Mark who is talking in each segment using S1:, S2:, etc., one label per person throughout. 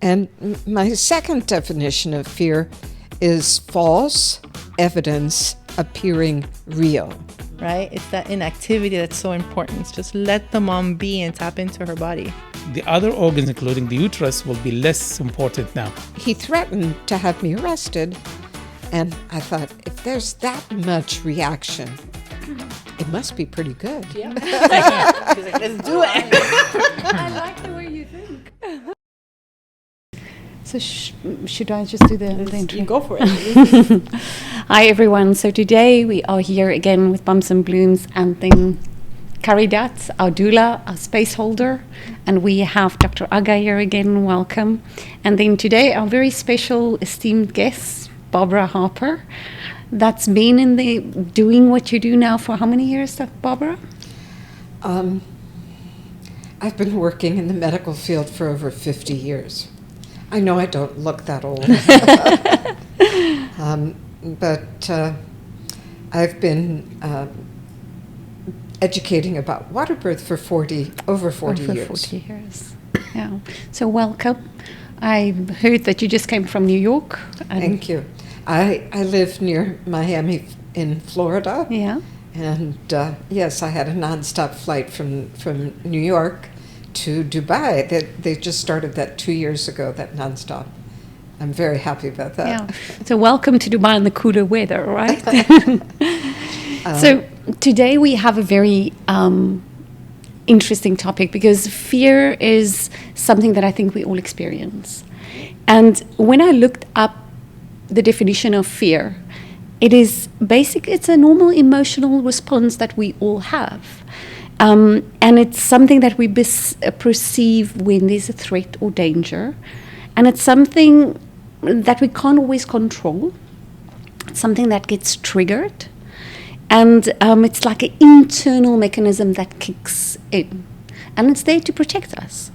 S1: And my second definition of fear is false evidence appearing real.
S2: Right? It's that inactivity that's so important. It's just let the mom be and tap into her body.
S3: The other organs, including the uterus, will be less important now.
S1: He threatened to have me arrested, and I thought, if there's that much reaction, it must be pretty good.
S2: Yeah. She's like, let's do it.
S4: I like the way you think. So should I just do the intro?
S2: You go for it.
S4: Hi everyone. So today we are here again with Bumps and Blooms, and then Caridad, our doula, our space holder, and we have Dr. Agha here again. Welcome. And then today our very special esteemed guest, Barbara Harper, that's been in the doing what you do now for how many years, Barbara?
S1: I've been working in the medical field for over 50 years. I know I don't look that old, but I've been educating about Waterbirth for over 40 years.
S4: 40 years. Yeah. So welcome. I heard that you just came from New York.
S1: Thank you. I live near Miami in Florida.
S4: Yeah.
S1: And yes, I had a nonstop flight from New York to Dubai. They just started that 2 years ago, that nonstop. I'm very happy about that.
S4: Yeah. So welcome to Dubai in the cooler weather, right? So today we have a very interesting topic, because fear is something that I think we all experience. And when I looked up the definition of fear, it's a normal emotional response that we all have. And it's something that we perceive when there's a threat or danger. And it's something that we can't always control. It's something that gets triggered. And it's like an internal mechanism that kicks in. And it's there to protect us.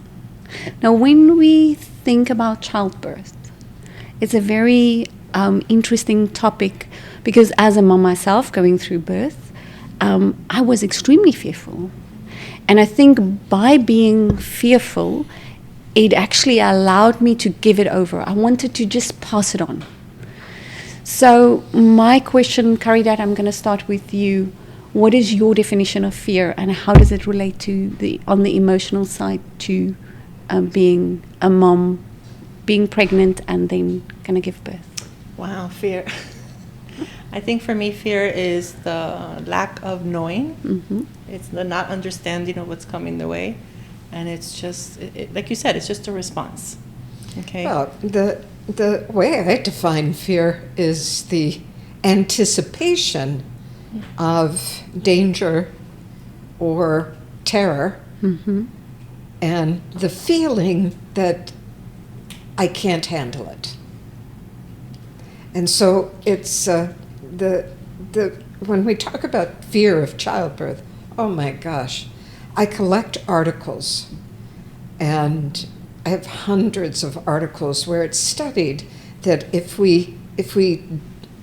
S4: Now, when we think about childbirth, it's a very interesting topic, because as a mom myself going through birth, I was extremely fearful. And I think by being fearful, it actually allowed me to give it over. I wanted to just pass it on. So my question, Caridad, I'm going to start with you. What is your definition of fear, and how does it relate to on the emotional side to being a mom, being pregnant, and then going to give birth?
S2: Wow, fear. I think for me, fear is the lack of knowing. Mm-hmm. It's the not understanding of what's coming the way. And it's just, like you said, it's just a response. Okay.
S1: Well, the way I define fear is the anticipation of danger or terror, mm-hmm. and the feeling that I can't handle it. And so it's when we talk about fear of childbirth, oh my gosh, I collect articles, and I have hundreds of articles where it's studied that if we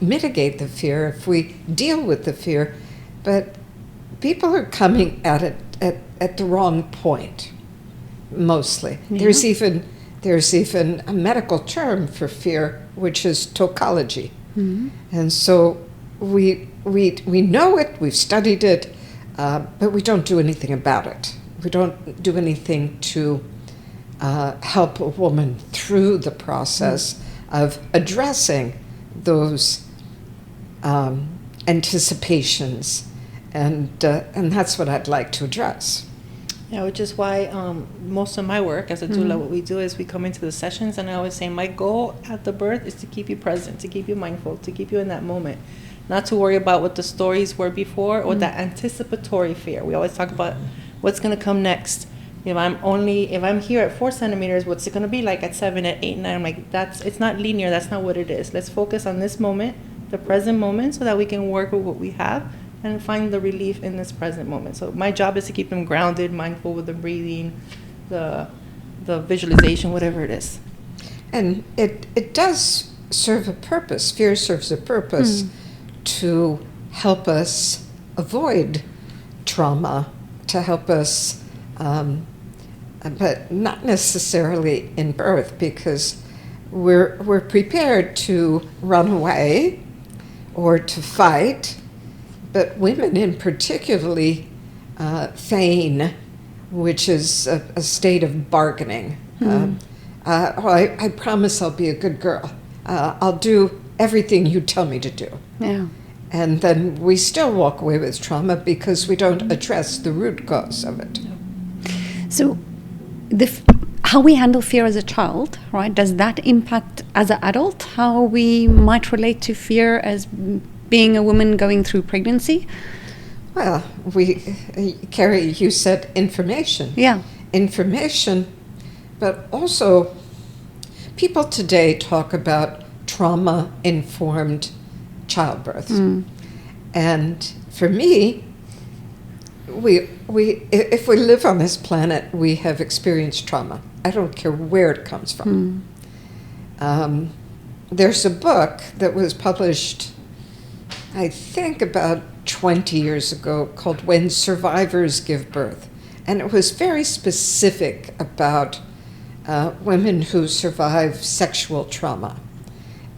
S1: mitigate the fear, if we deal with the fear, but people are coming at it at the wrong point, mostly. Yeah. There's even a medical term for fear, which is tocology. Mm-hmm. And so we know it, we've studied it, but we don't do anything about it. We don't do anything to help a woman through the process of addressing those anticipations, and that's what I'd like to address.
S2: Yeah, which is why most of my work as a doula, what we do is we come into the sessions, and I always say my goal at the birth is to keep you present, to keep you mindful, to keep you in that moment, not to worry about what the stories were before or that anticipatory fear. We always talk about what's going to come next. If I'm here at 4 centimeters, what's it going to be like at 7, at 8, 9? I'm like, it's not linear. That's not what it is. Let's focus on this moment, the present moment, so that we can work with what we have and find the relief in this present moment. So my job is to keep them grounded, mindful with the breathing, the visualization, whatever it is.
S1: And it does serve a purpose. Fear serves a purpose to help us avoid trauma, to help us but not necessarily in birth, because we're prepared to run away or to fight, but women in particularly feign, which is a state of bargaining. I promise I'll be a good girl. I'll do everything you tell me to do.
S4: Yeah.
S1: And then we still walk away with trauma because we don't address the root cause of it.
S4: So, how we handle fear as a child, right? Does that impact as an adult how we might relate to fear as being a woman going through pregnancy?
S1: Well, Carrie, you said information.
S4: Yeah.
S1: Information, but also people today talk about trauma-informed childbirth. And for me, if we live on this planet, we have experienced trauma. I don't care where it comes from. There's a book that was published, I think about 20 years ago, called When Survivors Give Birth. And it was very specific about women who survive sexual trauma,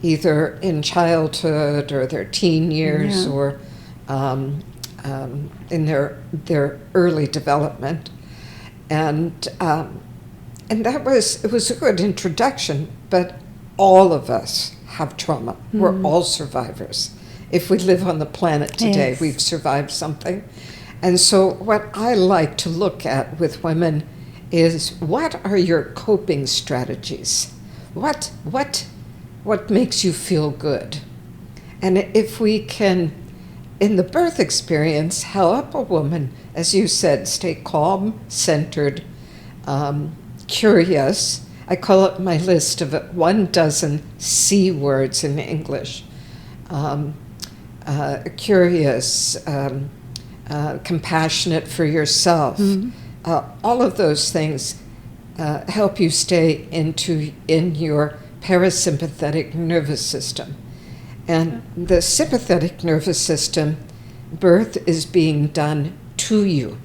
S1: either in childhood or their teen years or in their early development. And it was a good introduction, but all of us have trauma. We're all survivors. If we live on the planet today, we've survived something. And so what I like to look at with women is, what are your coping strategies? What makes you feel good? And if we can, in the birth experience, help a woman, as you said, stay calm, centered, curious. I call it my list of 12 C words in English. Curious, compassionate for yourself. All of those things help you stay in your parasympathetic nervous system. And the sympathetic nervous system, birth is being done to you.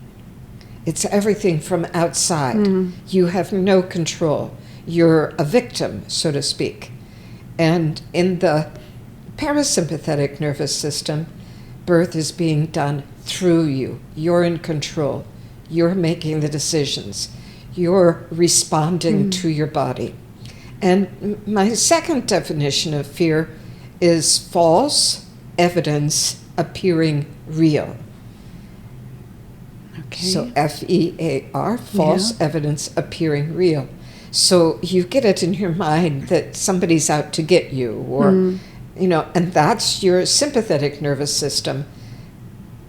S1: It's everything from outside. You have no control. You're a victim, so to speak. And in the parasympathetic nervous system, birth is being done through you. You're in control. You're making the decisions. You're responding to your body. And my second definition of fear is false evidence appearing real.
S4: Okay.
S1: So FEAR, false evidence appearing real. So you get it in your mind that somebody's out to get you, or, and that's your sympathetic nervous system,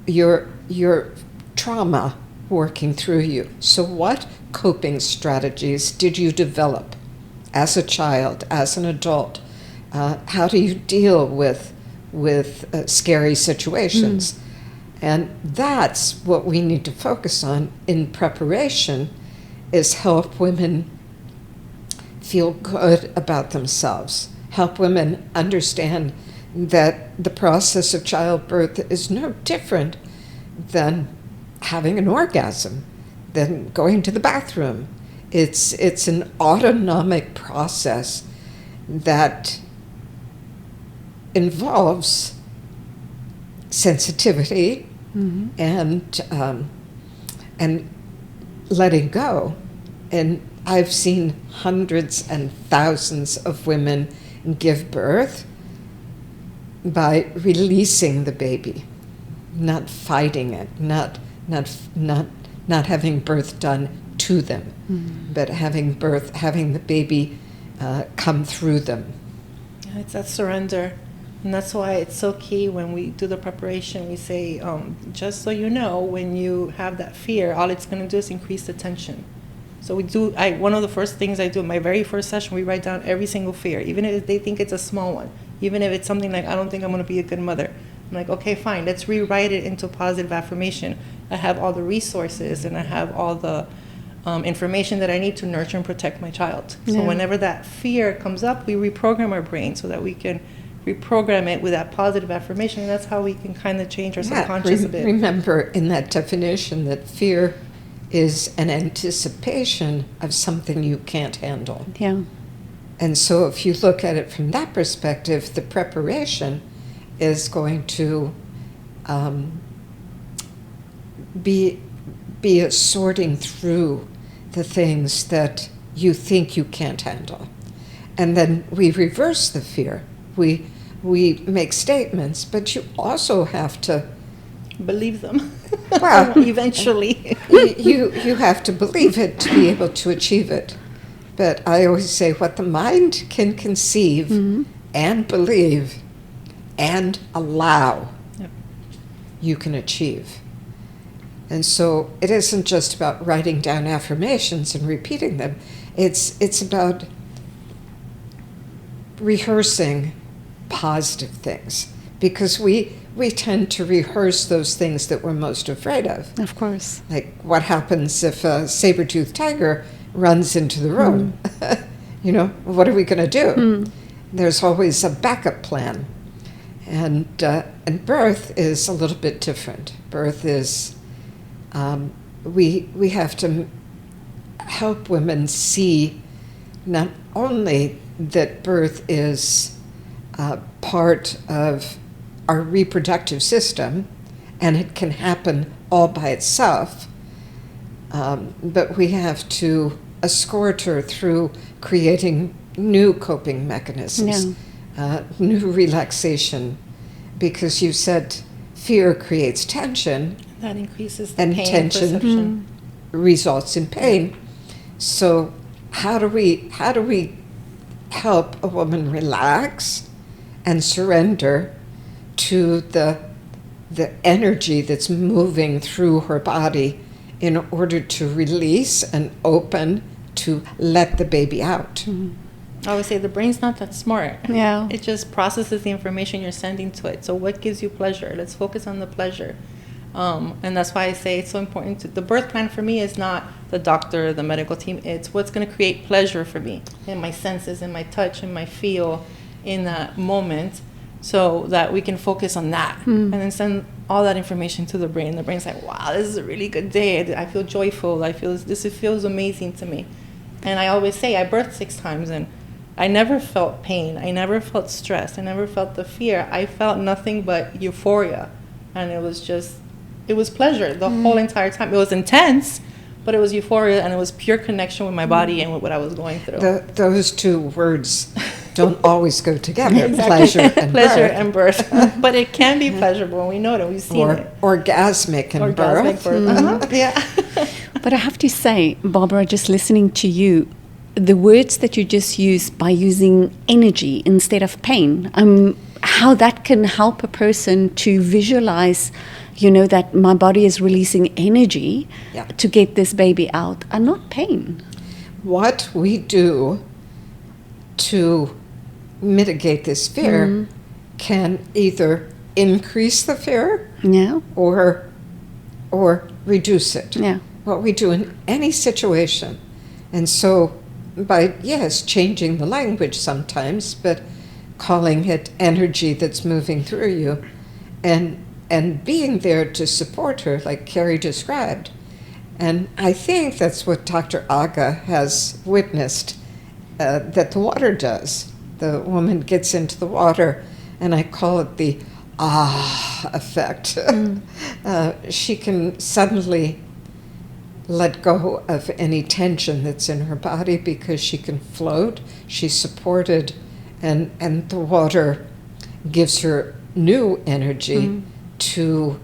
S1: your trauma working through you. So what coping strategies did you develop as a child, as an adult? How do you deal with scary situations? And that's what we need to focus on in preparation, is help women feel good about themselves, help women understand that the process of childbirth is no different than having an orgasm, than going to the bathroom. It's an autonomic process that involves sensitivity and letting go. And I've seen hundreds and thousands of women give birth by releasing the baby, not fighting it, not having birth done to them, but having the baby come through them.
S2: Yeah, it's that surrender. And that's why it's so key when we do the preparation. We say, just so you know, when you have that fear, all it's going to do is increase the tension. So one of the first things I do in my very first session, we write down every single fear, even if they think it's a small one, even if it's something like, I don't think I'm going to be a good mother. I'm like, okay, fine, let's rewrite it into positive affirmation. I have all the resources and I have all the information that I need to nurture and protect my child. So whenever that fear comes up, we reprogram our brain so that we can reprogram it with that positive affirmation, and that's how we can kind of change our subconscious a bit.
S1: Remember in that definition that fear is an anticipation of something you can't handle.
S4: Yeah.
S1: And so if you look at it from that perspective, the preparation is going to be a sorting through the things that you think you can't handle. And then we reverse the fear. We make statements, but you also have to
S2: Believe them.
S1: Well,
S2: eventually.
S1: you have to believe it to be able to achieve it. But I always say what the mind can conceive and believe and allow,
S2: Yep.
S1: you can achieve. And so it isn't just about writing down affirmations and repeating them. It's about rehearsing positive things, because we tend to rehearse those things that we're most afraid of.
S4: Of course.
S1: Like what happens if a saber-toothed tiger runs into the room? You know, what are we going to do? There's always a backup plan. And birth is a little bit different. Birth is, we have to help women see not only that birth is part of our reproductive system, and it can happen all by itself, but we have to escort her through creating new coping mechanisms, new relaxation, because you said fear creates tension,
S2: That increases the
S1: and
S2: pain
S1: tension
S2: perception.
S1: results in pain. So how do we help a woman relax and surrender to the energy that's moving through her body in order to release and open to let the baby out?
S2: I always say the brain's not that smart.
S4: Yeah.
S2: It just processes the information you're sending to it. So what gives you pleasure? Let's focus on the pleasure. And that's why I say it's so important the birth plan for me is not the doctor, the medical team. It's what's going to create pleasure for me in my senses, in my touch, in my feel, in that moment, so that we can focus on that and then send all that information to the brain. The brain's like, wow, this is a really good day. I feel joyful. This feels amazing to me. And I always say I birthed 6 times and I never felt pain. I never felt stress. I never felt the fear. I felt nothing but euphoria. And it was pleasure the whole entire time. It was intense, but it was euphoria, and it was pure connection with my body and with what I was going through.
S1: Those two words don't always go together,
S2: Exactly.
S1: pleasure and birth.
S2: But it can be pleasurable, and we know it. We've seen it.
S1: Orgasmic and
S2: Orgasmic birth.
S1: Yeah.
S4: But I have to say, Barbara, just listening to you, the words that you just used by using energy instead of pain, how that can help a person to visualize, that my body is releasing energy to get this baby out and not pain.
S1: What we do to mitigate this fear can either increase the fear or reduce it.
S4: Yeah.
S1: What we do in any situation. And so by, changing the language sometimes, but calling it energy that's moving through you and being there to support her, like Carrie described. And I think that's what Dr. Agha has witnessed, that the water does. The woman gets into the water, and I call it the effect. She can suddenly let go of any tension that's in her body because she can float, she's supported, and the water gives her new energy to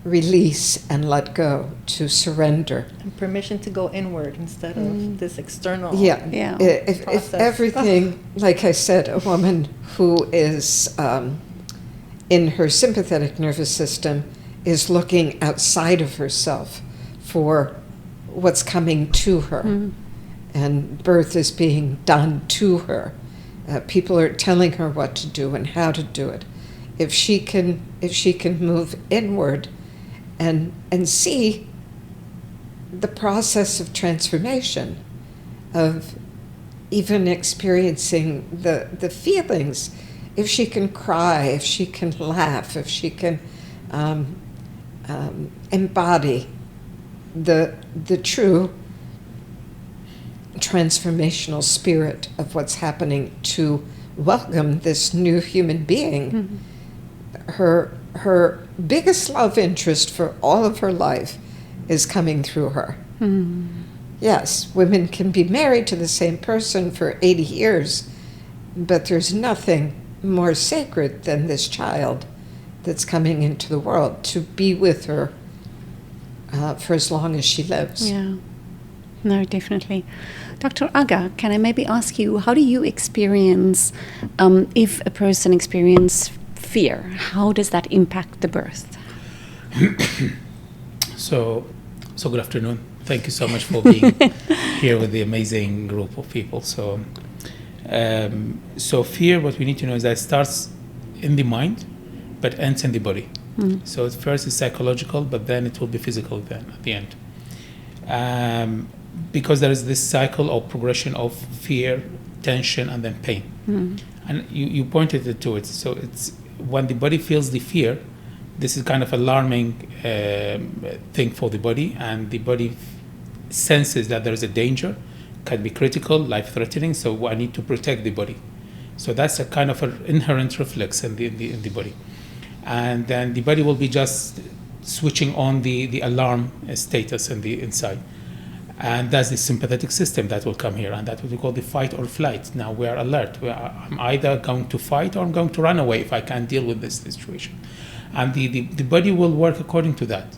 S1: release and let go, to surrender.
S2: And permission to go inward instead of this external.
S1: If everything, like I said, a woman who is in her sympathetic nervous system is looking outside of herself for what's coming to her, and birth is being done to her. People are telling her what to do and how to do it. If she can move inward and see the process of transformation, of even experiencing the feelings, if she can cry, if she can laugh, if she can embody the true transformational spirit of what's happening to welcome this new human being. Her biggest love interest for all of her life is coming through her. Yes, women can be married to the same person for 80 years, but there's nothing more sacred than this child that's coming into the world, to be with her for as long as she lives.
S4: Yeah. No, definitely. Dr. Agha, can I maybe ask you, how do you experience, if a person experiences fear, how does that impact the birth?
S3: So good afternoon. Thank you so much for being here with the amazing group of people. So fear, what we need to know is that it starts in the mind, but ends in the body. So at first it's psychological, but then it will be physical then at the end. Because there is this cycle or progression of fear, tension, and then pain. And you pointed to it. So it's when the body feels the fear, this is kind of alarming thing for the body, and the body senses that there is a danger, can be critical, life-threatening, so I need to protect the body. So that's a kind of an inherent reflex in the body. And then the body will be just switching on the alarm status in the inside. And that's the sympathetic system that will come here, and that's what we call the fight or flight. Now we are alert. I'm either going to fight or I'm going to run away if I can't deal with this situation. And the body will work according to that.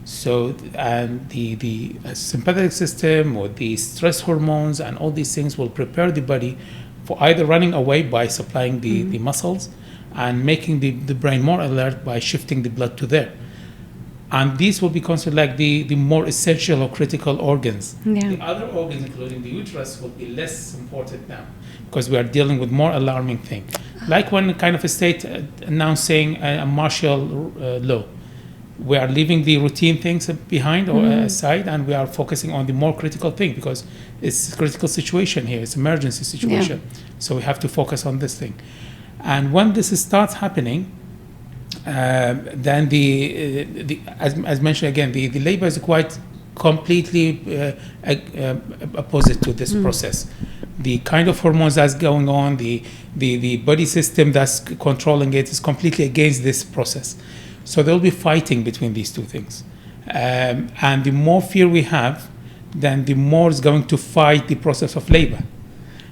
S3: So, and the sympathetic system or the stress hormones and all these things will prepare the body for either running away by supplying the muscles and making the brain more alert by shifting the blood to there. And these will be considered like the more essential or critical organs.
S4: Yeah.
S3: The other organs, including the uterus, will be less important now because we are dealing with more alarming things. Like when kind of a state announcing a martial law. We are leaving the routine things behind or aside, and we are focusing on the more critical thing because it's a critical situation here. It's emergency situation. Yeah. So we have to focus on this thing. And when this starts happening, then as mentioned again, the labor is quite completely opposite to this process. The kind of hormones that's going on, the body system that's controlling it is completely against this process. So there will be fighting between these two things. And the more fear we have, then the more it's going to fight the process of labor.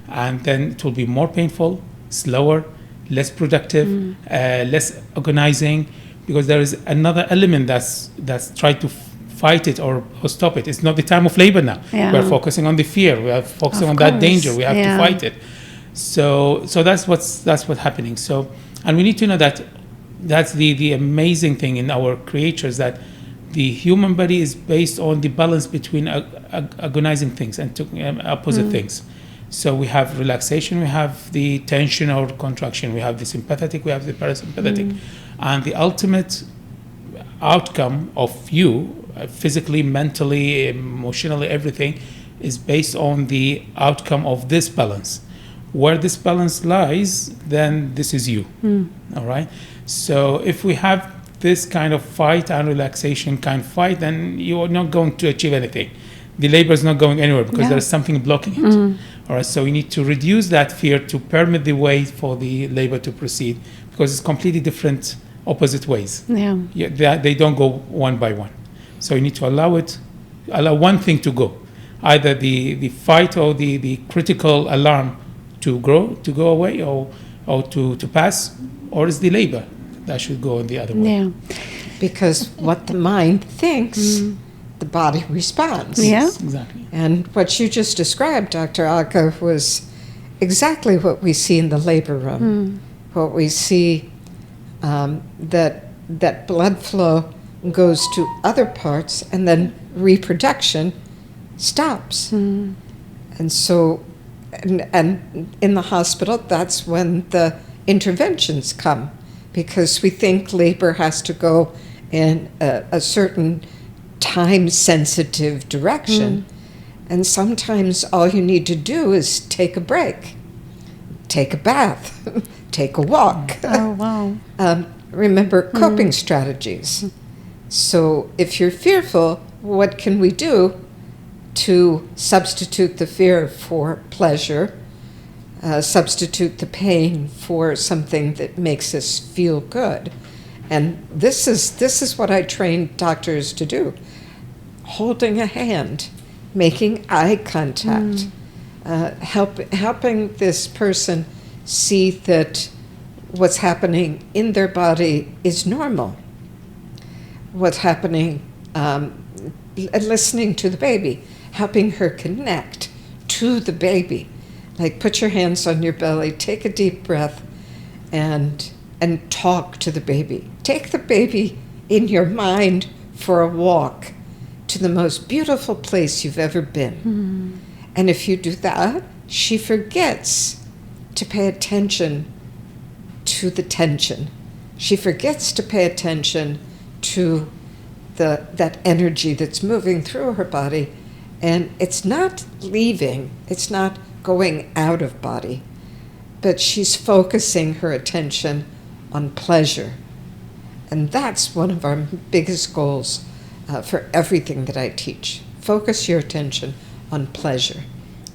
S3: And then it will be more painful, slower, less productive, less organizing, because there is another element that's trying to fight it or stop it. It's not the time of labor now. Yeah. We're focusing on the fear. We are focusing on that danger. We have to fight it. So that's what's happening. So, and we need to know that that's the amazing thing in our creatures, that the human body is based on the balance between agonizing things and opposite things. So we have relaxation, we have the tension or contraction, we have the sympathetic, we have the parasympathetic. And the ultimate outcome of you, physically, mentally, emotionally, everything, is based on the outcome of this balance. Where this balance lies, then this is you. All right? So if we have this kind of fight and relaxation kind of fight, then you are not going to achieve anything. The labor is not going anywhere because there is something blocking it. All right, so we need to reduce that fear to permit the way for the labor to proceed, because it's completely different, opposite ways. They don't go one by one. So you need to allow one thing to go, either the fight or the critical alarm to go away or to pass, or is the labor that should go in the other way.
S4: Yeah.
S1: Because what the mind thinks, the body responds.
S4: Yeah,
S3: exactly.
S1: And what you just described, Dr. Agha, was exactly what we see in the labor room. What we see, that blood flow goes to other parts, and then reproduction stops. And so, and in the hospital, that's when the interventions come, because we think labor has to go in a certain time-sensitive direction. And sometimes all you need to do is take a break, take a bath, take a walk.
S4: Oh, wow.
S1: Remember coping strategies. So if you're fearful, what can we do to substitute the fear for pleasure, substitute the pain for something that makes us feel good? And this is what I train doctors to do: holding a hand, making eye contact, helping this person see that what's happening in their body is normal. What's happening, listening to the baby, helping her connect to the baby. Like, put your hands on your belly, take a deep breath, and talk to the baby. Take the baby in your mind for a walk to the most beautiful place you've ever been. And if you do that, she forgets to pay attention to the tension. She forgets to pay attention to that energy that's moving through her body. And it's not leaving, it's not going out of body, but she's focusing her attention on pleasure. And that's one of our biggest goals for everything that I teach. Focus your attention on pleasure.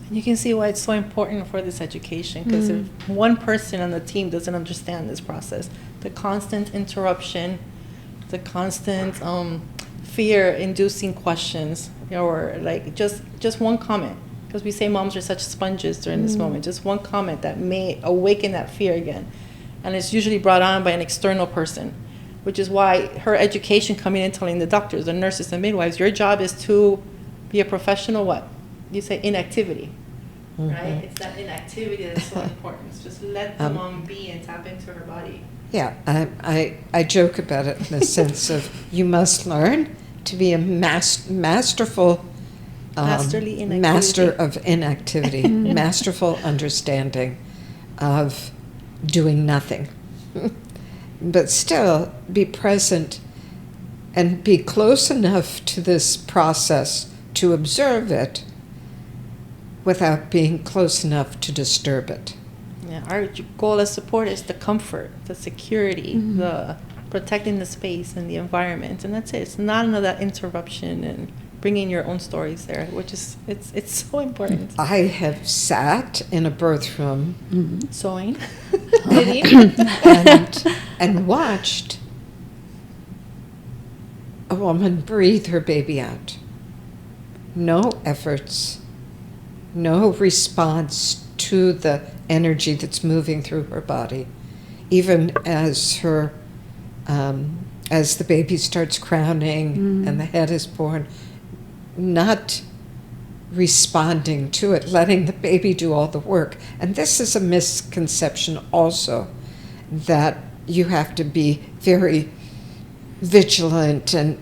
S2: And you can see why it's so important for this education, because if one person on the team doesn't understand this process, the constant interruption, the constant fear-inducing questions, or like just one comment, because we say moms are such sponges during this moment, just one comment that may awaken that fear again. And it's usually brought on by an external person, which is why her education coming in telling the doctors, the nurses, the midwives, your job is to be a professional what? You say inactivity, right? It's that inactivity that's so important. It's just let the mom be and tap into her body.
S1: Yeah, I joke about it in the sense of you must learn to be a masterful
S2: Masterly inactivity.
S1: master of inactivity, masterful understanding of doing nothing. But still be present and be close enough to this process to observe it without being close enough to disturb it.
S2: Yeah, our goal as support is the comfort, the security, the protecting the space and the environment, and that's it. It's not another interruption and bringing your own stories there, which is it's so important.
S1: I have sat in a birth room
S2: Sewing,
S1: and watched a woman breathe her baby out. No efforts, no response to the energy that's moving through her body. Even as as the baby starts crowning and the head is born, not responding to it, letting the baby do all the work. And this is a misconception also, that you have to be very vigilant and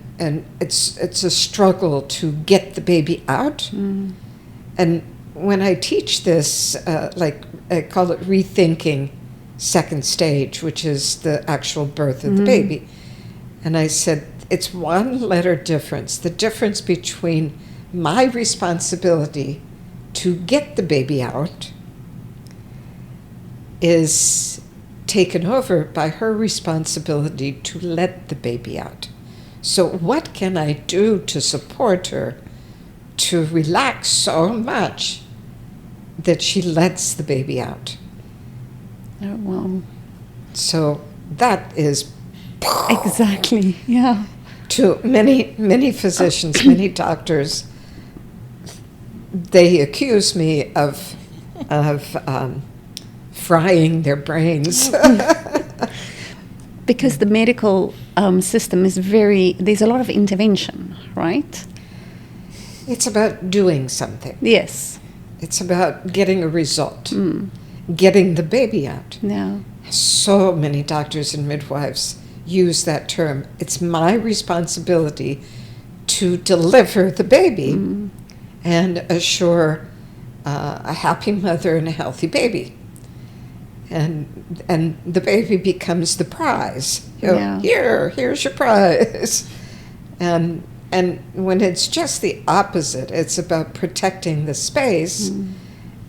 S1: it's a struggle to get the baby out. And when I teach this, like I call it rethinking second stage, which is the actual birth of the baby. And I said, it's one letter difference. The difference between my responsibility to get the baby out is taken over by her responsibility to let the baby out. So what can I do to support her to relax so much that she lets the baby out?
S4: Oh, wow.
S1: So that is
S4: Exactly, yeah.
S1: to many physicians, many doctors. They accuse me of frying their brains.
S4: Because the medical system is there's a lot of intervention, right?
S1: It's about doing something.
S4: Yes.
S1: It's about getting a result, getting the baby out.
S4: Yeah.
S1: So many doctors and midwives use that term. It's my responsibility to deliver the baby and assure a happy mother and a healthy baby. And the baby becomes the prize. You know, here's your prize. And when it's just the opposite, it's about protecting the space.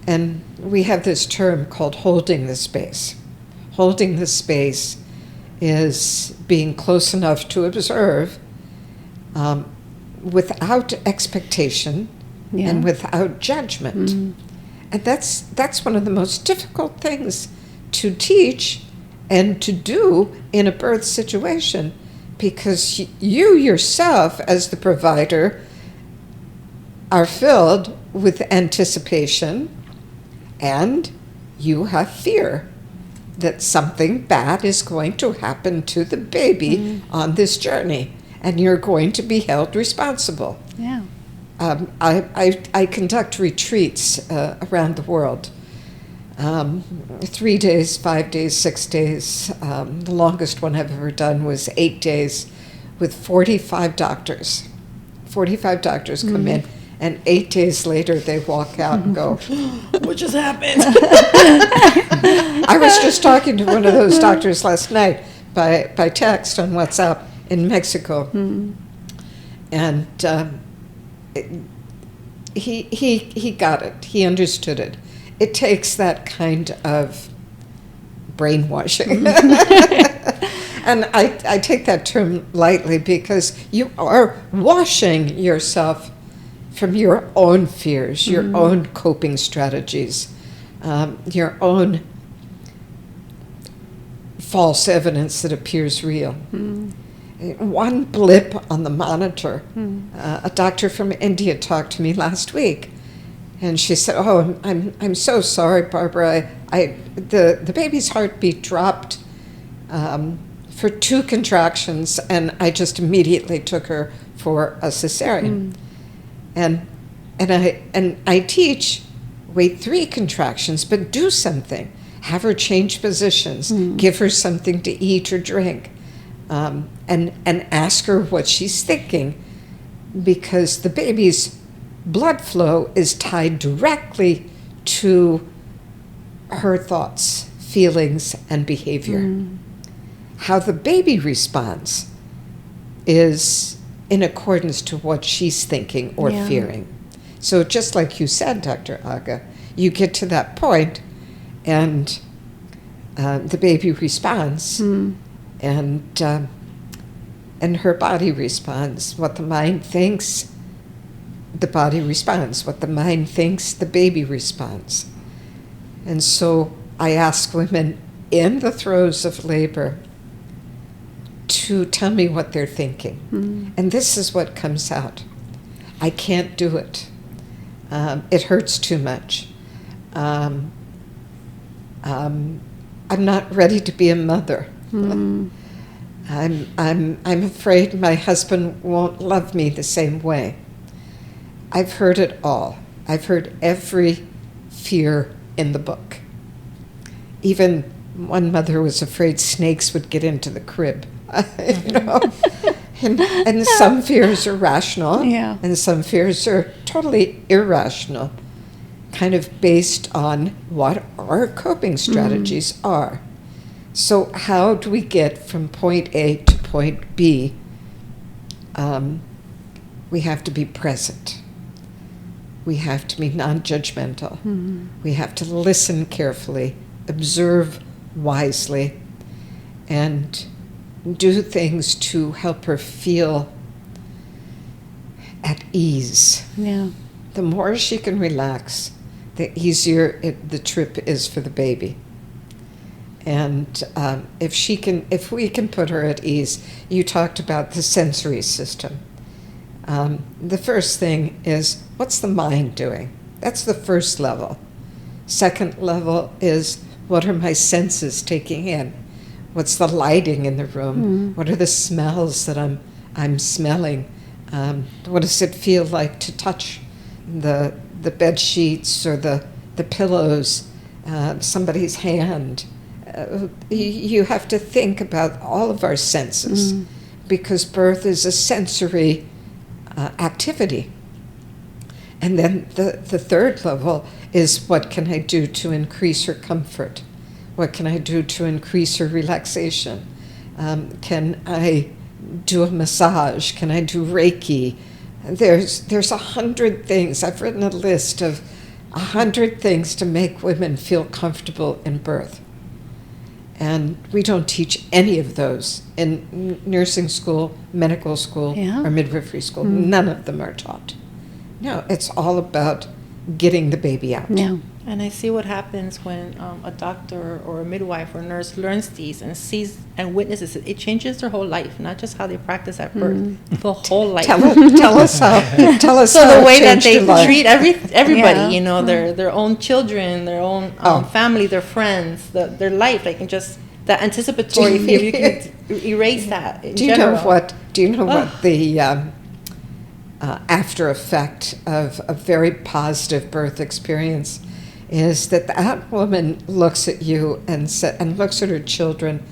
S1: And we have this term called holding the space. Holding the space is being close enough to observe without expectation
S4: Yeah.
S1: and without judgment. And that's one of the most difficult things to teach and to do in a birth situation, because you yourself, as the provider, are filled with anticipation, and you have fear that something bad is going to happen to the baby on this journey, and you're going to be held responsible.
S4: Yeah.
S1: I conduct retreats around the world. 3 days, 5 days, 6 days. The longest one I've ever done was 8 days with 45 doctors. 45 doctors come in, and 8 days later they walk out and go, "What just happened?" I was just talking to one of those doctors last night by text on WhatsApp in Mexico. And he got it. He understood it. It takes that kind of brainwashing. And I take that term lightly, because you are washing yourself from your own fears, your own coping strategies, your own false evidence that appears real. One blip on the monitor. A doctor from India talked to me last week, and she said, "Oh, I'm so sorry, Barbara. The baby's heartbeat dropped for 2 contractions, and I just immediately took her for a cesarean." And I teach, wait 3 contractions, but do something. Have her change positions. Give her something to eat or drink. And ask her what she's thinking, because the baby's blood flow is tied directly to her thoughts, feelings, and behavior. How the baby responds is in accordance to what she's thinking or fearing. So just like you said, Dr. Agha, you get to that point, and the baby responds, and her body responds. What the mind thinks, the body responds. What the mind thinks, the baby responds. And so I ask women in the throes of labor to tell me what they're thinking. And this is what comes out. I can't do it. It hurts too much. I'm not ready to be a mother. I'm afraid my husband won't love me the same way. I've heard it all. I've heard every fear in the book. Even one mother was afraid snakes would get into the crib. And some fears are rational, and some fears are totally irrational, kind of based on what our coping strategies are. So how do we get from point A to point B? We have to be present. We have to be non-judgmental. We have to listen carefully, observe wisely, and do things to help her feel at ease. The more she can relax, the easier the trip is for the baby. And if we can put her at ease, you talked about the sensory system. The first thing is, what's the mind doing? That's the first level. Second level is, what are my senses taking in? What's the lighting in the room? What are the smells that I'm smelling? What does it feel like to touch the bed sheets or the pillows, somebody's hand? You have to think about all of our senses, because birth is a sensory activity. And then the third level is, what can I do to increase her comfort? What can I do to increase her relaxation? Can I do a massage? Can I do Reiki? There's 100 things. I've written a list of 100 things to make women feel comfortable in birth. And we don't teach any of those in nursing school, medical school,
S4: Yeah.
S1: or midwifery school. None of them are taught. No, it's all about getting the baby out.
S4: Yeah.
S2: And I see what happens when a doctor or a midwife or nurse learns these and sees and witnesses it. It changes their whole life, not just how they practice at birth, the whole life.
S1: Tell us how. Tell us
S2: So
S1: how
S2: the
S1: it
S2: way that
S1: changed
S2: they
S1: your life.
S2: treat everybody,
S4: Yeah.
S2: you know, their own children, their own family, their friends, their life, like, and just that anticipatory fear. You can erase that. In
S1: Do you
S2: general.
S1: know what? Do you know what the after effect of a very positive birth experience is? That woman looks at you and looks at her children,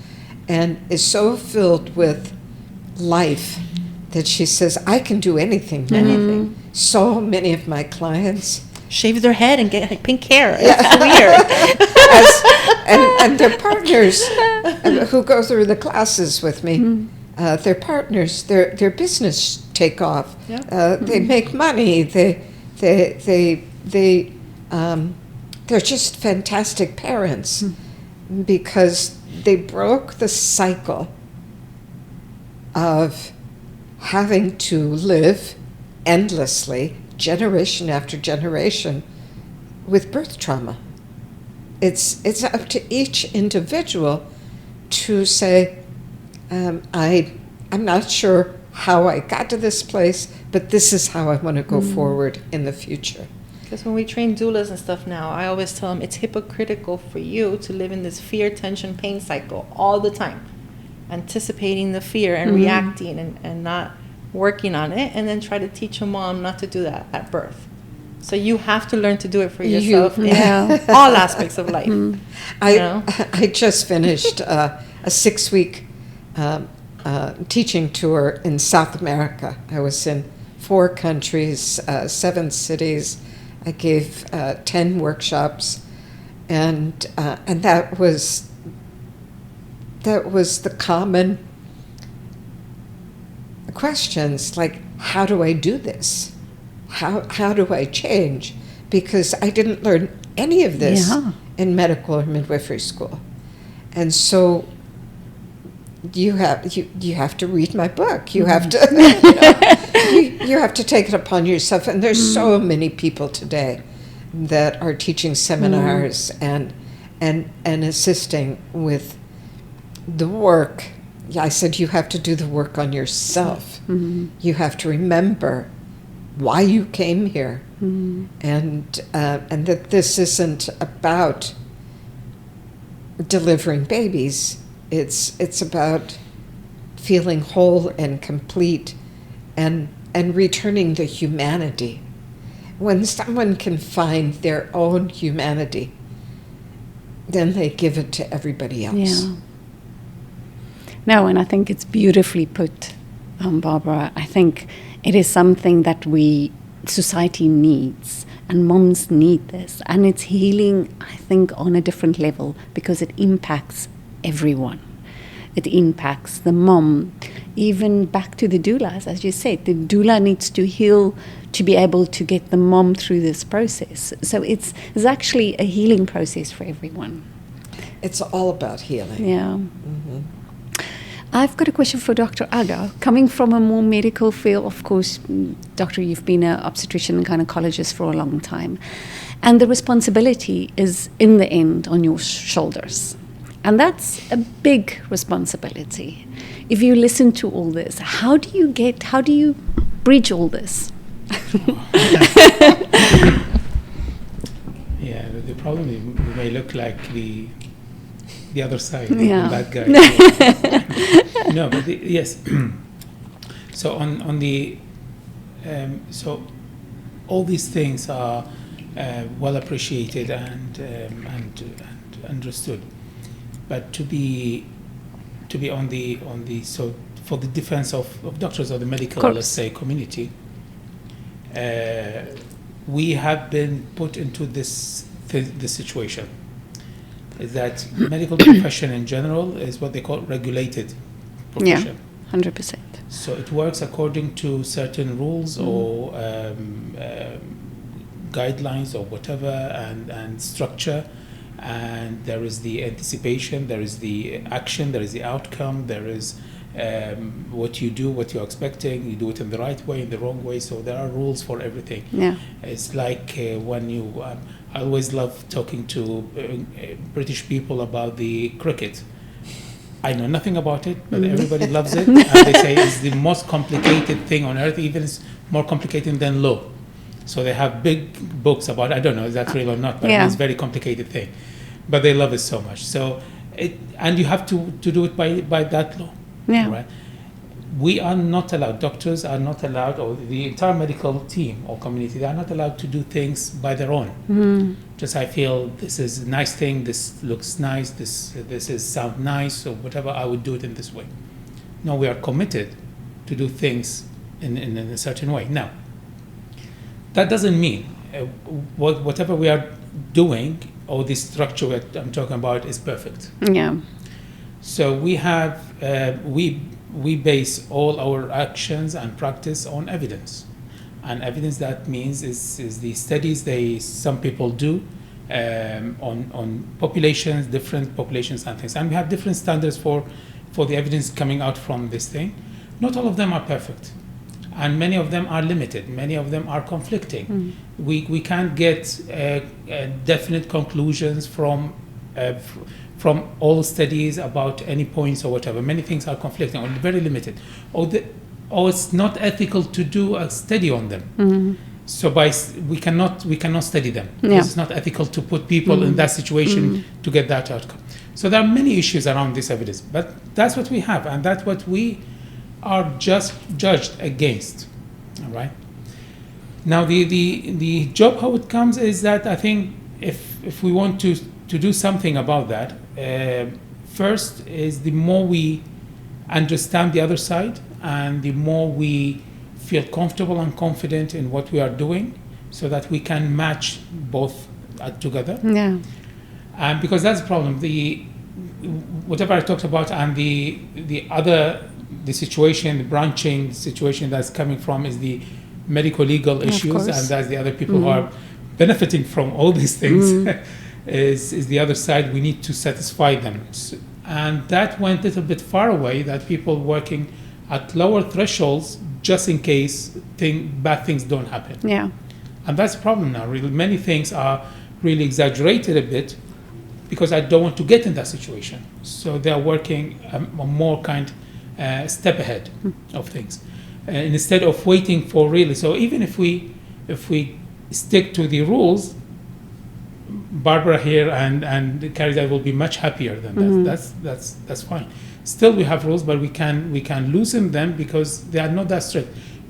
S1: and is so filled with life that she says, "I can do anything now."
S2: Anything.
S1: So many of my clients,
S2: Shave their head and get like pink hair. It's weird.
S1: and their partners who go through the classes with me, their partners, their business take off.
S2: Yeah.
S1: They make money. They're just fantastic parents because they broke the cycle of having to live endlessly, generation after generation, with birth trauma. It's up to each individual to say, I'm not sure how I got to this place, but this is how I want to go forward in the future.
S2: Because when we train doulas and stuff now, I always tell them it's hypocritical for you to live in this fear, tension, pain cycle all the time, anticipating the fear and reacting and not working on it, and then try to teach a mom not to do that at birth. So you have to learn to do it for yourself in all aspects of life.
S1: I just finished a 6-week teaching tour in South America. I was in 4 countries, 7 cities. I gave 10 workshops, and that was the common questions, like, how do I do this? How do I change? Because I didn't learn any of this in medical or midwifery school, and so you have to read my book. You have to you have to take it upon yourself. And there's so many people today that are teaching seminars and assisting with the work. I said you have to do the work on yourself. You have to remember why you came here, and that this isn't about delivering babies. It's about feeling whole and complete, and returning the humanity. When someone can find their own humanity, then they give it to everybody else.
S4: Yeah. No, and I think it's beautifully put, Barbara. I think it is something that society needs, and moms need this. And it's healing, I think, on a different level, because it impacts everyone. It impacts the mom, even back to the doulas, as you said. The doula needs to heal to be able to get the mom through this process. So it's actually a healing process for everyone.
S1: It's all about healing.
S4: Yeah. I've got a question for Dr. Agha. Coming from a more medical field, of course, Doctor, you've been an obstetrician and gynecologist for a long time. And the responsibility is, in the end, on your shoulders. And that's a big responsibility. If you listen to all this, how do you bridge all this?
S3: Yeah, the problem is we may look like the other side,
S4: Yeah.
S3: the bad guy. No, but yes. So on the so all these things are well appreciated and understood, but to be on the so for the defense of doctors or the medical, let's say, community, we have been put into this situation. Is that medical profession in general is what they call regulated profession.
S4: Yeah, 100%.
S3: So it works according to certain rules or guidelines or whatever and structure, and there is the anticipation, there is the action, there is the outcome, there is what you do, what you're expecting. You do it in the right way, in the wrong way. So there are rules for everything.
S4: Yeah.
S3: It's like when you. I always love talking to British people about the cricket. I know nothing about it, but everybody loves it, and they say it's the most complicated thing on earth. Even it's more complicated than law. So they have big books about. I don't know if that's real or not, but it's a very complicated thing. But they love it so much. So and you have to do it by that law.
S4: Yeah.
S3: Right? We are not allowed, doctors are not allowed, or the entire medical team or community, they are not allowed to do things by their own. Just I feel this is a nice thing, this looks nice, this is sound nice, or whatever, I would do it in this way. No, we are committed to do things in a certain way. Now, that doesn't mean whatever we are doing, or the structure that I'm talking about is perfect.
S4: Yeah.
S3: So we have, we base all our actions and practice on evidence. And evidence, that means is the studies some people do on populations, different populations and things. And we have different standards for the evidence coming out from this thing. Not all of them are perfect. And many of them are limited. Many of them are conflicting. We can't get definite conclusions from all studies about any points or whatever. Many things are conflicting or very limited. Or it's not ethical to do a study on them. So we cannot study them. Because it's not ethical to put people in that situation to get that outcome. So there are many issues around this evidence, but that's what we have, and that's what we are just judged against. All right. Now the job, how it comes, is that I think if we want to do something about that, first is the more we understand the other side, and the more we feel comfortable and confident in what we are doing, so that we can match both together.
S4: Yeah.
S3: Because that's the problem. Whatever I talked about, and the situation, the branching situation that's coming from, is the medical legal issues, and that's the other people who are benefiting from all these things. Is the other side. We need to satisfy them, and that went a little bit far away. That people working at lower thresholds just in case bad things don't happen.
S4: Yeah.
S3: And that's the problem now. Really, many things are really exaggerated a bit because I don't want to get in that situation. So they are working a more step ahead of things, instead of waiting for really. So even if we stick to the rules, Barbara here and Caridad will be much happier than that. That's fine. Still, we have rules, but we can loosen them because they are not that strict.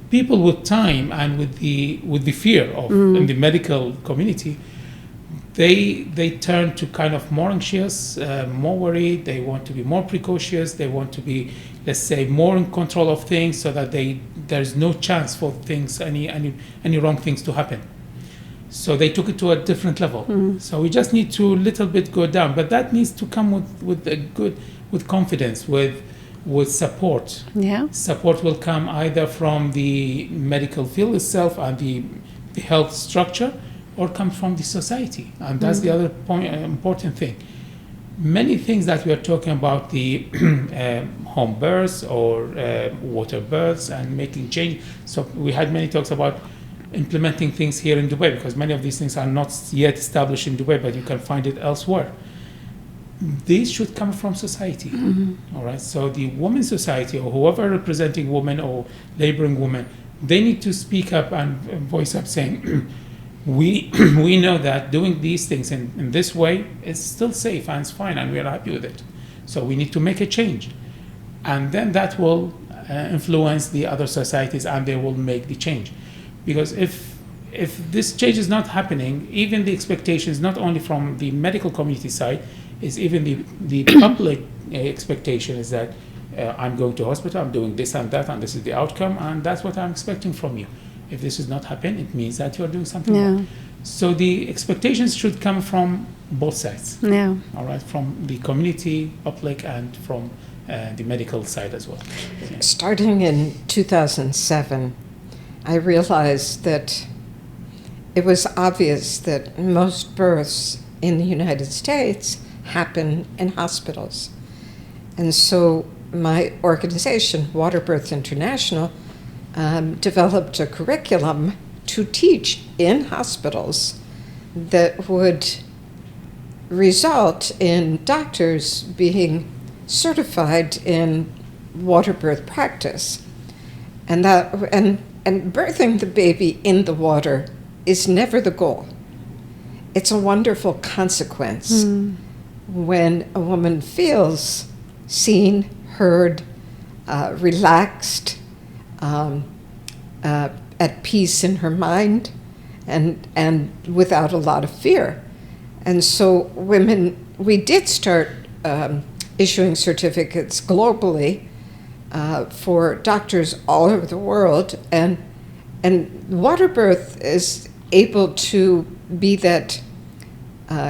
S3: People with time and with the fear of in the medical community, they turn to kind of more anxious, more worried. They want to be more precautious. They want to be, let's say, more in control of things, so that there's no chance for things, any wrong things to happen. So they took it to a different level. So we just need to little bit go down, but that needs to come with confidence, with support.
S4: Yeah.
S3: Support will come either from the medical field itself and the health structure, or come from the society, and that's the other important thing. Many things that we are talking about, the home births or water births and making change. So we had many talks about implementing things here in Dubai, because many of these things are not yet established in Dubai, but you can find it elsewhere. These should come from society. All right. So the women's society, or whoever representing women or laboring women, they need to speak up and voice up, saying, we know that doing these things in this way is still safe and it's fine, and we are happy with it. So we need to make a change, and then that will influence the other societies, and they will make the change. Because if this change is not happening, even the expectations, not only from the medical community side, is even the public expectation is that I'm going to hospital, I'm doing this and that, and this is the outcome, and that's what I'm expecting from you. If this is not happening, it means that you're doing something wrong. So the expectations should come from both sides.
S4: Yeah.
S3: All right, from the community, public, and from the medical side as well. Yeah.
S1: Starting in 2007, I realized that it was obvious that most births in the United States happen in hospitals. And so my organization, Waterbirth International, developed a curriculum to teach in hospitals that would result in doctors being certified in water birth practice. And birthing the baby in the water is never the goal. It's a wonderful consequence when a woman feels seen, heard, relaxed, at peace in her mind, and without a lot of fear. And so we did start issuing certificates globally for doctors all over the world, and water birth is able to be that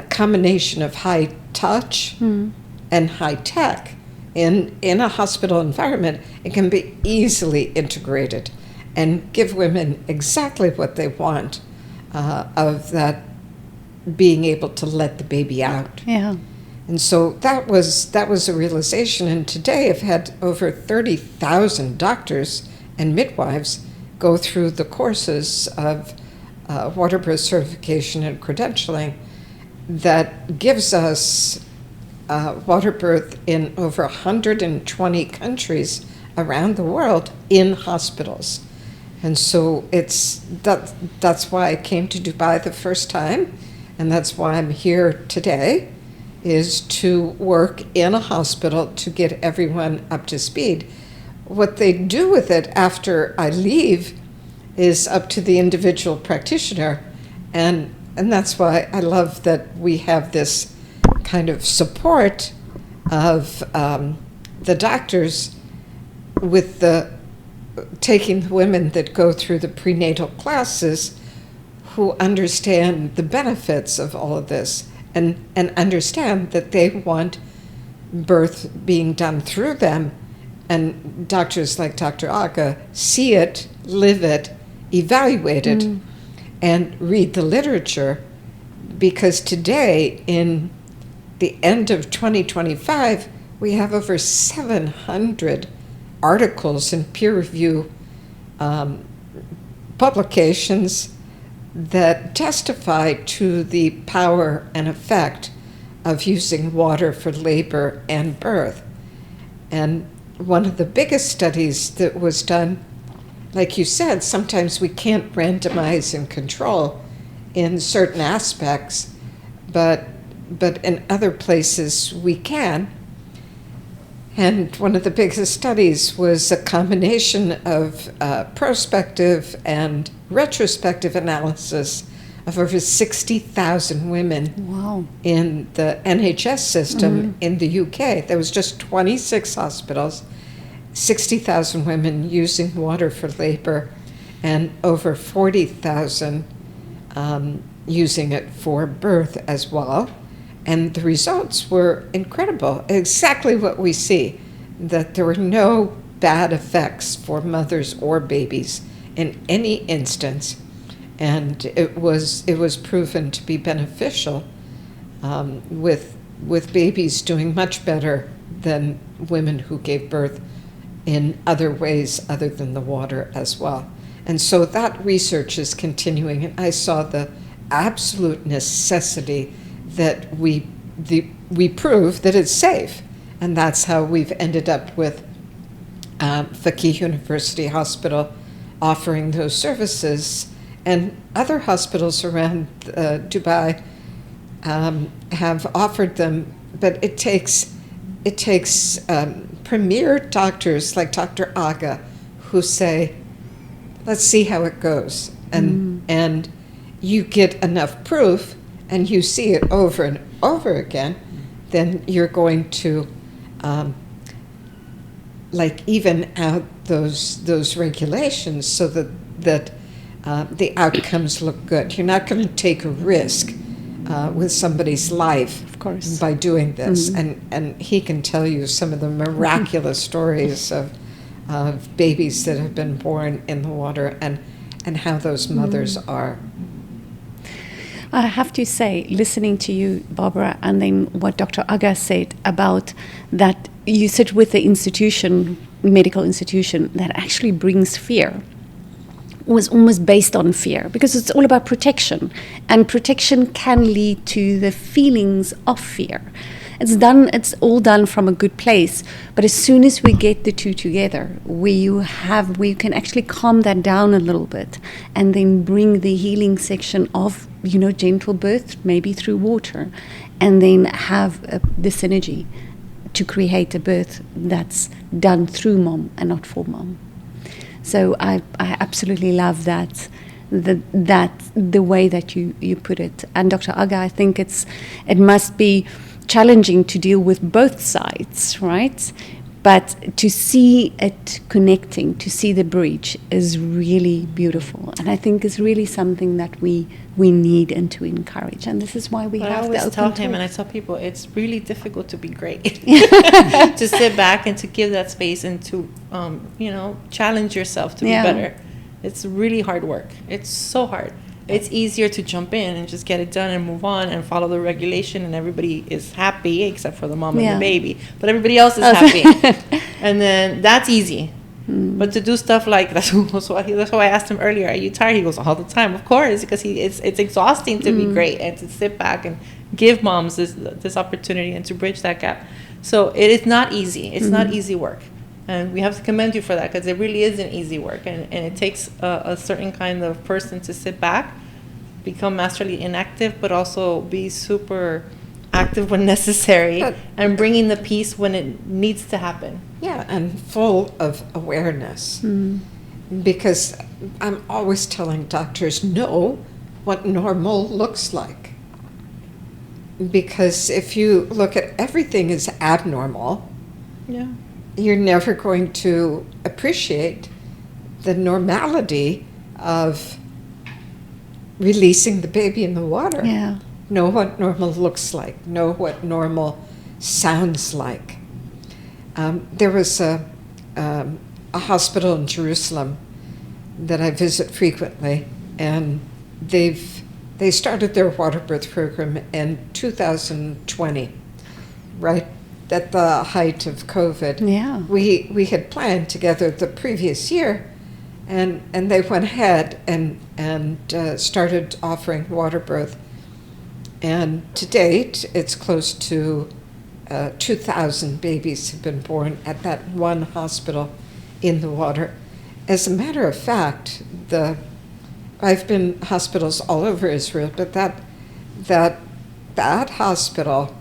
S1: combination of high touch and high tech. In a hospital environment, it can be easily integrated and give women exactly what they want of that being able to let the baby out.
S4: Yeah.
S1: And so that was a realization. And today I've had over 30,000 doctors and midwives go through the courses of water birth certification and credentialing that gives us water birth in over 120 countries around the world in hospitals. And so that's why I came to Dubai the first time, and that's why I'm here today, is to work in a hospital to get everyone up to speed. What they do with it after I leave is up to the individual practitioner, and that's why I love that we have this kind of support of the doctors with taking the women that go through the prenatal classes who understand the benefits of all of this and understand that they want birth being done through them. And doctors like Dr. Agha see it, live it, evaluate it, and read the literature. Because today, in the end of 2025, we have over 700 articles and peer review publications that testify to the power and effect of using water for labor and birth. And one of the biggest studies that was done, like you said, sometimes we can't randomize and control in certain aspects, but in other places we can. And one of the biggest studies was a combination of prospective and retrospective analysis of over 60,000 women in the NHS system in the UK. There was just 26 hospitals, 60,000 women using water for labor, and over 40,000 using it for birth as well. And the results were incredible, exactly what we see, that there were no bad effects for mothers or babies in any instance. And it was proven to be beneficial with babies doing much better than women who gave birth in other ways other than the water as well. And so that research is continuing, and I saw the absolute necessity that we prove that it's safe. And that's how we've ended up with Faqih University Hospital offering those services. And other hospitals around Dubai have offered them, but it takes premier doctors like Dr. Agha who say, let's see how it goes. And you get enough proof and you see it over and over again, then you're going to even out those regulations so that the outcomes look good. You're not going to take a risk with somebody's life,
S4: of course,
S1: by doing this. And he can tell you some of the miraculous stories of babies that have been born in the water and how those mothers are.
S4: I have to say, listening to you, Barbara, and then what Dr. Agha said about that you sit with the institution, medical institution, that actually brings fear, was almost based on fear, because it's all about protection, and protection can lead to the feelings of fear. It's all done from a good place, but as soon as we get the two together, we can actually calm that down a little bit, and then bring the healing section of, gentle birth, maybe through water, and then have the synergy to create a birth that's done through mom and not for mom. So I absolutely love that the way that you put it. And Dr. Agha, I think it must be challenging to deal with both sides, right? But to see it connecting, to see the bridge is really beautiful. And I think it's really something that we need and to encourage. And this is why we have the open
S2: I always tell him,
S4: talk.
S2: and I tell people, it's really difficult to be great. To sit back and to give that space and to, challenge yourself to be better. It's really hard work. It's so hard. It's easier to jump in and just get it done and move on and follow the regulation, and everybody is happy except for the mom and the baby. But everybody else is happy. And then that's easy. But to do stuff like that's why I asked him earlier, are you tired? He goes, all the time. Of course, because it's exhausting to be great and to sit back and give moms this opportunity and to bridge that gap. So it is not easy. It's not easy work. And we have to commend you for that, because it really isn't easy work. And it takes a certain kind of person to sit back, become masterly inactive, but also be super active when necessary, and bringing the peace when it needs to happen.
S1: Yeah, and full of awareness. Because I'm always telling doctors, know what normal looks like. Because if you look at everything as abnormal, you're never going to appreciate the normality of releasing the baby in the water.
S4: Yeah.
S1: Know what normal looks like. Know what normal sounds like. There was a hospital in Jerusalem that I visit frequently, and they started their Waterbirth program in 2020, right at the height of COVID.
S4: Yeah.
S1: We had planned together the previous year, and they went ahead and started offering Waterbirth. And to date, it's close to 2,000 babies have been born at that one hospital in the water. As a matter of fact, I've been hospitals all over Israel, but that hospital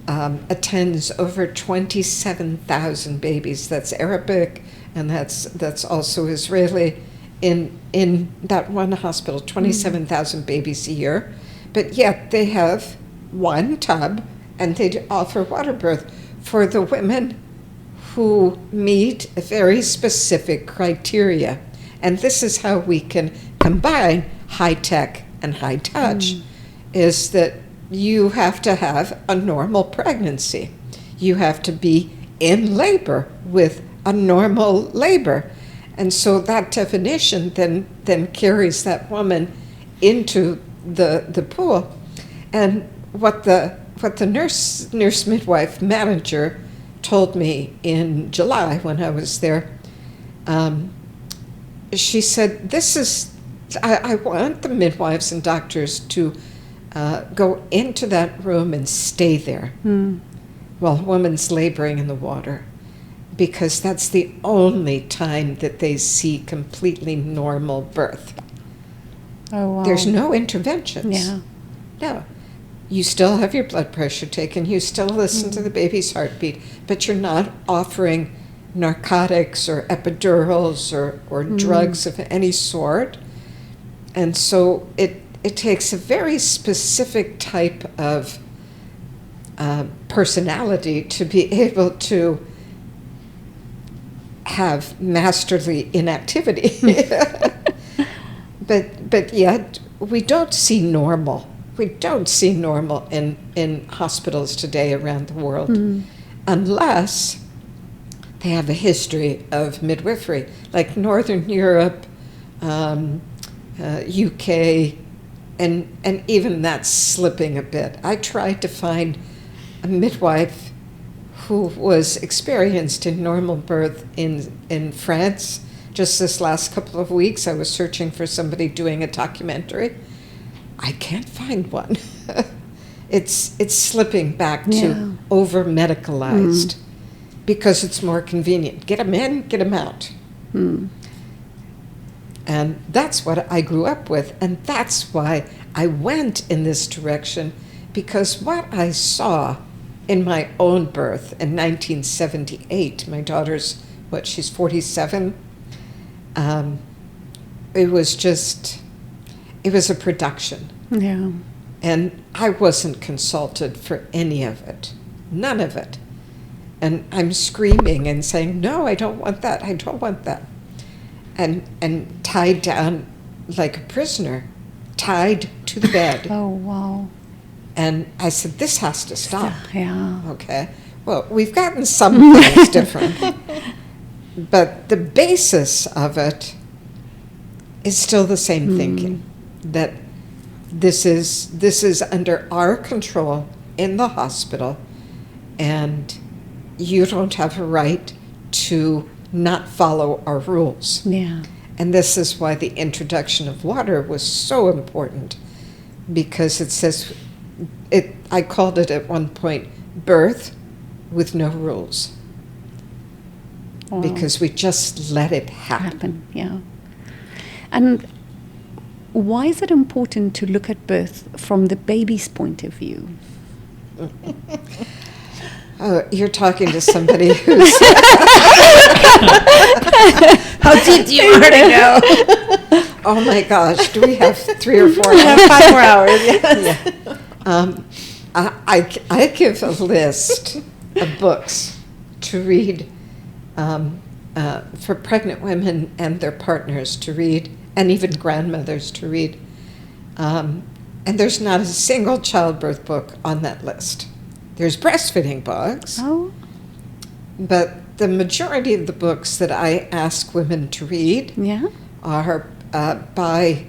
S1: attends over 27,000 babies. That's Arabic, and that's also Israeli. In that one hospital, 27,000 babies a year, but yet they have one tub, and they offer Waterbirth for the women who meet a very specific criteria. And this is how we can combine high tech and high touch, is that you have to have a normal pregnancy. You have to be in labor with a normal labor. And so that definition then carries that woman into the pool. And what the nurse midwife manager told me in July when I was there, she said, I want the midwives and doctors to go into that room and stay there while a woman's laboring in the water, because that's the only time that they see completely normal birth.
S4: Oh, wow.
S1: There's no interventions.
S4: Yeah.
S1: No. You still have your blood pressure taken, you still listen to the baby's heartbeat, but you're not offering narcotics or epidurals or drugs of any sort. And so it takes a very specific type of personality to be able to have masterly inactivity. But yet we don't see normal. We don't see normal in hospitals today around the world unless they have a history of midwifery, like Northern Europe, UK, and even that's slipping a bit. I tried to find a midwife who was experienced in normal birth in France. Just this last couple of weeks, I was searching for somebody doing a documentary. I can't find one. It's slipping back to over-medicalized because it's more convenient. Get them in, get them out. And that's what I grew up with, and that's why I went in this direction, because what I saw in my own birth in 1978, my daughter's, she's 47, it was a production.
S4: Yeah.
S1: And I wasn't consulted for any of it, none of it. And I'm screaming and saying, no, I don't want that, I don't want that. And tied down like a prisoner, tied to the bed.
S4: Oh, wow.
S1: And I said, this has to stop.
S4: Yeah.
S1: Okay. Well, we've gotten some things different. But the basis of it is still the same thinking, that this is under our control in the hospital, and you don't have a right to not follow our rules.
S4: Yeah.
S1: And this is why the introduction of water was so important, because it says, I called it at one point, birth with no rules.
S4: Wow.
S1: Because we just let it happen.
S4: Yeah. And why is it important to look at birth from the baby's point of view?
S1: Oh, you're talking to somebody who's...
S2: How deep do you want to go?
S1: Oh my gosh, do we have 3 or 4
S2: We
S1: hours?
S2: have 5 more hours, yes.
S1: I give a list of books to read for pregnant women and their partners to read, and even grandmothers to read. And there's not a single childbirth book on that list. There's breastfeeding books,
S4: Oh.
S1: but the majority of the books that I ask women to read
S4: Yeah.
S1: are by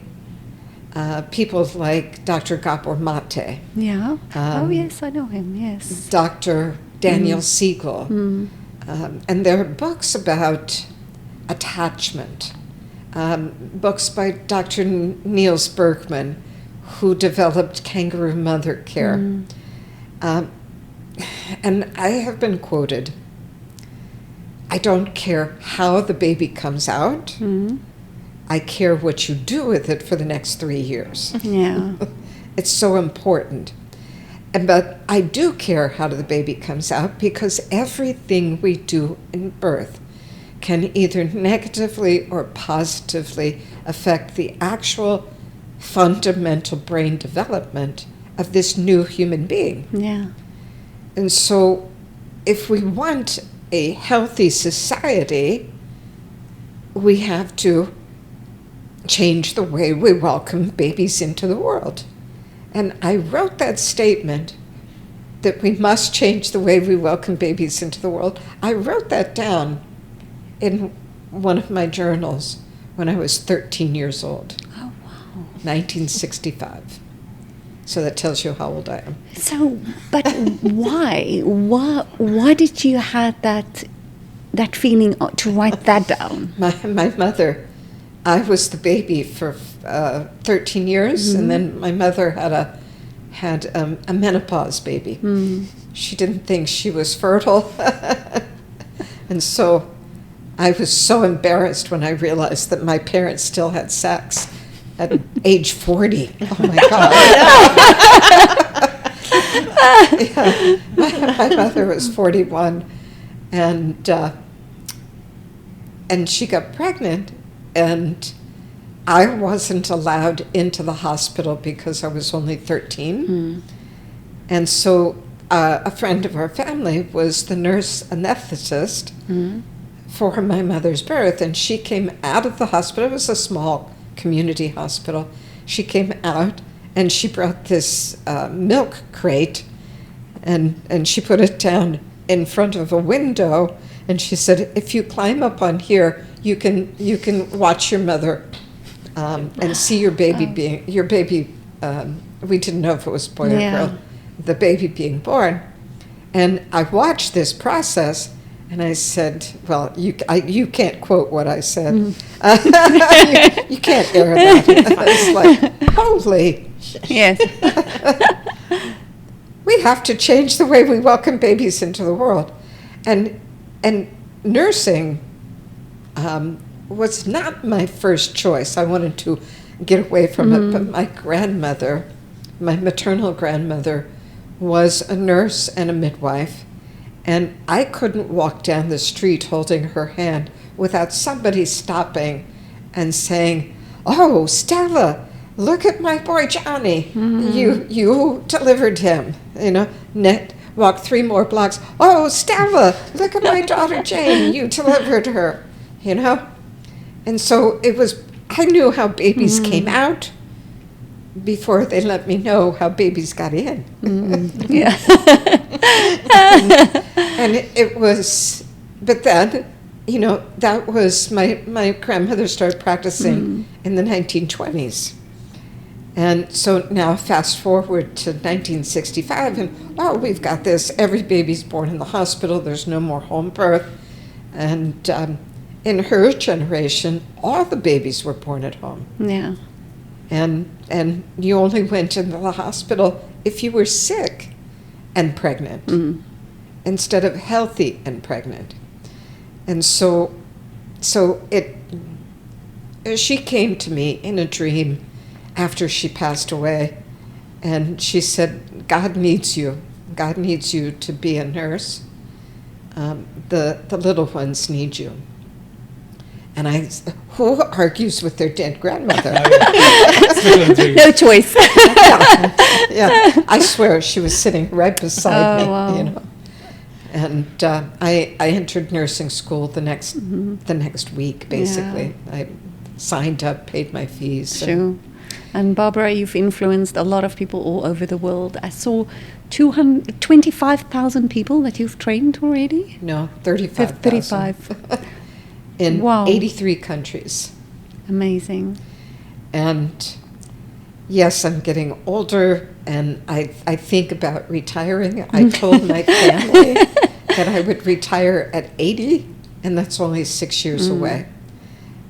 S1: people like Dr. Gabor Mate,
S4: Yeah. Oh, yes, I know him. Yes.
S1: Dr. Daniel Siegel, and there are books about attachment, books by Dr. Niels Bergman, who developed kangaroo mother care. And I have been quoted, I don't care how the baby comes out, I care what you do with it for the next 3 years.
S4: Yeah.
S1: It's so important. But I do care how the baby comes out, because everything we do in birth can either negatively or positively affect the actual fundamental brain development of this new human being.
S4: Yeah.
S1: And so if we want a healthy society, we have to change the way we welcome babies into the world. And I wrote that statement that we must change the way we welcome babies into the world. I wrote that down in one of my journals when I was 13 years old.
S4: Oh, wow.
S1: 1965. So that tells you how old I am.
S4: So, but why? Why did you have that feeling to write that down?
S1: My mother, I was the baby for 13 years, and then my mother had a menopause baby. She didn't think she was fertile, and so I was so embarrassed when I realized that my parents still had sex at age 40. Oh my God. Yeah. My mother was 41, and she got pregnant, and I wasn't allowed into the hospital because I was only 13. And so a friend of our family was the nurse anesthetist for my mother's birth, and she came out of the hospital. It was a small community hospital. She came out and she brought this milk crate, and she put it down in front of a window, and she said, if you climb up on here, you can watch your mother and see your baby we didn't know if it was boy or
S4: Yeah.
S1: girl, the baby being born. And I watched this process, and I said, well, you can't quote what I said. You can't air that. It's like, holy,
S4: Yes.
S1: we have to change the way we welcome babies into the world. And nursing was not my first choice. I wanted to get away from it, but my grandmother, my maternal grandmother, was a nurse and a midwife, and I couldn't walk down the street holding her hand without somebody stopping and saying, "Oh, Stella, look at my boy Johnny. You delivered him." Walk 3 more blocks. "Oh, Stella, look at my daughter Jane. You delivered her." And so it was. I knew how babies came out before they let me know how babies got in.
S4: Yeah.
S1: And it was, but then, that was, my grandmother started practicing in the 1920s. And so now fast forward to 1965, and we've got this, every baby's born in the hospital, there's no more home birth. And in her generation, all the babies were born at home.
S4: Yeah.
S1: And you only went into the hospital if you were sick and pregnant, instead of healthy and pregnant. And so she came to me in a dream after she passed away, and she said, God needs you. God needs you to be a nurse. The little ones need you. And who argues with their dead grandmother?
S4: No choice.
S1: Yeah, I swear she was sitting right beside me.
S4: Wow.
S1: And I entered nursing school the next week. Basically, I signed up, paid my fees.
S4: Sure. And Barbara, you've influenced a lot of people all over the world. I saw 25,000 people that you've trained already.
S1: No, 35,000.
S4: 35.
S1: In
S4: Wow.
S1: 83 countries.
S4: Amazing.
S1: And yes, I'm getting older, and I think about retiring. I told my family that I would retire at 80, and that's only 6 years away.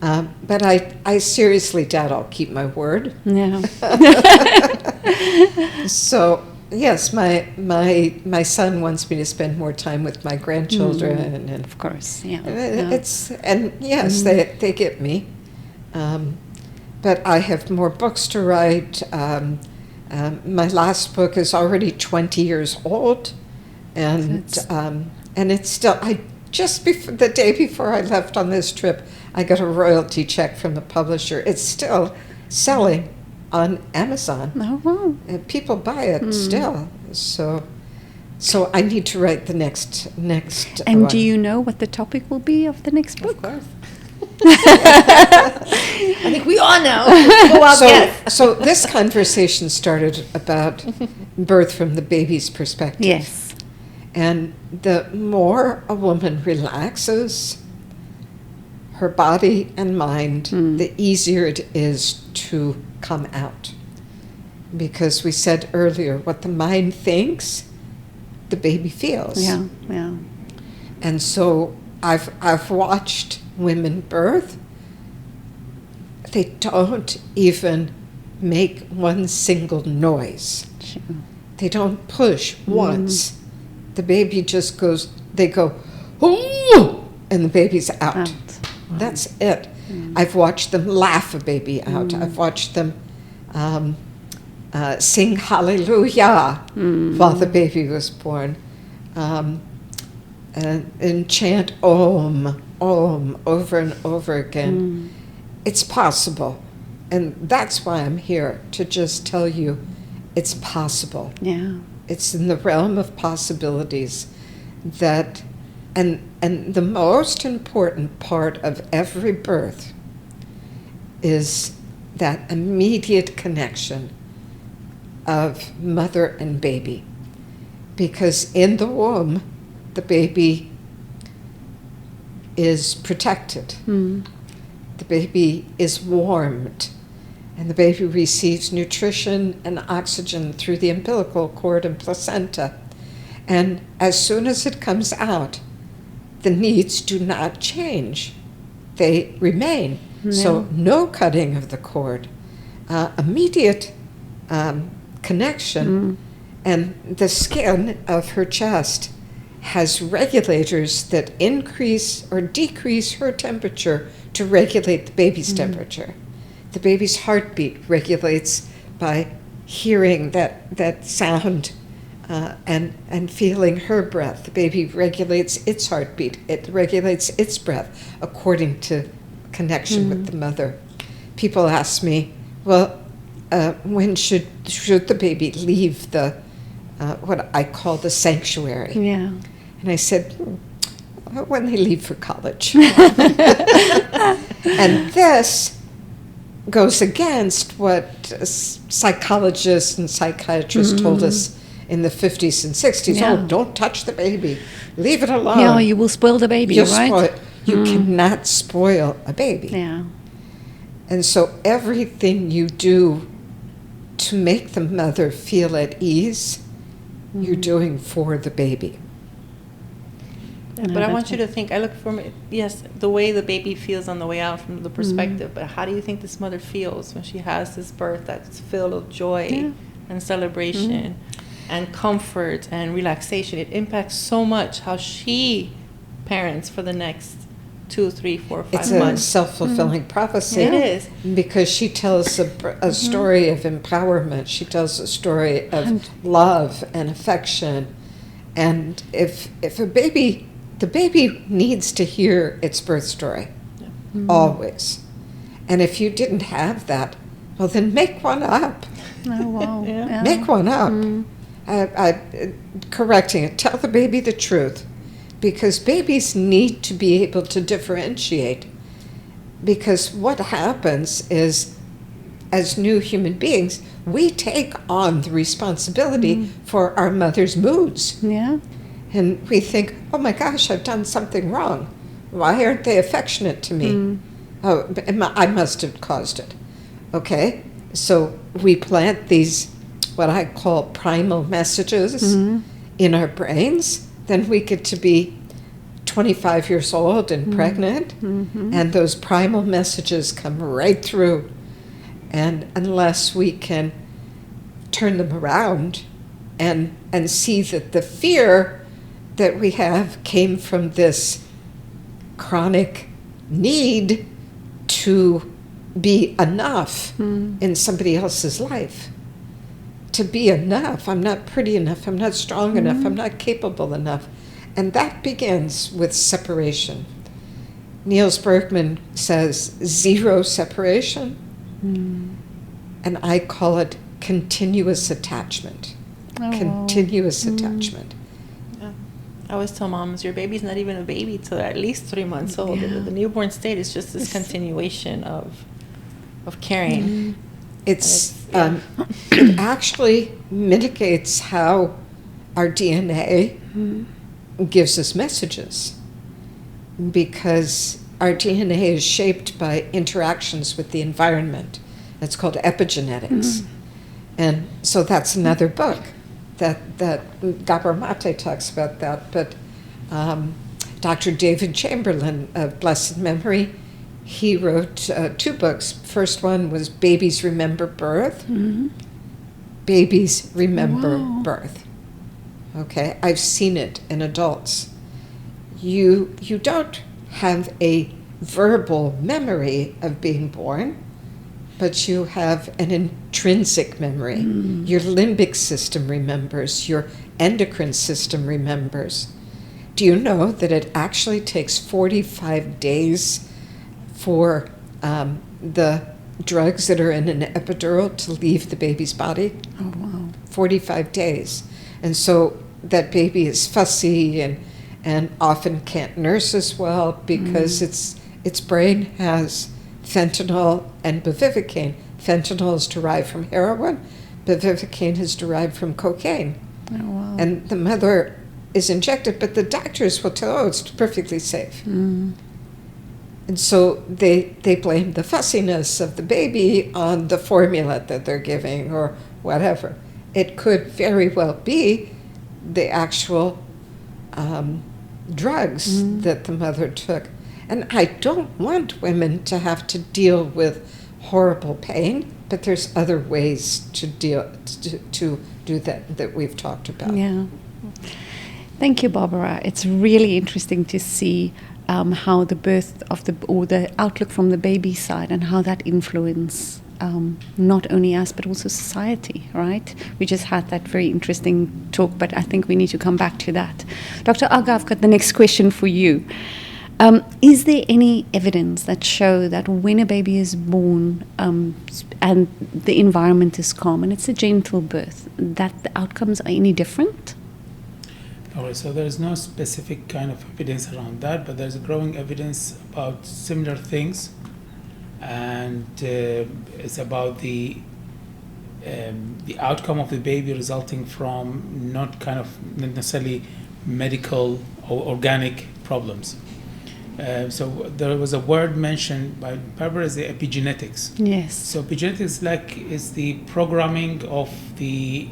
S1: But I seriously doubt I'll keep my word.
S4: Yeah.
S1: So yes, my son wants me to spend more time with my grandchildren, and
S4: Of course. Yeah.
S1: yes, they get me. But I have more books to write. My last book is already 20 years old, and it's still. The day before I left on this trip, I got a royalty check from the publisher. It's still selling on Amazon.
S4: Oh, wow.
S1: And people buy it still. So I need to write the next
S4: And
S1: one.
S4: do you know what the topic will be of the next book?
S2: Of course. I think we all know. Go out, guess.
S1: So this conversation started about birth from the baby's perspective.
S4: Yes.
S1: And the more a woman relaxes her body and mind, the easier it is to come out. Because we said earlier, what the mind thinks, the baby feels.
S4: Yeah. Yeah.
S1: And so I've watched women birth. They don't even make one single noise.
S4: Sure.
S1: They don't push once. The baby just goes, they go, "Ooh," and the baby's out. That's it. I've watched them laugh a baby out. I've watched them sing hallelujah while the baby was born. And chant Om, Om over and over again. It's possible. And that's why I'm here, to just tell you it's possible.
S4: Yeah.
S1: It's in the realm of possibilities that, and the most important part of every birth is that immediate connection of mother and baby. Because in the womb, the baby is protected. The baby is warmed. and the baby receives nutrition and oxygen through the umbilical cord and placenta. And as soon as it comes out, the needs do not change. They remain.
S4: Yeah.
S1: So no cutting of the cord, immediate connection, and the skin of her chest has regulators that increase or decrease her temperature to regulate the baby's temperature. The baby's heartbeat regulates by hearing that sound and feeling her breath. The baby regulates its heartbeat. It regulates its breath according to connection with the mother. People ask me, well, when should the baby leave the what I call the sanctuary?
S4: Yeah.
S1: And I said, when they leave for college. And this goes against what psychologists and psychiatrists told us in the 50s and 60s.
S4: Yeah.
S1: Oh, don't touch the baby. Leave it alone.
S4: Yeah, you will spoil the baby, right?
S1: You cannot spoil a baby.
S4: Yeah.
S1: And so everything you do to make the mother feel at ease, you're doing for the baby.
S2: Yeah, but I want you to think, I look for, yes, the way the baby feels on the way out from the perspective, but how do you think this mother feels when she has this birth that's filled with joy and celebration and comfort and relaxation? It impacts so much how she parents for the next 2, 3, 4, 5
S1: It's
S2: months.
S1: a self-fulfilling prophecy.
S2: It is.
S1: Because she tells a story of empowerment. She tells a story of love and affection. And if a baby, the baby needs to hear its birth story, always. And if you didn't have that, well, then make one up.
S4: Oh, wow. Yeah.
S1: Make one up. Correcting it. Tell the baby the truth. Because babies need to be able to differentiate. Because what happens is, as new human beings, we take on the responsibility for our mother's moods.
S4: Yeah.
S1: And we think, oh my gosh, I've done something wrong. Why aren't they affectionate to me? Oh, I must have caused it. Okay? So we plant these, what I call primal messages in our brains. Then we get to be 25 years old and pregnant, and those primal messages come right through. And unless we can turn them around and see that the fear that we have came from this chronic need to be enough in somebody else's life. To be enough. I'm not pretty enough. I'm not strong enough. I'm not capable enough. And that begins with separation. Niels Bergman says 0 separation, and I call it continuous attachment. Continuous attachment.
S2: Yeah. I always tell moms, your baby's not even a baby till they're at least 3 months old.
S4: Yeah.
S2: The newborn state is just this continuation of caring.
S1: It actually mitigates how our DNA gives us messages, because our DNA is shaped by interactions with the environment. That's called epigenetics. And so that's another book that Gabor Mate talks about that. But Dr. David Chamberlain of blessed memory, he wrote 2 books. First one was Babies Remember Birth. Babies Remember Birth. Okay, I've seen it in adults. You don't have a verbal memory of being born, but you have an intrinsic memory. Your limbic system remembers, your endocrine system remembers. Do you know that it actually takes 45 days for the drugs that are in an epidural to leave the baby's body?
S4: Oh, wow.
S1: 45 days. And so that baby is fussy and often can't nurse as well because its brain has fentanyl and bupivacaine. Fentanyl is derived from heroin. Bupivacaine is derived from cocaine.
S4: Oh, wow.
S1: And the mother is injected, but the doctors will tell, oh, it's perfectly safe. And so they blame the fussiness of the baby on the formula that they're giving or whatever. It could very well be the actual drugs that the mother took. And I don't want women to have to deal with horrible pain, but there's other ways to do that we've talked about.
S4: Yeah. Thank you, Barbara. It's really interesting to see how the birth of the outlook from the baby side and how that influence not only us but also society, right? We just had that very interesting talk, but I think we need to come back to that. Dr. Agha, I've got the next question for you. Is there any evidence that show that when a baby is born and the environment is calm and it's a gentle birth, that the outcomes are any different?
S3: All right, so there's no specific kind of evidence around that, but there's a growing evidence about similar things, and it's about the outcome of the baby resulting from not necessarily medical or organic problems. So there was a word mentioned by Harper as the epigenetics.
S4: Yes.
S3: So epigenetics is the programming of the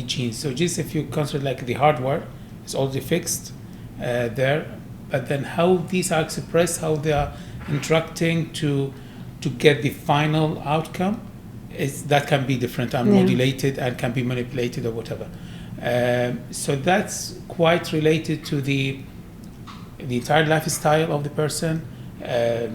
S3: genes. So just if you consider like the hardware, it's already fixed there, but then how these are expressed, how they are interacting to get the final outcome, that can be different and modulated and can be manipulated or whatever. So that's quite related to the entire lifestyle of the person,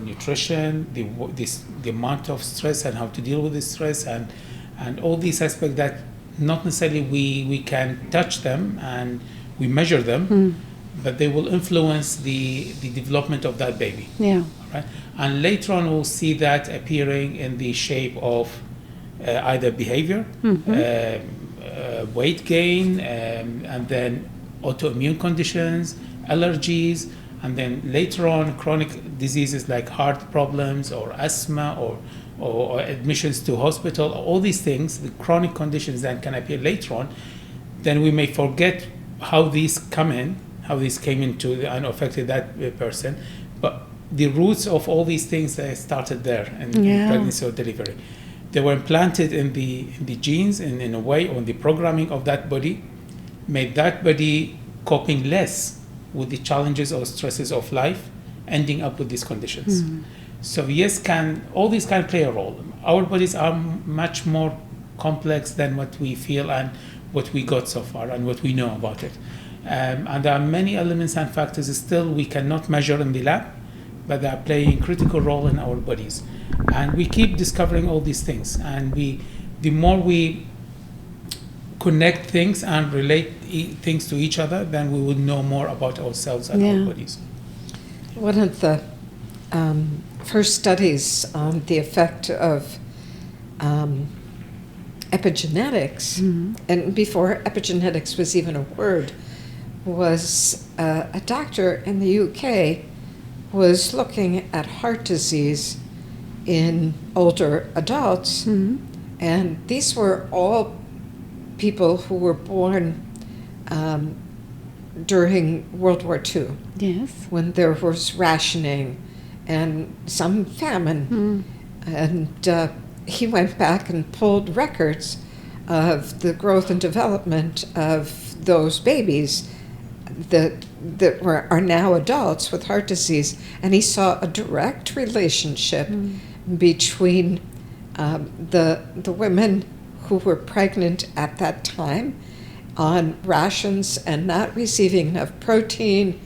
S3: nutrition, the amount of stress and how to deal with the stress, and all these aspects that not necessarily we can touch them and we measure them, but they will influence the development of that baby.
S4: Yeah.
S3: Right? And later on we'll see that appearing in the shape of either behavior, weight gain, and then autoimmune conditions, allergies, and then later on chronic diseases like heart problems or asthma or admissions to hospital. All these things, the chronic conditions that can appear later on, then we may forget how these came into and affected that person. But the roots of all these things, they started there in pregnancy or delivery. They were implanted in the genes in a way, on the programming of that body, made that body coping less with the challenges or stresses of life, ending up with these conditions. So yes, all these can play a role. Our bodies are much more complex than what we feel and what we got so far and what we know about it. And there are many elements and factors still we cannot measure in the lab, but they are playing a critical role in our bodies. And we keep discovering all these things. And the more we connect things and relate things to each other, then we will know more about ourselves and our bodies.
S1: One of the first studies on the effect of epigenetics, and before epigenetics was even a word, was a doctor in the UK was looking at heart disease in older adults, and these were all people who were born during World War II.
S4: Yes.
S1: When there was rationing and some famine. And he went back and pulled records of the growth and development of those babies that are now adults with heart disease. And he saw a direct relationship between the women who were pregnant at that time on rations and not receiving enough protein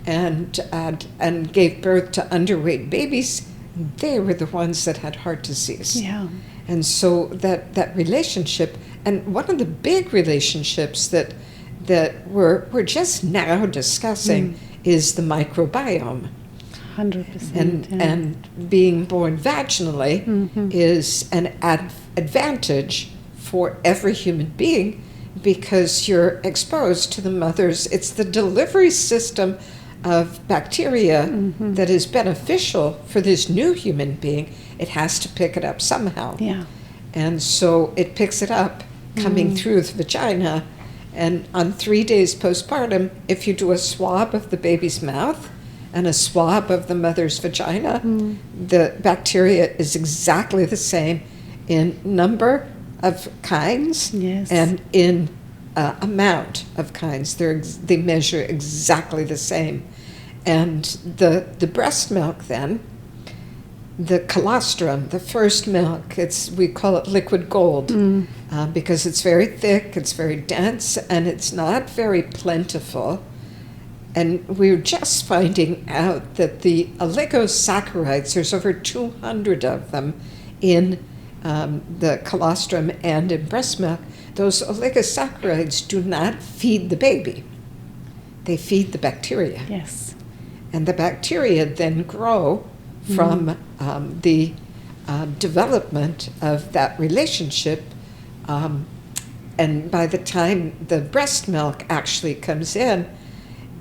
S1: and gave birth to underweight babies. They were the ones that had heart disease.
S4: Yeah.
S1: And so that relationship, and one of the big relationships that we're just now discussing is the microbiome.
S4: 100%.
S1: And being born vaginally is an advantage for every human being because you're exposed to the mother's, it's the delivery system of bacteria that is beneficial for this new human being. It has to pick it up somehow.
S4: Yeah.
S1: And so it picks it up coming through the vagina. And on 3 days postpartum, if you do a swab of the baby's mouth and a swab of the mother's vagina, the bacteria is exactly the same in number of kinds
S4: Yes.
S1: and in amount of kinds. They measure exactly the same. And the breast milk then, the colostrum, the first milk, we call it liquid gold because it's very thick, it's very dense, and it's not very plentiful. And we're just finding out that the oligosaccharides, there's over 200 of them in the colostrum and in breast milk. Those oligosaccharides do not feed the baby. They feed the bacteria.
S4: Yes.
S1: And the bacteria then grow from the development of that relationship. And by the time the breast milk actually comes in,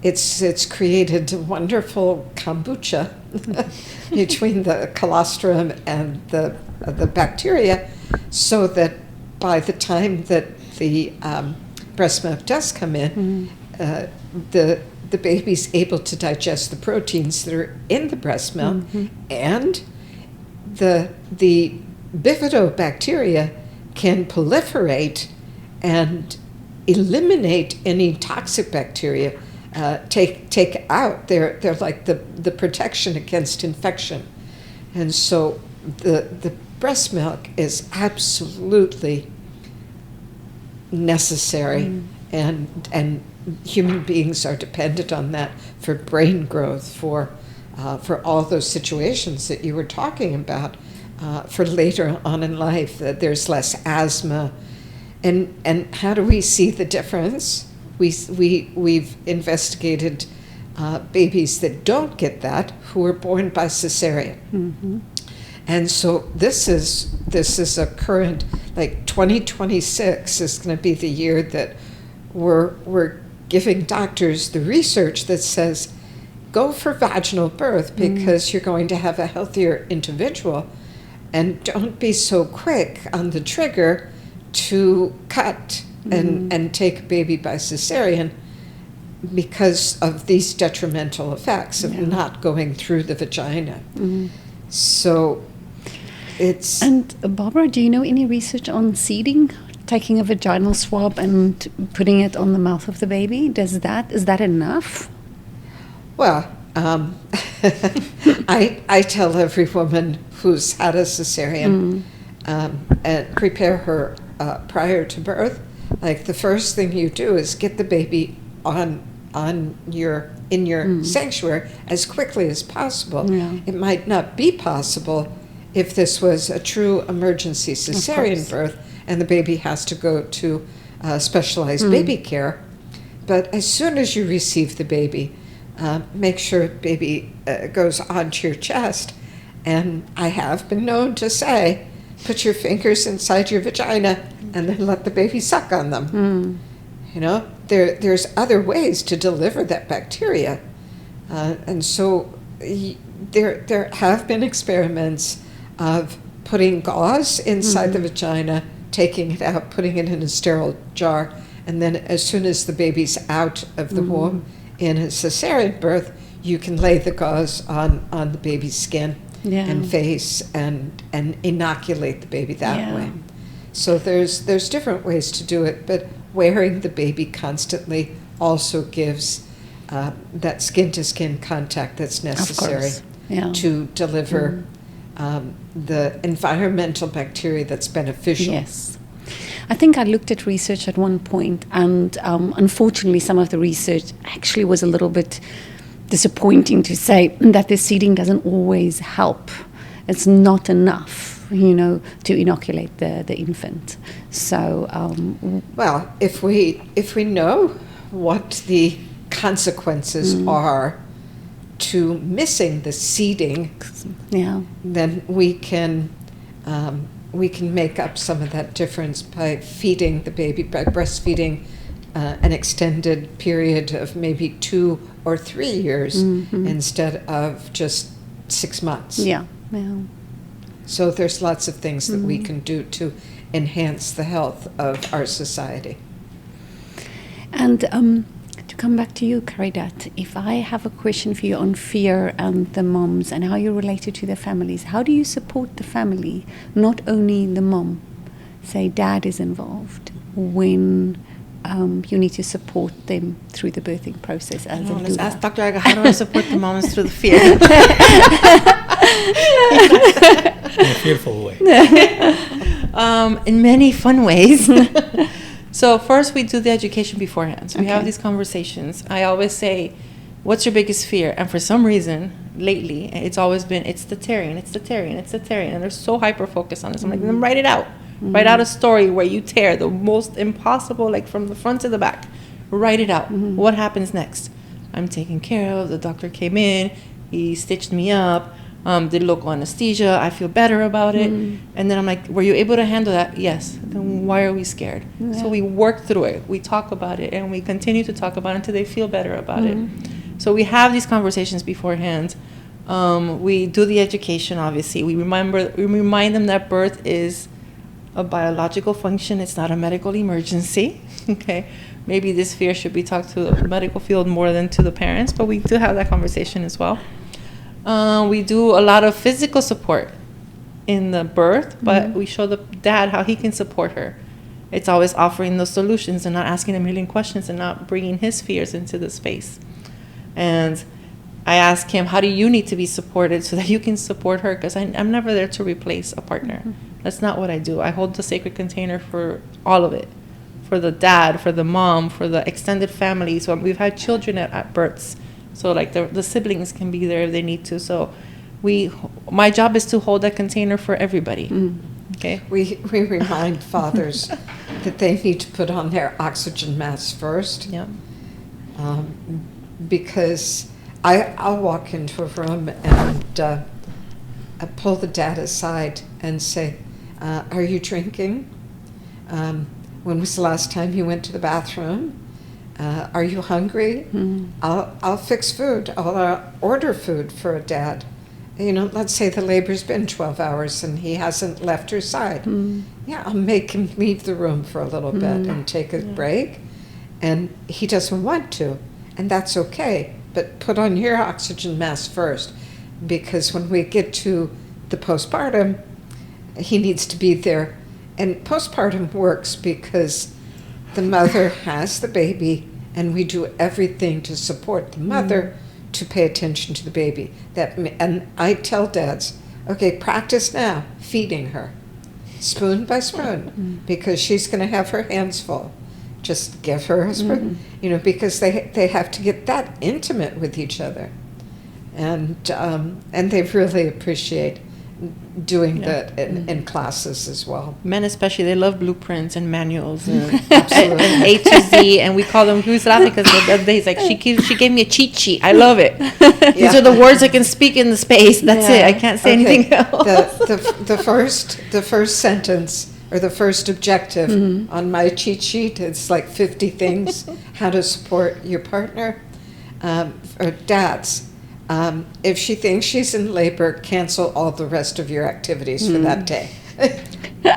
S1: it's created a wonderful kombucha between the colostrum and the bacteria, so that by the time that the breast milk does come in, the baby's able to digest the proteins that are in the breast milk, and the bifidobacteria can proliferate and eliminate any toxic bacteria. Take out. They're like the protection against infection, and so the breast milk is absolutely necessary, and human beings are dependent on that for brain growth, for all those situations that you were talking about, for later on in life. There's less asthma, and how do we see the difference? We've investigated babies that don't get that, who are born by cesarean. And so this is a current, like 2026 is going to be the year that we're giving doctors the research that says, go for vaginal birth because you're going to have a healthier individual, and don't be so quick on the trigger to cut and take a baby by cesarean because of these detrimental effects of not going through the vagina. So it's... And
S4: Barbara, do you know any research on seeding? Taking a vaginal swab and putting it on the mouth of the baby? Is that enough?
S1: Well, I tell every woman who's had a cesarean and prepare her prior to birth. Like, the first thing you do is get the baby in your sanctuary as quickly as possible. Yeah. It might not be possible if this was a true emergency cesarean birth and the baby has to go to specialized baby care. But as soon as you receive the baby, make sure the baby goes onto your chest. And I have been known to say, put your fingers inside your vagina and then let the baby suck on them. You know, there's other ways to deliver that bacteria. And so there have been experiments of putting gauze inside the vagina, taking it out, putting it in a sterile jar, and then as soon as the baby's out of the womb in a cesarean birth, you can lay the gauze on the baby's skin and face and inoculate the baby that way. So there's different ways to do it, but wearing the baby constantly also gives that skin-to-skin contact that's necessary to deliver the environmental bacteria that's beneficial.
S4: Yes. I think I looked at research at one point, and unfortunately some of the research actually was a little bit disappointing to say that the seeding doesn't always help. It's not enough, to inoculate the infant. So,
S1: well, if we know what the consequences are to missing the seeding, then we can make up some of that difference by feeding the baby, by breastfeeding an extended period of maybe 2 or 3 years instead of just 6 months.
S4: Yeah.
S1: So there's lots of things that we can do to enhance the health of our society.
S4: And To come back to you, Caridad, if I have a question for you on fear and the moms and how you're related to their families, how do you support the family, not only the mom, say dad is involved, when you need to support them through the birthing process as a
S2: Let's
S4: doula?
S2: ask Dr. Agha, how do I support the moms through the fear?
S3: In a fearful way.
S2: In many fun ways. So first we do the education beforehand. So we have
S4: Okay.
S2: these conversations. I always say, what's your biggest fear? And for some reason, lately, it's always been, it's the tearing, it's the tearing, it's the tearing. And they're so hyper-focused on this. I'm like, then write it out. Write out a story where you tear the most impossible, like from the front to the back. Write it out. What happens next? I'm taken care of. The doctor came in. He stitched me up. Did local anesthesia. I feel better about it. And then I'm like, were you able to handle that? Yes. Then why are we scared? So we work through it. We talk about it, and we continue to talk about it until they feel better about it. So we have these conversations beforehand. We do the education, obviously. We remind them that birth is a biological function. It's not a medical emergency. Okay. Maybe this fear should be talked to the medical field more than to the parents, but we do have that conversation as well. We do a lot of physical support in the birth, but we show the dad how he can support her. It's always offering those solutions and not asking a million questions and not bringing his fears into the space. And I ask him, how do you need to be supported so that you can support her? Because I'm never there to replace a partner. That's not what I do. I hold the sacred container for all of it. For the dad, for the mom, for the extended family. So we've had children at births. So like the siblings can be there if they need to. So my job is to hold that container for everybody. Okay.
S1: We remind fathers that they need to put on their oxygen mask first.
S2: Yeah.
S1: Because I'll walk into a room and I pull the dad aside and say, are you drinking? When was the last time you went to the bathroom? Are you hungry? I'll fix food. I'll order food for a dad. Let's say the labor's been 12 hours and he hasn't left her side. Yeah, I'll make him leave the room for a little bit and take a break. And he doesn't want to, and that's okay. But put on your oxygen mask first, because when we get to the postpartum, he needs to be there. And postpartum works because the mother has the baby, and we do everything to support the mother to pay attention to the baby. And I tell dads, okay, practice now feeding her, spoon by spoon, because she's going to have her hands full. Just give her a spoon, because they have to get that intimate with each other, and they really appreciate doing that in classes as well.
S2: Men especially, they love blueprints and manuals and
S1: Absolutely.
S2: A to Z, and we call them, he was laughing because the other day he's like, she gave me a cheat sheet. I love it. These are the words I can speak in the space. That's it. I can't say anything else.
S1: The first sentence or the first objective on my cheat sheet, it's like 50 things how to support your partner. Or dads, if she thinks she's in labor, cancel all the rest of your activities for that day.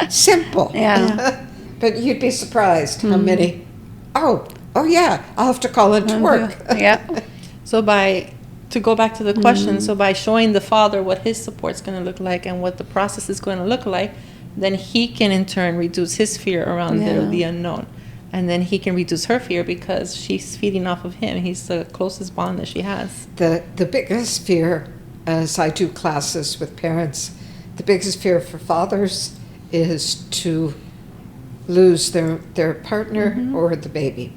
S1: Simple.
S4: Yeah.
S1: But you'd be surprised how many, oh yeah, I'll have to call into work.
S4: Yeah.
S2: So to go back to the question, so by showing the father what his support's going to look like and what the process is going to look like, then he can in turn reduce his fear around the unknown. And then he can reduce her fear because she's feeding off of him. He's the closest bond that she has. The
S1: biggest fear, as I do classes with parents, the biggest fear for fathers is to lose their partner or the baby.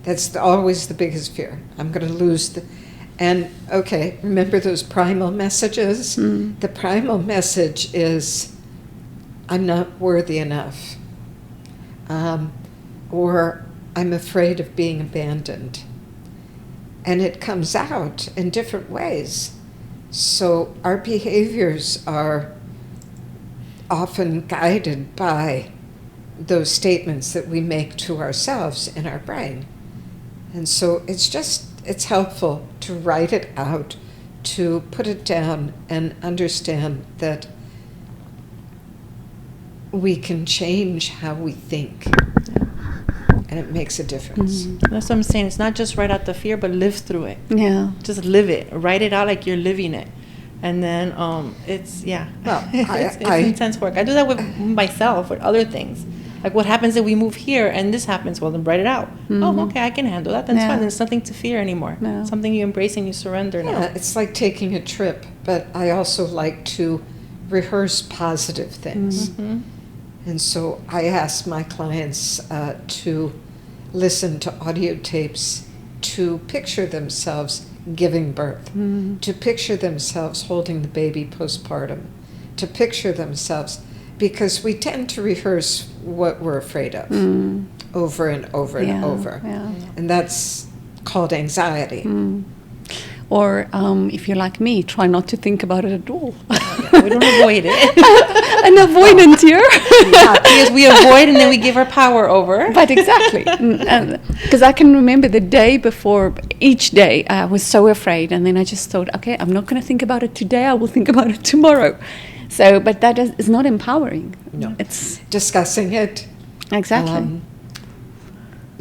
S1: That's always the biggest fear. I'm going to lose and okay, remember those primal messages? The primal message is, I'm not worthy enough. Or I'm afraid of being abandoned. And it comes out in different ways. So our behaviors are often guided by those statements that we make to ourselves in our brain. And so it's helpful to write it out, to put it down and understand that we can change how we think. and it makes a difference.
S2: That's what I'm saying. It's not just write out the fear, but live through it.
S4: Yeah.
S2: Just live it. Write it out like you're living it. And then it's, yeah.
S1: Well,
S2: it's intense work. I do that with myself, with other things. Like, what happens if we move here and this happens? Well, then write it out. Oh, okay, I can handle that. Then it's fine. There's nothing to fear anymore.
S4: No.
S2: Something you embrace and you surrender now.
S1: Yeah, it's like taking a trip, but I also like to rehearse positive things. And so I ask my clients to listen to audio tapes, to picture themselves giving birth, to picture themselves holding the baby postpartum, to picture themselves, because we tend to rehearse what we're afraid of over and over and over.
S4: Yeah.
S1: And that's called anxiety.
S4: Or if you're like me, try not to think about it at all.
S2: We don't avoid it.
S4: An avoidant here.
S2: Because we avoid and then we give our power over.
S4: But exactly. Because I can remember the day before, each day, I was so afraid. And then I just thought, okay, I'm not going to think about it today. I will think about it tomorrow. So, but that is not empowering.
S1: No.
S4: It's
S1: Discussing it
S4: exactly.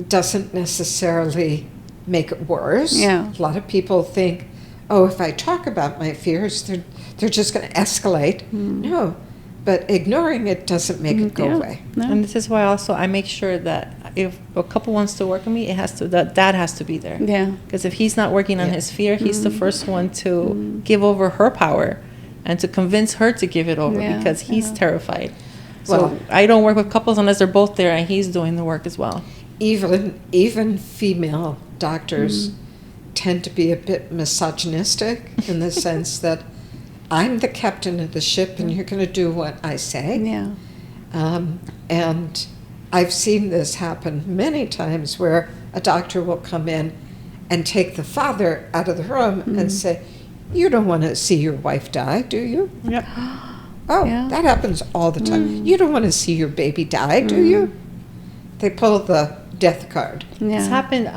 S1: doesn't necessarily make it worse.
S4: Yeah.
S1: A lot of people think, oh, if I talk about my fears, they're just going to escalate. No, but ignoring it doesn't make it go away.
S4: No.
S2: And this is why also I make sure that if a couple wants to work with me, that dad has to be there.
S4: Yeah.
S2: Because if he's not working on his fear, he's the first one to give over her power and to convince her to give it over because he's terrified. So
S1: Well,
S2: I don't work with couples unless they're both there and he's doing the work as well.
S1: Even female doctors tend to be a bit misogynistic in the sense that I'm the captain of the ship and you're going to do what I say.
S4: Yeah.
S1: And I've seen this happen many times where a doctor will come in and take the father out of the room and say, you don't want to see your wife die, do you?
S2: Yep.
S1: Oh,
S4: Yeah.
S1: that happens all the time. You don't want to see your baby die, do you? They pull the death card.
S4: Yeah.
S2: This happened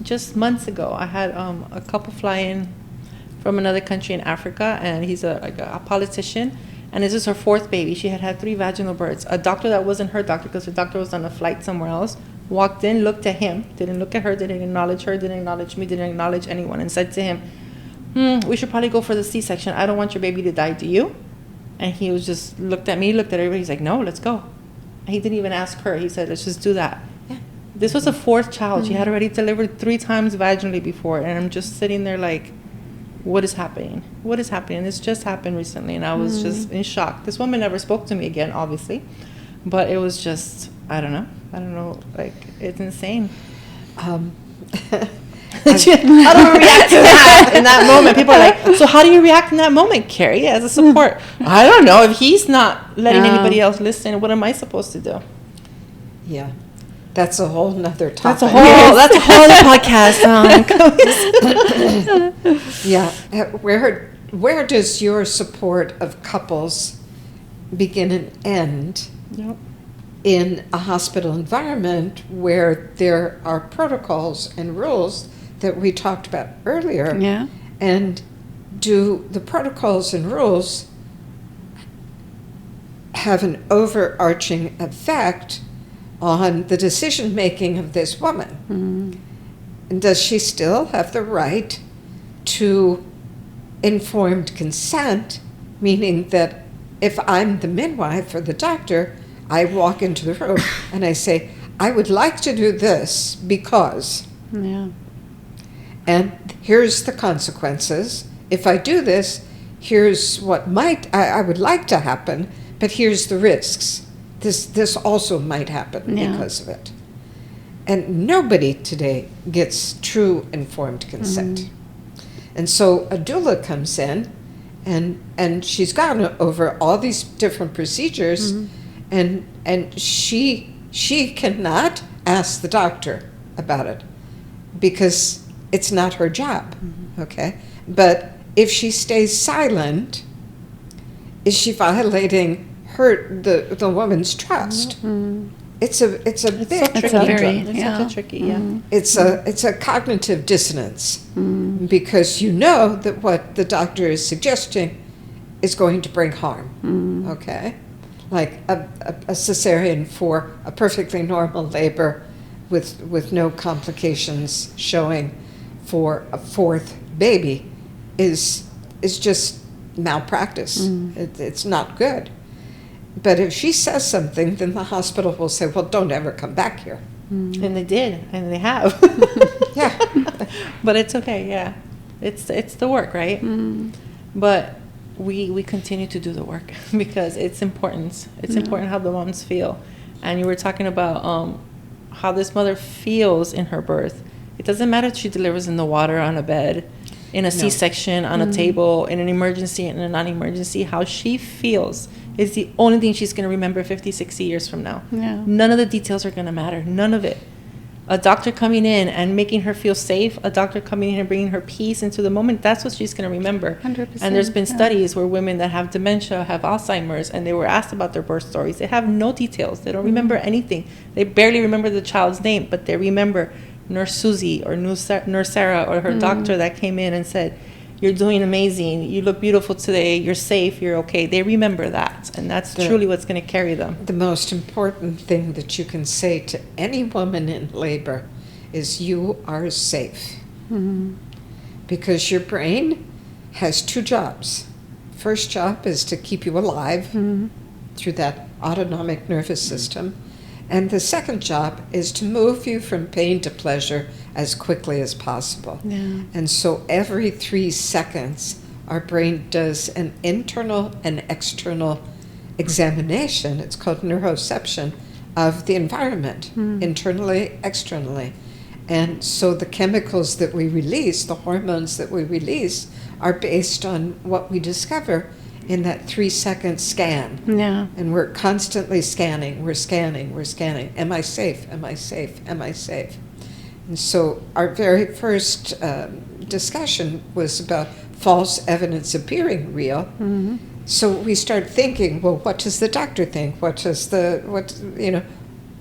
S2: just months ago. I had a couple fly in from another country in Africa, and he's a politician, and this is her fourth baby. She had 3 vaginal births. A doctor that wasn't her doctor, because her doctor was on a flight somewhere else, walked in, looked at him, didn't look at her, didn't acknowledge her, didn't acknowledge me, didn't acknowledge anyone, and said to him, we should probably go for the C-section. I don't want your baby to die, do you? And he was just looked at me, looked at everybody. He's like, no, let's go. And he didn't even ask her. He said, let's just do that.
S1: Yeah.
S2: This was a 4th child. She had already delivered 3 times vaginally before. And I'm just sitting there like, what is happening? What is happening? This just happened recently. And I was just in shock. This woman never spoke to me again, obviously. But it was just, I don't know. Like, it's insane. How do we react to that in that moment? People are like, so how do you react in that moment, Carrie, as a support? I don't know. If he's not letting anybody else listen, what am I supposed to do?
S1: Yeah, that's a whole nother topic.
S2: That's a whole other podcast.
S1: Yeah, where does your support of couples begin and end
S2: Yep.
S1: in a hospital environment where there are protocols and rules that we talked about earlier?
S4: Yeah.
S1: And do the protocols and rules have an overarching effect on the decision making of this woman? And does she still have the right to informed consent, meaning that if I'm the midwife or the doctor, I walk into the room and I say, I would like to do this because,
S4: Yeah.
S1: and here's the consequences. If I do this, here's what I would like to happen, but here's the risks. This also might happen because of it. And nobody today gets true informed consent. And so a doula comes in and she's gone over all these different procedures and she cannot ask the doctor about it because it's not her job, okay? But if she stays silent, is she violating the woman's trust? It's a big
S2: So tricky.
S4: very-
S2: Such a tricky,
S1: it's a cognitive dissonance because you know that what the doctor is suggesting is going to bring harm. Okay, like a cesarean for a perfectly normal labor with no complications showing for a fourth baby is just malpractice. It's not good. But if she says something, then the hospital will say, well, don't ever come back here.
S2: And they did, and they have.
S1: Yeah.
S2: But it's okay, yeah. It's the work, right? But we continue to do the work because it's important. It's important how the moms feel. And you were talking about how this mother feels in her birth. It doesn't matter if she delivers in the water, on a bed, in a C-section, on a table, in an emergency, in a non-emergency. How she feels is the only thing she's going to remember 50, 60 years from now.
S4: Yeah.
S2: None of the details are going to matter. None of it. A doctor coming in and making her feel safe, a doctor coming in and bringing her peace into the moment, that's what she's going to remember.
S4: 100%,
S2: And there's been
S4: yeah.
S2: studies where women that have dementia, have Alzheimer's, and they were asked about their birth stories. They have no details. They don't remember anything. They barely remember the child's name, but they remember Nurse Susie or Nurse Sarah or her doctor that came in and said, you're doing amazing, you look beautiful today, you're safe, you're okay. They remember that, and that's truly what's going to carry them.
S1: The most important thing that you can say to any woman in labor is you are safe. Because your brain has two jobs. First job is to keep you alive through that autonomic nervous system. And the second job is to move you from pain to pleasure as quickly as possible.
S4: Yeah.
S1: And so every 3 seconds, our brain does an internal and external examination. It's called neuroception of the environment, internally, externally. And so the chemicals that we release, the hormones that we release, are based on what we discover in that 3-second scan.
S4: Yeah.
S1: And we're constantly scanning, we're scanning. Am I safe? Am I safe? Am I safe? And so our very first discussion was about false evidence appearing real. So we start thinking, well, what does the doctor think?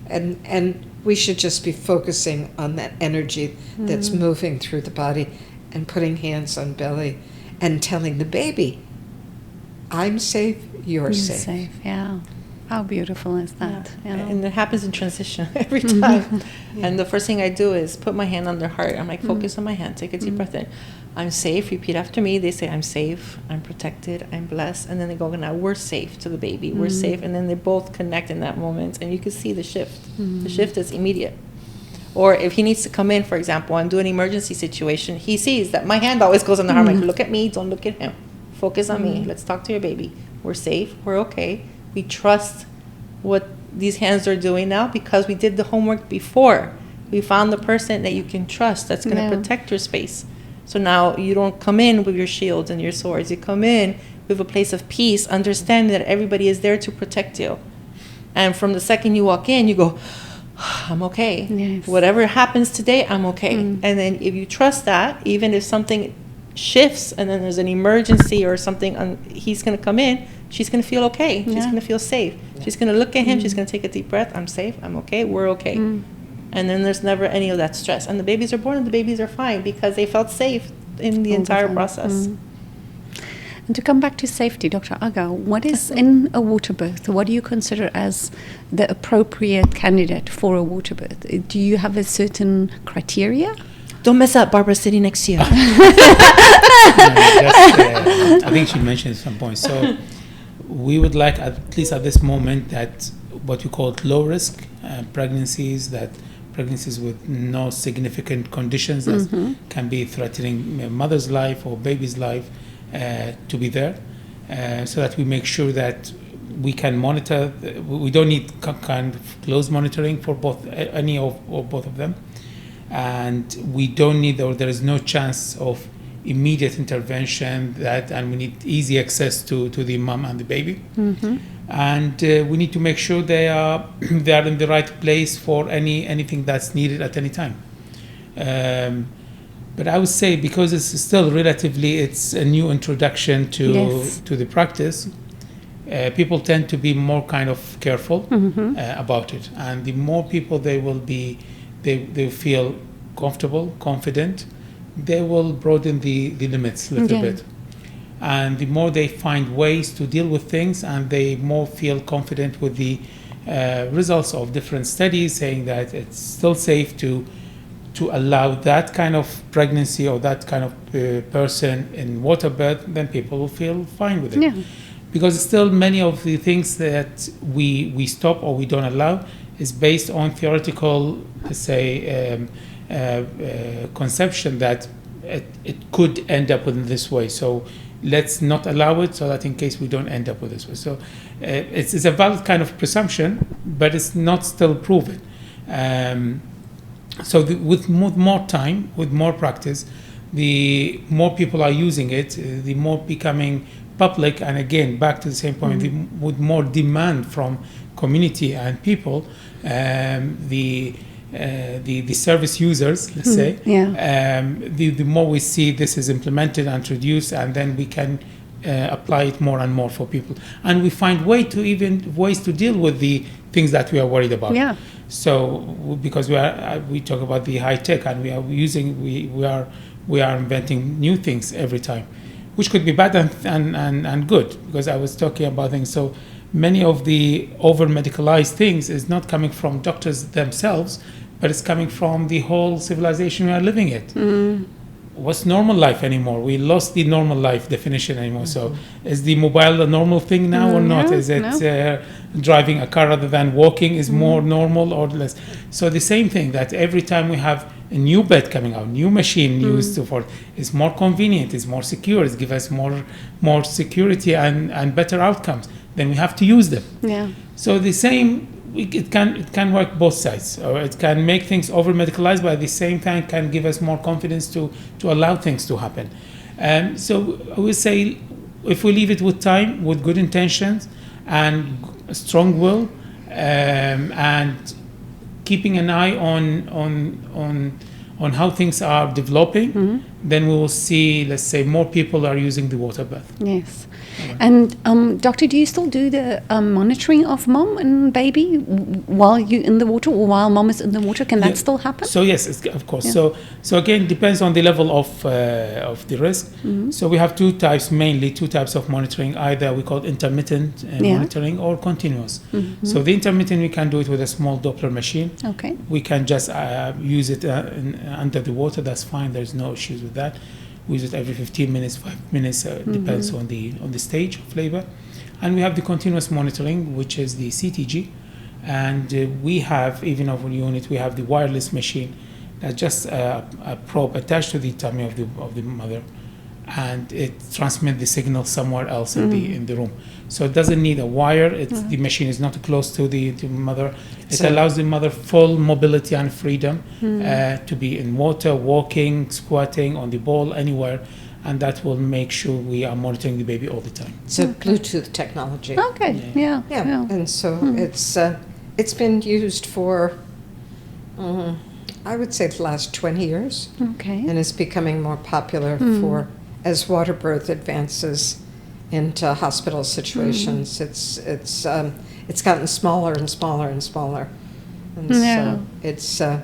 S1: And we should just be focusing on that energy that's moving through the body and putting hands on belly and telling the baby, I'm safe, you're safe.
S4: Yeah. How beautiful is that? You know?
S2: And it happens in transition every time. And the first thing I do is put my hand on their heart. I'm like, focus on my hand. Take a deep breath in. I'm safe. Repeat after me. They say, I'm safe. I'm protected. I'm blessed. And then they go, now we're safe to the baby. We're safe. And then they both connect in that moment. And you can see the shift. The shift is immediate. Or if he needs to come in, for example, and do an emergency situation, he sees that my hand always goes on the heart. I'm like, look at me. Don't look at him. Focus on me. Let's talk to your baby. We're safe. We're okay. We trust what these hands are doing now because we did the homework before. We found the person that you can trust that's going to protect your space. So now you don't come in with your shields and your swords. You come in with a place of peace, understanding that everybody is there to protect you. And from the second you walk in, you go, I'm okay.
S4: Yes.
S2: Whatever happens today, I'm okay. And then if you trust that, even if something shifts and then there's an emergency or something, he's going to come in, she's going to feel okay. She's going to feel safe. She's going to look at him. She's going to take a deep breath. I'm safe. I'm okay. We're okay. And then there's never any of that stress. And the babies are born and the babies are fine because they felt safe in the entire process.
S4: And to come back to safety, Dr. Agha, what is in a water birth? What do you consider as the appropriate candidate for a water birth? Do you have a certain criteria?
S2: Don't mess up. Barbara's sitting next to you.
S3: I think she mentioned at some point. So we would like, at least at this moment, that what we call low risk pregnancies, that pregnancies with no significant conditions that can be threatening a mother's life or baby's life, to be there, so that we make sure that we can monitor. We don't need kind of close monitoring for both, any or both of them, and we don't need, or there is no chance of immediate intervention, and we need easy access to the mom and the baby, and we need to make sure they are in the right place for anything that's needed at any time. But I would say, because it's still relatively, it's a new introduction to the practice, people tend to be more kind of careful about it. And the more people they feel comfortable, confident, they will broaden the limits a little bit. And the more they find ways to deal with things, and they more feel confident with the results of different studies saying that it's still safe to allow that kind of pregnancy or that kind of person in water birth, then people will feel fine with it.
S4: Yeah.
S3: Because still many of the things that we stop or we don't allow is based on theoretical, let's say, conception that it could end up in this way. So let's not allow it so that in case we don't end up with this way. So it's a valid kind of presumption, but it's not still proven. With more time, with more practice, the more people are using it, the more becoming public, and again, back to the same point, with more demand from community and people, the service users, let's say, the more we see this is implemented and introduced, and then we can apply it more and more for people, and we find ways to deal with the things that we are worried about.
S4: Yeah.
S3: So because we talk about the high tech, and we are inventing new things every time, which could be bad and good, because I was talking about things. So many of the over medicalized things is not coming from doctors themselves, but it's coming from the whole civilization we are living in. What's normal life anymore? We lost the normal life definition anymore. So is the mobile a normal thing now or not? Is it driving a car rather than walking is more normal or less? So the same thing, that every time we have a new bed coming out, new machine used so forth, it's more convenient, it's more secure, it gives us more security and better outcomes, then we have to use them.
S4: Yeah.
S3: So the same, it can work both sides, or it can make things over medicalized, but at the same time can give us more confidence to allow things to happen. So I would say, if we leave it with time, with good intentions and a strong will, and keeping an eye on how things are developing, then we will see, let's say, more people are using the water bath.
S4: Yes. And doctor, do you still do the monitoring of mom and baby while you're in the water, or while mom is in the water? Can that still happen?
S3: So yes, of course. Yeah. So again, depends on the level of the risk. So we have mainly two types of monitoring. Either we call intermittent monitoring or continuous. So the intermittent, we can do it with a small Doppler machine. Okay. We can just use it under the water. That's fine. There's no issues with that. We use it every 15 minutes, 5 minutes, depends on the stage of labor. And we have the continuous monitoring, which is the CTG. And we have, even over the unit, we have the wireless machine that's just a probe attached to the tummy of the mother, and it transmits the signal somewhere else in the room. So it doesn't need a wire. The machine is not close to the mother. It allows the mother full mobility and freedom to be in water, walking, squatting, on the ball, anywhere. And that will make sure we are monitoring the baby all the time.
S1: So Bluetooth technology.
S4: Okay, yeah.
S1: And so it's been used for, I would say, the last 20 years.
S4: Okay.
S1: And it's becoming more popular as Waterbirth advances into hospital situations. It's gotten smaller and smaller and smaller. And so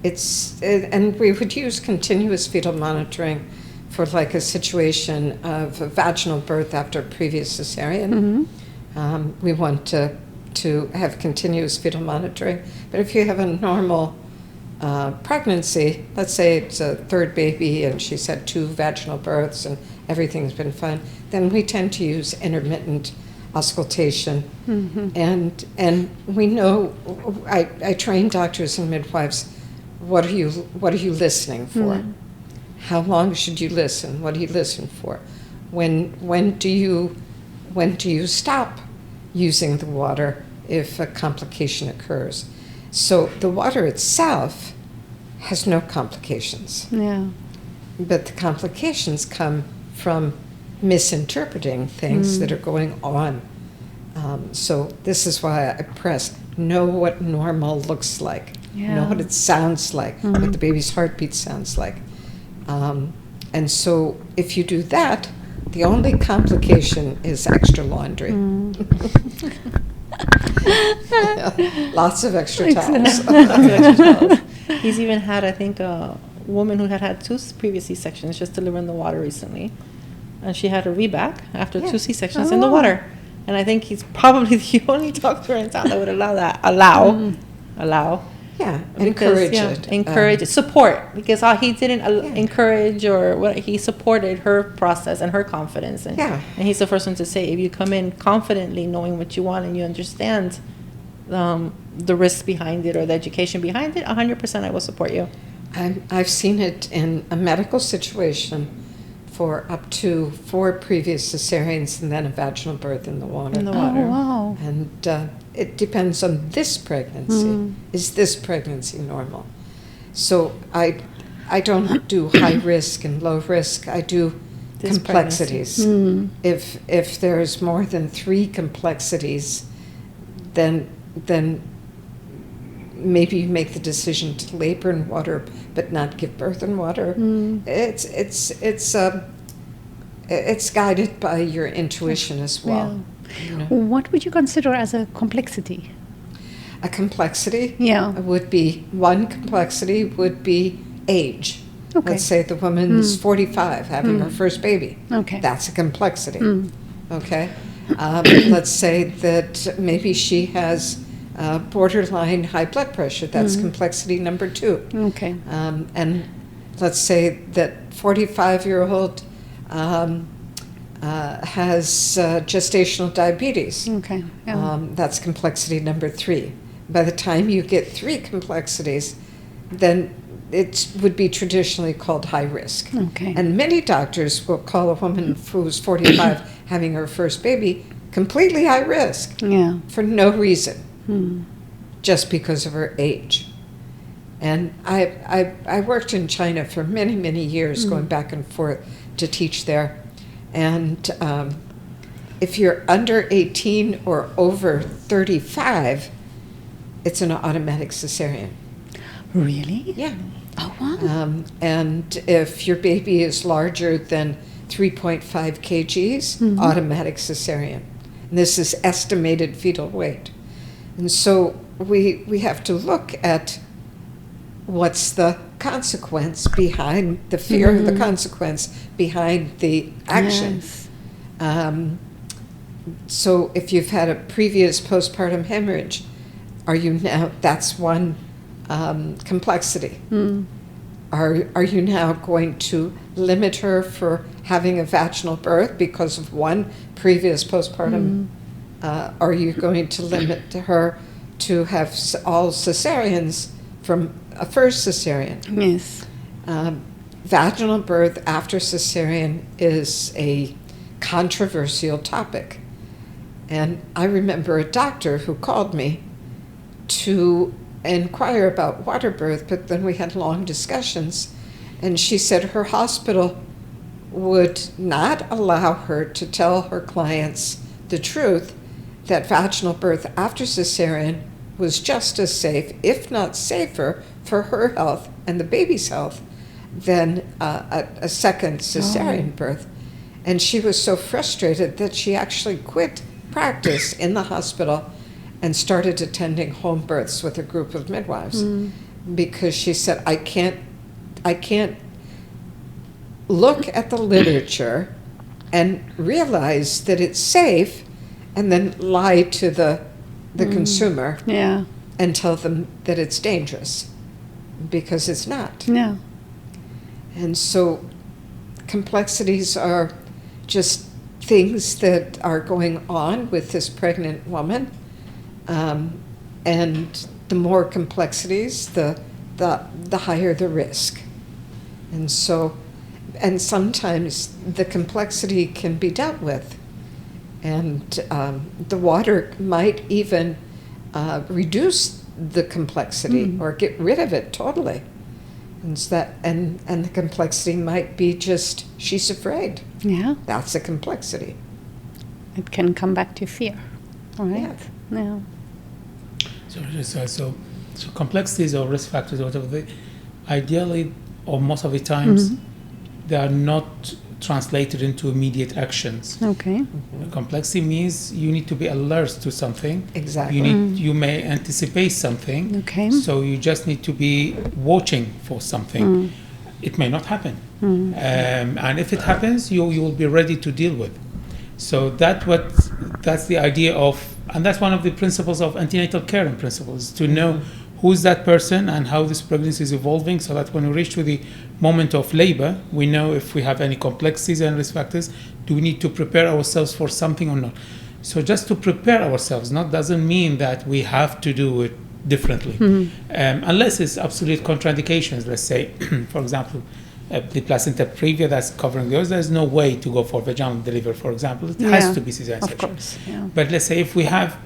S1: and we would use continuous fetal monitoring for like a situation of a vaginal birth after a previous cesarean. We want to have continuous fetal monitoring. But if you have a normal pregnancy, let's say it's a third baby and she's had 2 vaginal births and everything's been fine, then we tend to use intermittent auscultation. And we know, I train doctors and midwives, what are you listening for? How long should you listen? What do you listen for? When do you stop using the water if a complication occurs? So the water itself has no complications. Yeah. But the complications come from misinterpreting things that are going on. So this is why I press, know what normal looks like. Know what it sounds like, what the baby's heartbeat sounds like. And so if you do that, the only complication is extra laundry. Lots of extra towels.
S2: He's even had, I think, a woman who had 2 previous C-sections just delivering the water recently. And she had a reback after 2 C-sections in the water. And I think he's probably the only doctor in town that would allow that. Allow.
S1: Yeah,
S2: Because,
S1: encourage
S2: yeah,
S1: it.
S2: encourage it. Support. Because he didn't encourage or what, he supported her process and her confidence. And,
S1: Yeah.
S2: and he's the first one to say, if you come in confidently knowing what you want and you understand the risks behind it or the education behind it, 100% I will support you.
S1: I've seen it in a medical situation for up to 4 previous cesareans and then a vaginal birth in the water.
S2: In the
S4: Oh,
S2: water.
S4: wow.
S1: And it depends on this pregnancy. Is this pregnancy normal? So I don't do high risk and low risk. I do
S2: This
S1: complexities. If there's more than 3 complexities, then maybe you make the decision to labor in water but not give birth in water. It's guided by your intuition as well. You know?
S4: What would you consider as a complexity?
S1: A complexity
S4: Yeah.
S1: would be, one complexity would be age.
S4: Okay.
S1: Let's say the woman's 45 having her first baby.
S4: Okay.
S1: That's a complexity. Okay. Let's say that maybe she has borderline high blood pressure. That's complexity number 2.
S4: Okay.
S1: And let's say that 45-year-old has gestational diabetes.
S4: Okay. Yeah.
S1: That's complexity number 3. By the time you get 3 complexities, then it would be traditionally called high risk.
S4: Okay.
S1: And many doctors will call a woman who's 45 having her first baby completely high risk
S4: Yeah.
S1: for no reason, just because of her age. And I worked in China for many, many years, going back and forth to teach there. And if you're under 18 or over 35, it's an automatic cesarean.
S4: Really?
S1: Yeah.
S4: Oh, wow.
S1: And if your baby is larger than 3.5 kgs, automatic cesarean. And this is estimated fetal weight. And so we have to look at what's the consequence behind the fear of the consequence behind the action.
S4: Yes.
S1: So if you've had a previous postpartum hemorrhage, are you now, that's one complexity. Are you now going to limit her for having a vaginal birth because of one previous postpartum? Are you going to limit her to have all cesareans from a first cesarean?
S4: Yes.
S1: Vaginal birth after cesarean is a controversial topic. And I remember a doctor who called me to inquire about Waterbirth, but then we had long discussions, and she said her hospital would not allow her to tell her clients the truth that vaginal birth after cesarean was just as safe, if not safer, for her health and the baby's health than a second cesarean birth. And she was so frustrated that she actually quit practice in the hospital and started attending home births with a group of midwives because she said, I can't look at the literature and realize that it's safe and then lie to the consumer
S4: Yeah.
S1: and tell them that it's dangerous, because it's not.
S4: Yeah.
S1: And so complexities are just things that are going on with this pregnant woman. And the more complexities, the higher the risk. And so, and sometimes the complexity can be dealt with. And the water might even reduce the complexity or get rid of it totally. And so that, and the complexity might be just she's afraid.
S4: Yeah.
S1: That's a complexity.
S4: It can come back to fear. All right. Yeah.
S3: So complexities or risk factors or whatever, they, ideally, or most of the times, they are not translated into immediate actions.
S4: Okay.
S3: Complexity means you need to be alert to something.
S1: Exactly.
S3: You may anticipate something.
S4: Okay.
S3: So you just need to be watching for something. It may not happen. And if it happens, you will be ready to deal with. So that what that's the idea of, and that's one of the principles of antenatal care and principles, to know who's that person and how this pregnancy is evolving, so that when we reach to the moment of labor, we know if we have any complexities and risk factors, do we need to prepare ourselves for something or not. So just to prepare ourselves doesn't mean that we have to do it differently, unless it's absolute contraindications. Let's say, for example, the placenta previa that's covering those, there's no way to go for vaginal delivery, for example. It has to be cesarean
S4: Of
S3: section.
S4: course, yeah.
S3: But let's say if we have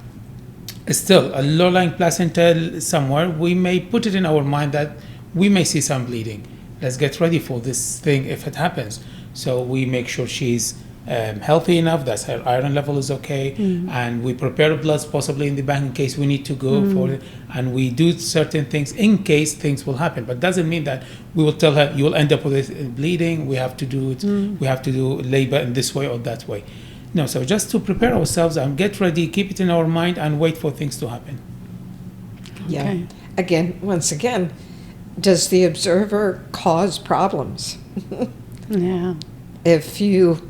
S3: still a low-lying placenta somewhere, we may put it in our mind that we may see some bleeding. Let's get ready for this thing if it happens. So we make sure she's healthy enough, that her iron level is okay, and we prepare bloods possibly in the back in case we need to go for it, and we do certain things in case things will happen. But doesn't mean that we will tell her, you will end up with this bleeding, we have to do it, we have to do labor in this way or that way. No, so just to prepare ourselves and get ready, keep it in our mind and wait for things to happen.
S1: Yeah.
S4: Okay.
S1: Again, once again, does the observer cause problems?
S4: Yeah.
S1: If you,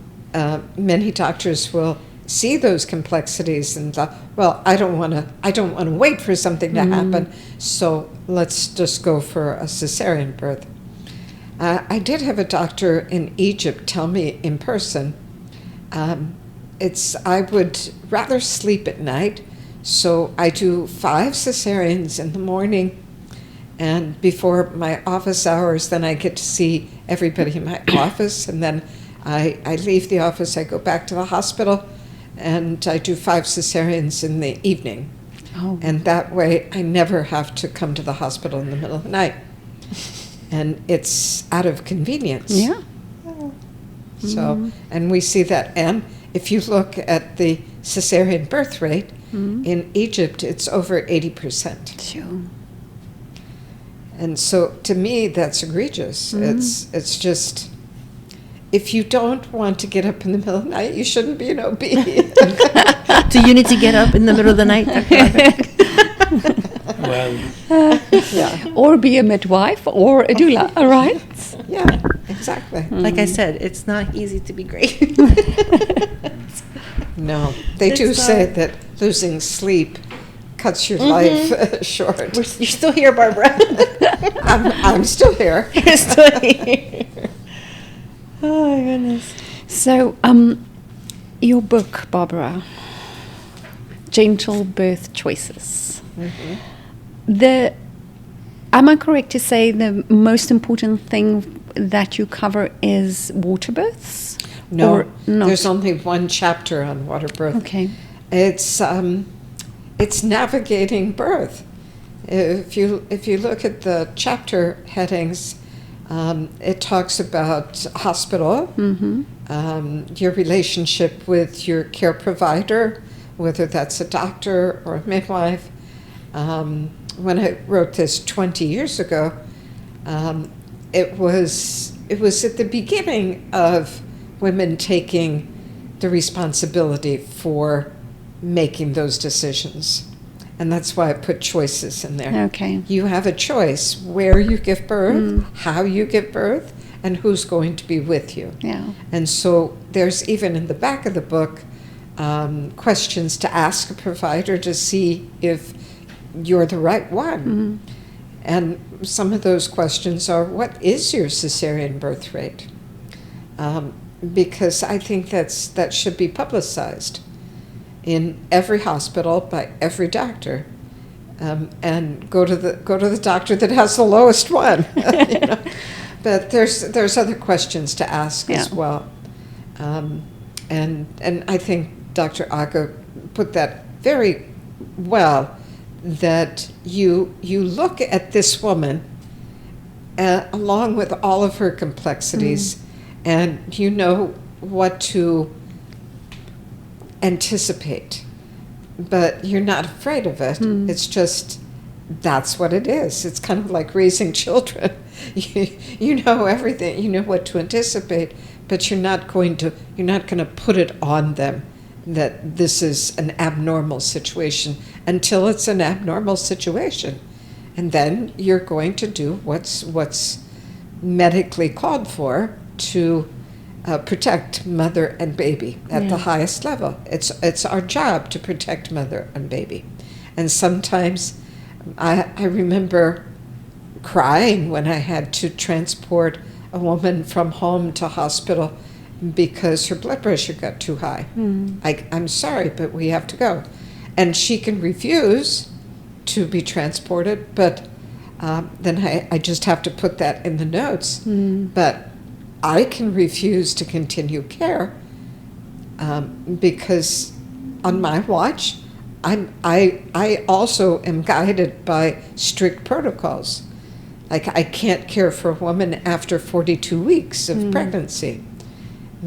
S1: many doctors will see those complexities and thought, well, I don't want to wait for something to happen, so let's just go for a cesarean birth. I did have a doctor in Egypt tell me in person, I would rather sleep at night, so I do 5 cesareans in the morning, and before my office hours, then I get to see everybody in my office, and then I leave the office, I go back to the hospital, and I do 5 cesareans in the evening.
S4: Oh.
S1: And that way I never have to come to the hospital in the middle of the night. And it's out of convenience.
S4: Yeah.
S1: So, and we see that. And if you look at the cesarean birth rate, in Egypt, it's over 80%.
S4: Sure.
S1: And so to me, that's egregious. It's just, if you don't want to get up in the middle of the night, you shouldn't be an OB.
S2: Do you need to get up in the middle of the night?
S3: Well,
S1: Yeah,
S4: Or be a midwife or a doula, all right?
S1: yeah, exactly.
S2: Like I said, it's not easy to be great.
S1: No, they do
S2: It's
S1: say
S2: not.
S1: that losing sleep cuts your life short.
S2: You're still here, Barbara.
S1: I'm still here.
S2: You're still here. Oh my goodness.
S4: So, your book, Barbara, Gentle Birth Choices. Am I correct to say the most important thing that you cover is water births?
S1: No,
S4: Or not?
S1: there's only one chapter on water birth.
S4: Okay.
S1: It's navigating birth. If you look at the chapter headings, it talks about hospital, your relationship with your care provider, whether that's a doctor or a midwife. When I wrote this 20 years ago, it was at the beginning of women taking the responsibility for making those decisions. And that's why I put choices in there.
S4: Okay.
S1: You have a choice where you give birth, how you give birth, and who's going to be with you.
S4: Yeah.
S1: And so there's even in the back of the book questions to ask a provider to see if you're the right one. And some of those questions are, what is your cesarean birth rate? Because I think that should be publicized in every hospital by every doctor, and go to the doctor that has the lowest one. You know? But there's other questions to ask as well, and I think Dr. Agha put that very well. That you look at this woman along with all of her complexities, and you know what to anticipate, but you're not afraid of it. It's just, that's what it is. It's kind of like raising children. You know everything, you know what to anticipate, but you're not going to put it on them that this is an abnormal situation until it's an abnormal situation. And then you're going to do what's medically called for to protect mother and baby at the highest level. It's our job to protect mother and baby. And sometimes I remember crying when I had to transport a woman from home to hospital because her blood pressure got too high. I'm sorry, but we have to go. And she can refuse to be transported, but then I just have to put that in the notes. But I can refuse to continue care because on my watch, I also am guided by strict protocols. Like I can't care for a woman after 42 weeks of pregnancy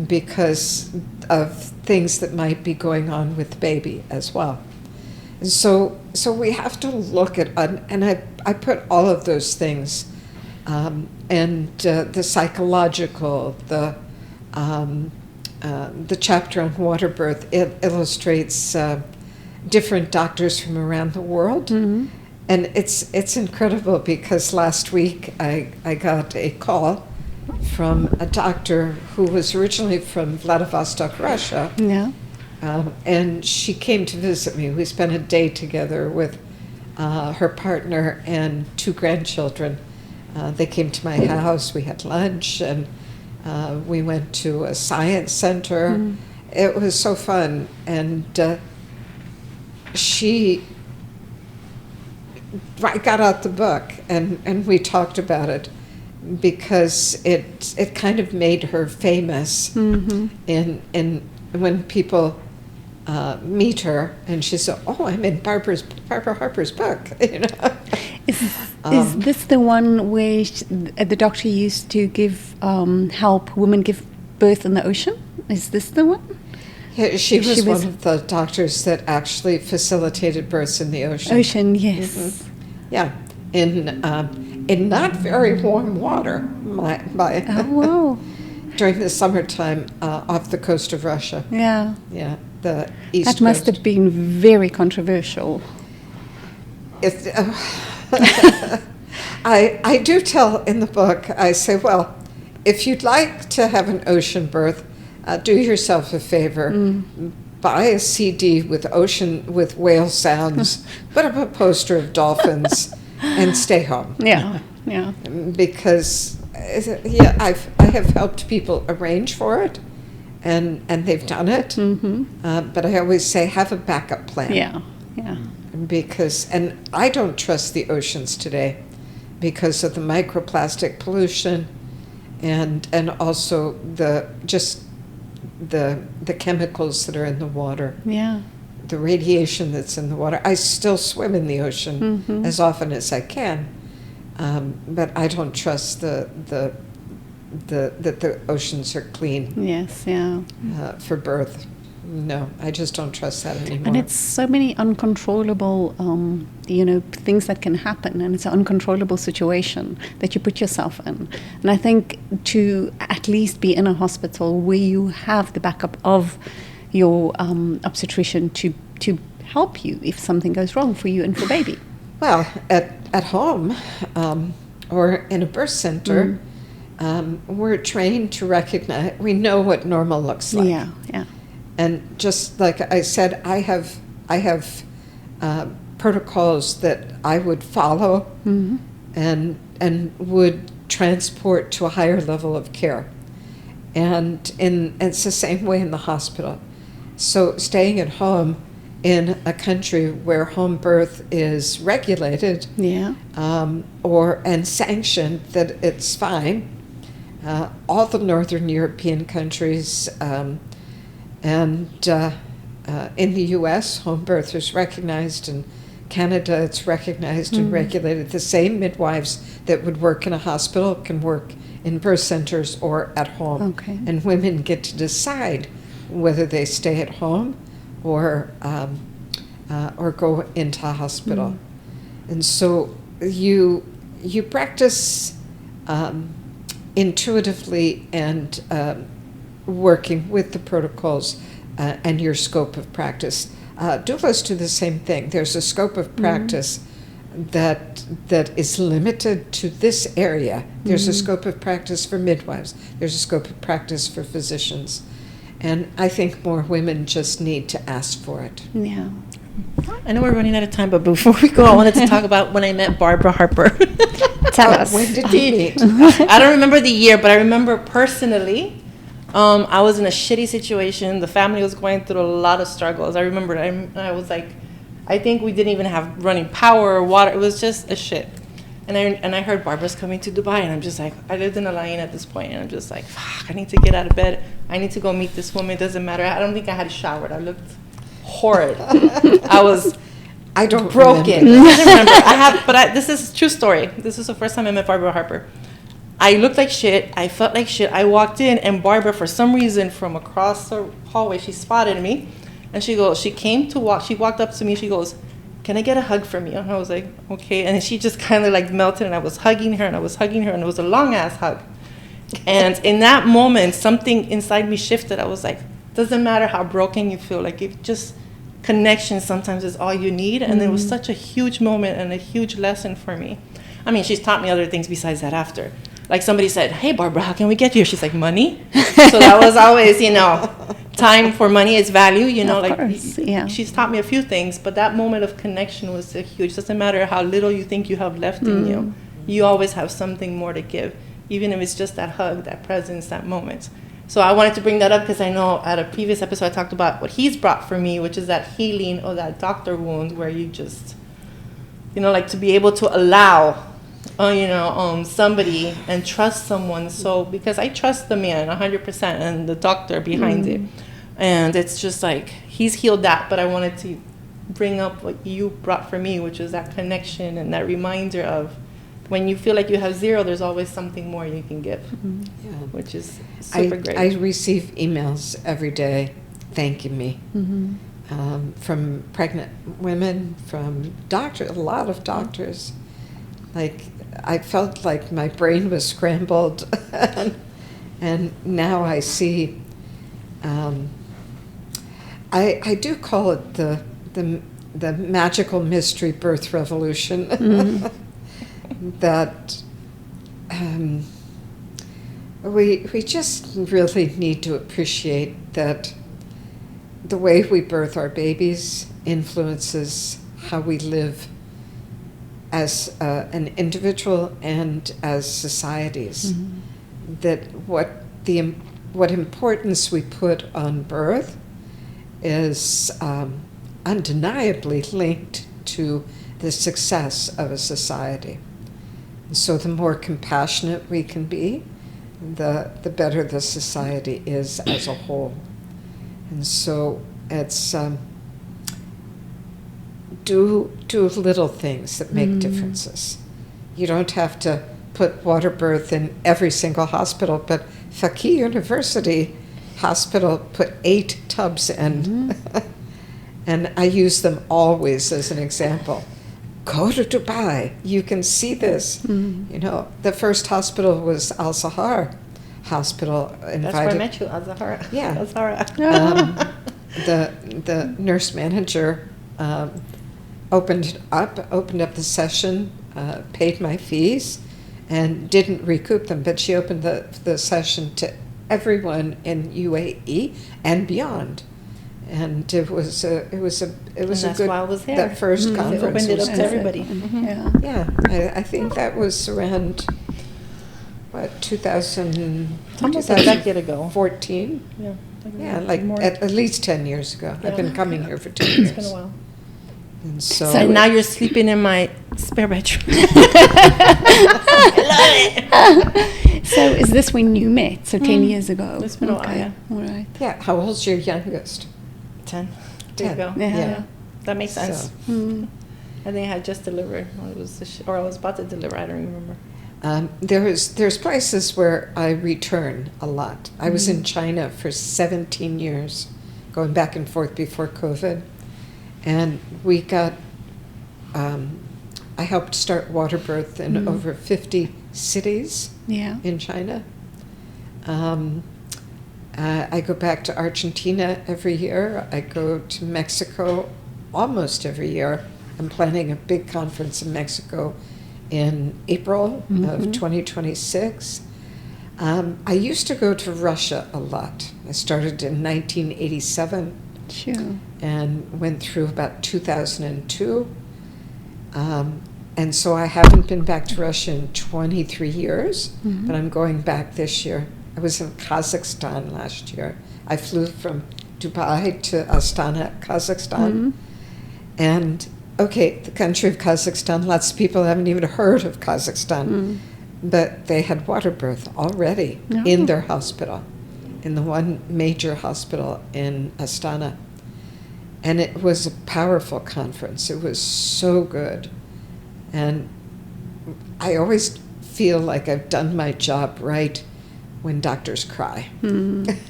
S1: because of things that might be going on with the baby as well. And so we have to look at, and I put all of those things, and the psychological, the chapter on Waterbirth, it illustrates different doctors from around the world. And it's incredible because last week I got a call from a doctor who was originally from Vladivostok, Russia.
S4: Yeah.
S1: And she came to visit me. We spent a day together with her partner and 2 grandchildren. They came to my house. We had lunch, and we went to a science center. It was so fun. And I got out the book, and we talked about it because it kind of made her famous in when people meet her, and she said, "Oh, I'm in Barbara Harper's book." You know.
S4: Is this the one where the doctor used to give help women give birth in the ocean? Is this the one?
S1: Yeah, she was one of the doctors that actually facilitated births in the ocean.
S4: Ocean, yes.
S1: Yeah, in not very warm water.
S4: Oh, wow.
S1: During the summertime off the coast of Russia.
S4: Yeah.
S1: Yeah, the east
S4: That must
S1: coast.
S4: have been very controversial.
S1: I do tell in the book, I say, well, if you'd like to have an ocean birth, do yourself a favor. Buy a CD with whale sounds, put up a poster of dolphins, and stay home.
S4: Yeah, yeah.
S1: Because I have helped people arrange for it, and they've done it. But I always say have a backup plan.
S4: Yeah, yeah.
S1: And I don't trust the oceans today because of the microplastic pollution, and also the chemicals that are in the water.
S4: Yeah.
S1: The radiation that's in the water. I still swim in the ocean as often as I can, but I don't trust that the oceans are clean.
S4: Yes, yeah.
S1: For birth. No, I just don't trust that anymore.
S4: And it's so many uncontrollable, things that can happen, and it's an uncontrollable situation that you put yourself in. And I think to at least be in a hospital where you have the backup of your obstetrician to help you if something goes wrong for you and for baby.
S1: Well, at home or in a birth center, we're trained to recognize. We know what normal looks like.
S4: Yeah, yeah.
S1: And just like I said, I have protocols that I would follow and would transport to a higher level of care. And it's the same way in the hospital. So staying at home in a country where home birth is regulated, and sanctioned that it's fine, all the Northern European countries. And in the U.S., home birth is recognized. In Canada, it's recognized and regulated. The same midwives that would work in a hospital can work in birth centers or at home.
S4: Okay.
S1: And women get to decide whether they stay at home or go into a hospital. And so you practice intuitively and working with the protocols and your scope of practice. Doulas do the same thing. There's a scope of practice that is limited to this area. There's a scope of practice for midwives. There's a scope of practice for physicians. And I think more women just need to ask for it.
S4: Yeah.
S2: I know we're running out of time, but before we go, I wanted to talk about when I met Barbara Harper.
S4: Tell us.
S1: When did you meet?
S2: I don't remember the year, but I remember personally, I was in a shitty situation. The family was going through a lot of struggles. I remember I was like, I think we didn't even have running power or water. It was just a shit. And I heard Barbara's coming to Dubai, and I'm just like, I lived in Alain at this point, and I'm just like, fuck, I need to get out of bed. I need to go meet this woman. It doesn't matter. I don't think I had showered. I looked horrid. I don't broken. I don't remember. But this is a true story. This is the first time I met Barbara Harper. I looked like shit. I felt like shit. I walked in, and Barbara, for some reason, from across the hallway, she spotted me, and she walked up to me. She goes, "Can I get a hug from you?" And I was like, okay. And she just kind of like melted, and I was hugging her, and it was a long ass hug. And in that moment, something inside me shifted. I was like, doesn't matter how broken you feel, like if just connection sometimes is all you need. And it was such a huge moment and a huge lesson for me. I mean, she's taught me other things besides that after. Like somebody said, "Hey Barbara, how can we get you?" She's like, "Money." So that was always, time for money is value,
S4: Of course, yeah.
S2: She's taught me a few things, but that moment of connection was huge. Doesn't matter how little you think you have left in you, you always have something more to give, even if it's just that hug, that presence, that moment. So I wanted to bring that up because I know at a previous episode I talked about what he's brought for me, which is that healing of that doctor wound where you just, like to be able to allow somebody and trust someone. So because I trust the man 100% and the doctor behind it. And it's just like, he's healed that, but I wanted to bring up what you brought for me, which is that connection and that reminder of when you feel like you have zero, there's always something more you can give, which is super great.
S1: I receive emails every day thanking me from pregnant women, from doctors, a lot of doctors. Like, I felt like my brain was scrambled, and now I see. I do call it the magical mystery birth revolution. That we just really need to appreciate that the way we birth our babies influences how we live as an individual and as societies. That what importance we put on birth is undeniably linked to the success of a society. So the more compassionate we can be, the better the society is as a whole. And so it's do little things that make differences. You don't have to put Waterbirth in every single hospital, but Faki University Hospital put 8 tubs in. And I use them always as an example. Go to Dubai, you can see this. The first hospital was Al Zahar Hospital.
S2: That's where I met you, Al Zahar.
S1: Yeah.
S2: Al Zahar.
S1: The nurse manager opened up the session, paid my fees, and didn't recoup them, but she opened the session to everyone in UAE and beyond. And it was a
S2: that's
S1: good.
S2: why I was there.
S1: That first conference.
S2: They opened it up
S1: was
S2: to everybody.
S1: Yeah, I think that was around 2000.
S2: Almost a decade ago.
S1: 14.
S2: Yeah.
S1: Yeah, like
S2: more.
S1: at least 10 years ago. I've been coming here for 10 years.
S2: It's been a while.
S1: And so
S2: And now you're sleeping in my spare bedroom.
S4: So is this when you met? So 10 years ago?
S2: It's been a while, yeah.
S4: All right.
S1: yeah, how old's your youngest?
S2: 10. There you
S1: 10.
S2: go.
S4: Yeah.
S2: That makes sense.
S1: So,
S2: I think I had just delivered. Or I was about to deliver. I don't remember.
S1: there's places where I return a lot. I was in China for 17 years, going back and forth before COVID. And we got, I helped start Waterbirth in over 50 cities in China. I go back to Argentina every year. I go to Mexico almost every year. I'm planning a big conference in Mexico in April of 2026. I used to go to Russia a lot. I started in 1987
S4: Sure.
S1: and went through about 2002. And so I haven't been back to Russia in 23 years, but I'm going back this year. I was in Kazakhstan last year. I flew from Dubai to Astana, Kazakhstan. And, okay, the country of Kazakhstan, lots of people haven't even heard of Kazakhstan, but they had Waterbirth already in their hospital, in the one major hospital in Astana. And it was a powerful conference. It was so good. And I always feel like I've done my job right when doctors cry.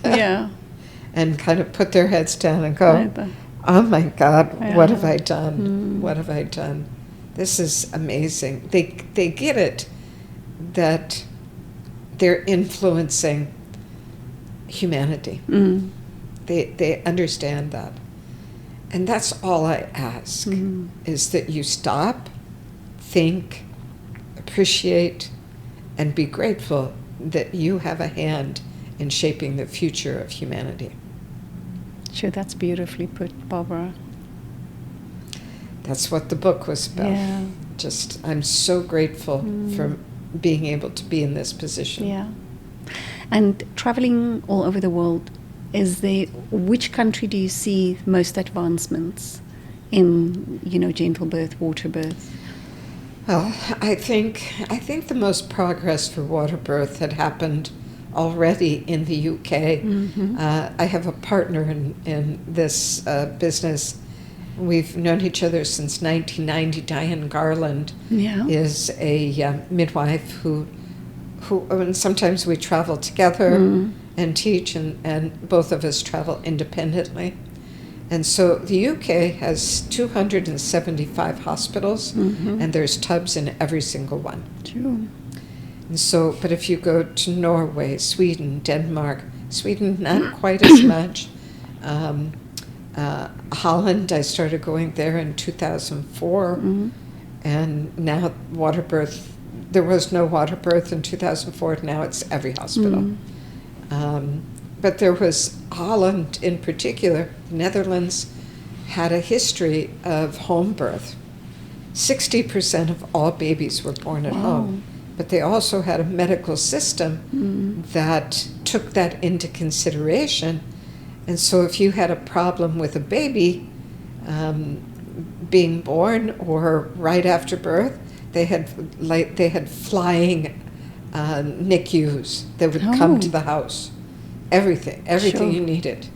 S4: Yeah.
S1: And kind of put their heads down and go,
S4: Right.
S1: oh my God,
S4: Yeah.
S1: what have I done? What have I done? This is amazing. They get it that they're influencing humanity. They understand that. And that's all I ask, is that you stop, think, appreciate, and be grateful that you have a hand in shaping the future of humanity.
S4: Sure, that's beautifully put, Barbara.
S1: That's what the book was about.
S4: Yeah.
S1: Just, I'm so grateful for being able to be in this position.
S4: Yeah. And traveling all over the world, which country do you see most advancements in, gentle birth, water birth?
S1: Well, I think the most progress for Waterbirth had happened already in the UK. I have a partner in this business. We've known each other since 1990. Diane Garland is a midwife who and sometimes we travel together and teach, and both of us travel independently. And so the UK has 275 hospitals, and there's tubs in every single one.
S4: True.
S1: And so, but if you go to Norway, Sweden, Denmark, Sweden not quite as much. Holland, I started going there in 2004, and now Waterbirth. There was no Waterbirth in 2004. Now it's every hospital. But there was Holland in particular. The Netherlands had a history of home birth. 60% of all babies were born at home. But they also had a medical system that took that into consideration. And so if you had a problem with a baby being born or right after birth, they had flying NICUs that would come to the house. Everything
S4: Sure.
S1: you needed.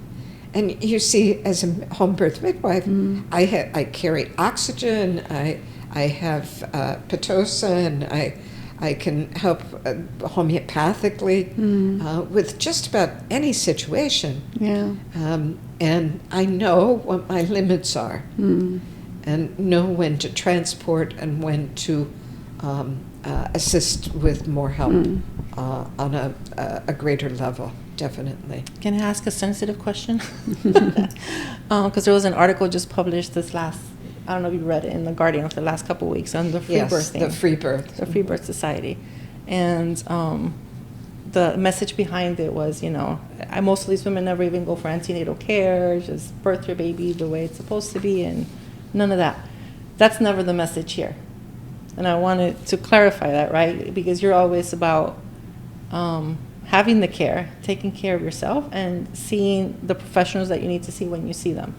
S1: And you see, as a home birth midwife, I carry oxygen, I have Pitocin, I can help homeopathically with just about any situation.
S4: Yeah.
S1: And I know what my limits are and know when to transport and when to assist with more help on a greater level, definitely.
S2: Can I ask a sensitive question? Because there was an article just published this last, I don't know if you read it in The Guardian for the last couple of weeks on the free birth thing.
S1: The free birth.
S2: The Free Birth Society. And the message behind it was, most of these women never even go for antenatal care, just birth your baby the way it's supposed to be, and none of that. That's never the message here. And I wanted to clarify that, right? Because you're always about having the care, taking care of yourself, and seeing the professionals that you need to see when you see them.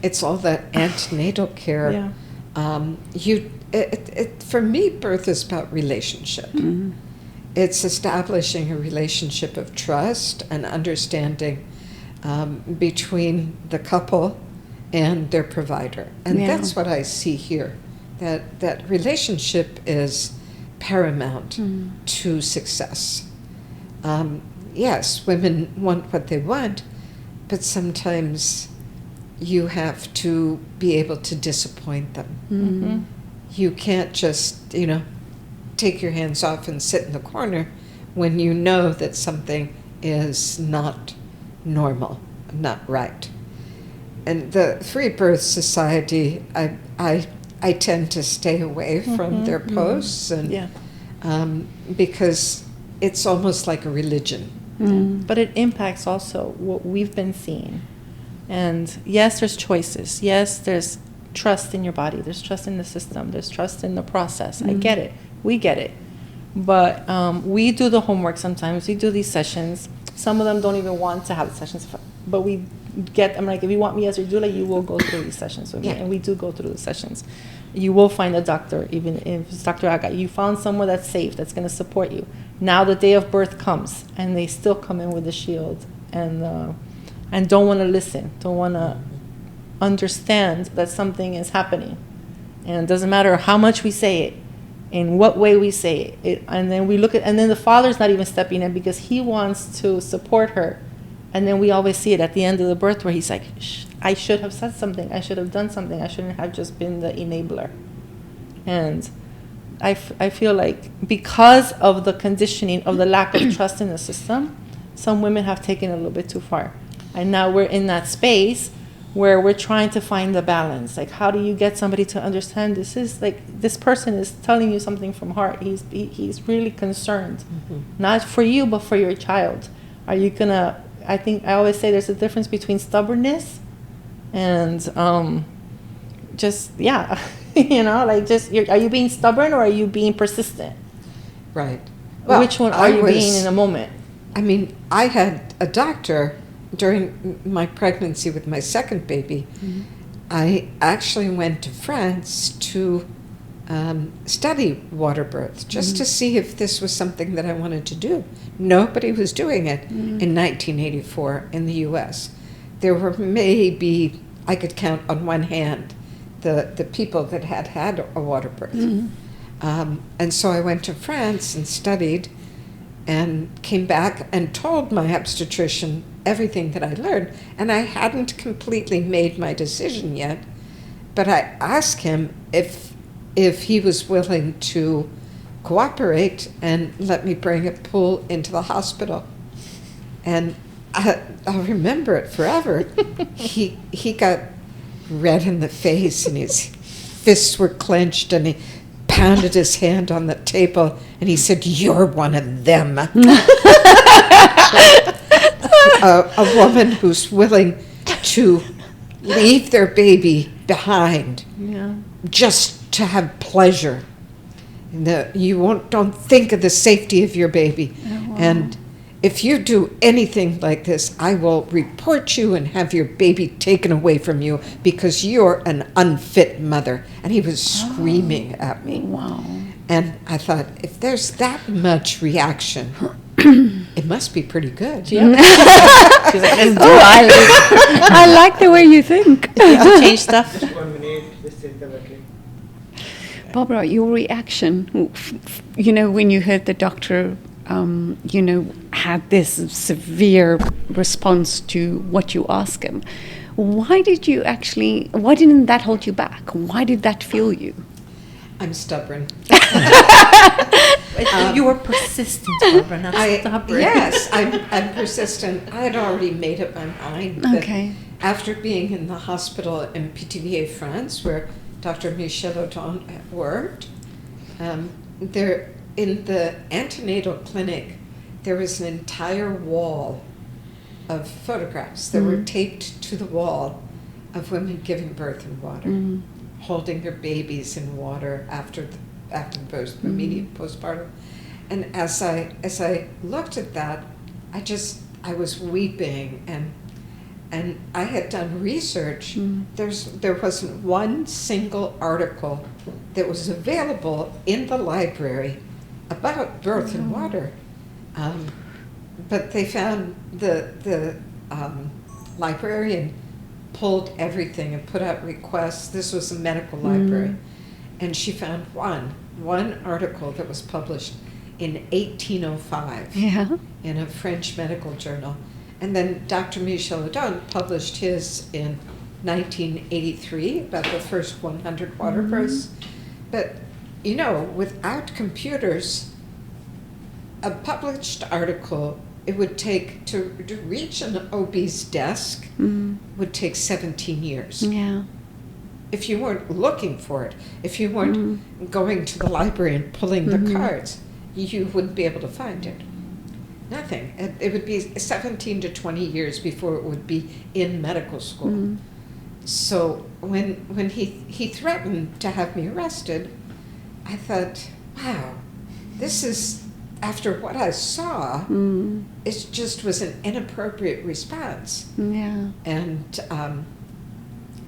S1: It's all that antenatal care. For me, birth is about relationship. It's establishing a relationship of trust and understanding between the couple and their provider. And that's what I see here, that relationship is paramount to success. Yes, women want what they want, but sometimes you have to be able to disappoint them. You can't just, take your hands off and sit in the corner when you know that something is not normal, not right. And the Free Birth Society, I I tend to stay away from their posts, and
S2: Yeah.
S1: Because it's almost like a religion.
S2: But it impacts also what we've been seeing. And yes, there's choices. Yes, there's trust in your body. There's trust in the system. There's trust in the process. I get it. We get it. But we do the homework sometimes. We do these sessions. Some of them don't even want to have the sessions. But we get, I'm like, if you want me as your doula, you will go through these sessions with me. And we do go through the sessions. You will find a doctor, even if it's Dr. Agha. You found someone that's safe, that's going to support you. Now the day of birth comes, and they still come in with a shield and don't want to listen, don't want to understand that something is happening. And it doesn't matter how much we say it, in what way we say it. And then we look at, and then the father's not even stepping in because he wants to support her. And then we always see it at the end of the birth where he's like, I should have said something. I should have done something. I shouldn't have just been the enabler. And I feel like because of the conditioning of the lack of trust in the system, some women have taken it a little bit too far. And now we're in that space where we're trying to find the balance. Like, how do you get somebody to understand this is like, this person is telling you something from heart. He's really concerned, not for you, but for your child. Are you gonna, I think I always say there's a difference between stubbornness and just, yeah, you know, like just, are you being stubborn or are you being persistent?
S1: Right. Well,
S2: which one are you being in a moment?
S1: I mean, I had a doctor during my pregnancy with my second baby. I actually went to France to study Waterbirth, just to see if this was something that I wanted to do. Nobody was doing it in 1984 in the U.S. There were maybe, I could count on one hand, the people that had a Waterbirth. And so I went to France and studied and came back and told my obstetrician everything that I learned. And I hadn't completely made my decision yet, but I asked him if he was willing to cooperate and let me bring a pool into the hospital. And I'll remember it forever. He got red in the face and his fists were clenched and he pounded his hand on the table and he said, "You're one of them." A woman who's willing to leave their baby behind just to have pleasure. Don't think of the safety of your baby. And if you do anything like this, I will report you and have your baby taken away from you because you're an unfit mother. And he was screaming at me.
S4: Wow.
S1: And I thought, if there's that much reaction, it must be pretty good.
S2: She's like, let's do it.
S4: I like the way you think.
S2: To change stuff.
S5: 1 minute, listen directly.
S4: Barbara, your reaction, when you heard the doctor, had this severe response to what you asked him, why didn't that hold you back? Why did that fuel you?
S1: I'm stubborn.
S2: You were persistent, Barbara, not stubborn.
S1: Yes, I'm persistent. I had already made up my mind that
S4: Okay.
S1: after being in the hospital in Pithiviers, France, where Dr. Michel Audin worked, there in the antenatal clinic, there was an entire wall of photographs that were taped to the wall of women giving birth in water, holding their babies in water after the immediate postpartum. And as I looked at that, I was weeping, and I had done research. There wasn't one single article that was available in the library about birth and water. But they found the librarian pulled everything and put out requests. This was a medical library. And she found one article that was published in 1805 in a French medical journal. And then Dr. Michel Audin published his in 1983 about the first 100 water births. But, without computers, a published article, it would take, to reach an OB's desk, would take 17 years.
S4: Yeah.
S1: if you weren't looking for it, if you weren't going to the library and pulling the cards, you wouldn't be able to find it. Nothing. It would be 17 to 20 years before it would be in medical school. So when he threatened to have me arrested, I thought, wow, this is, after what I saw, it just was an inappropriate response.
S4: Yeah.
S1: And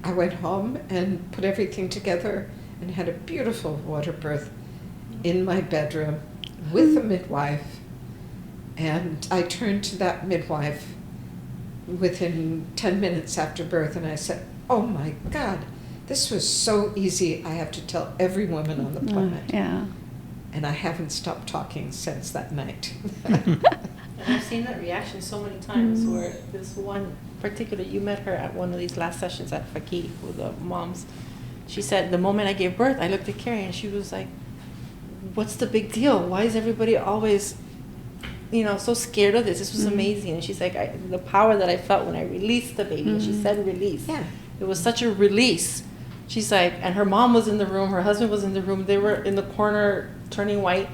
S1: I went home and put everything together and had a beautiful water birth in my bedroom with a midwife. And I turned to that midwife within 10 minutes after birth and I said, oh my God, this was so easy. I have to tell every woman on the planet.
S4: Yeah.
S1: And I haven't stopped talking since that night.
S2: And I've seen that reaction so many times where this one particular, you met her at one of these last sessions at Faki with the moms. She said, the moment I gave birth, I looked at Carrie and she was like, what's the big deal? Why is everybody always, so scared of this? This was amazing. And she's like, the power that I felt when I released the baby, and she said release.
S1: Yeah.
S2: It was such a release. She's like, and her mom was in the room, her husband was in the room, they were in the corner turning white,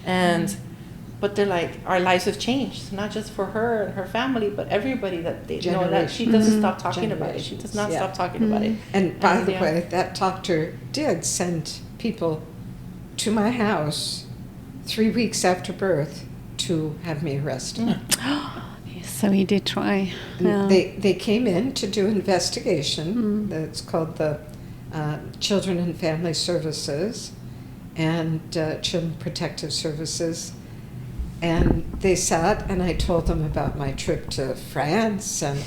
S2: but they're like, our lives have changed, not just for her and her family, but everybody that they know that she doesn't stop talking about it. She does not stop talking about it.
S1: And by the way, that doctor did send people to my house 3 weeks after birth to have me arrested.
S4: So he did try.
S1: And they came in to do investigation. That's called the Children and Family Services and Children Protective Services. And they sat and I told them about my trip to France and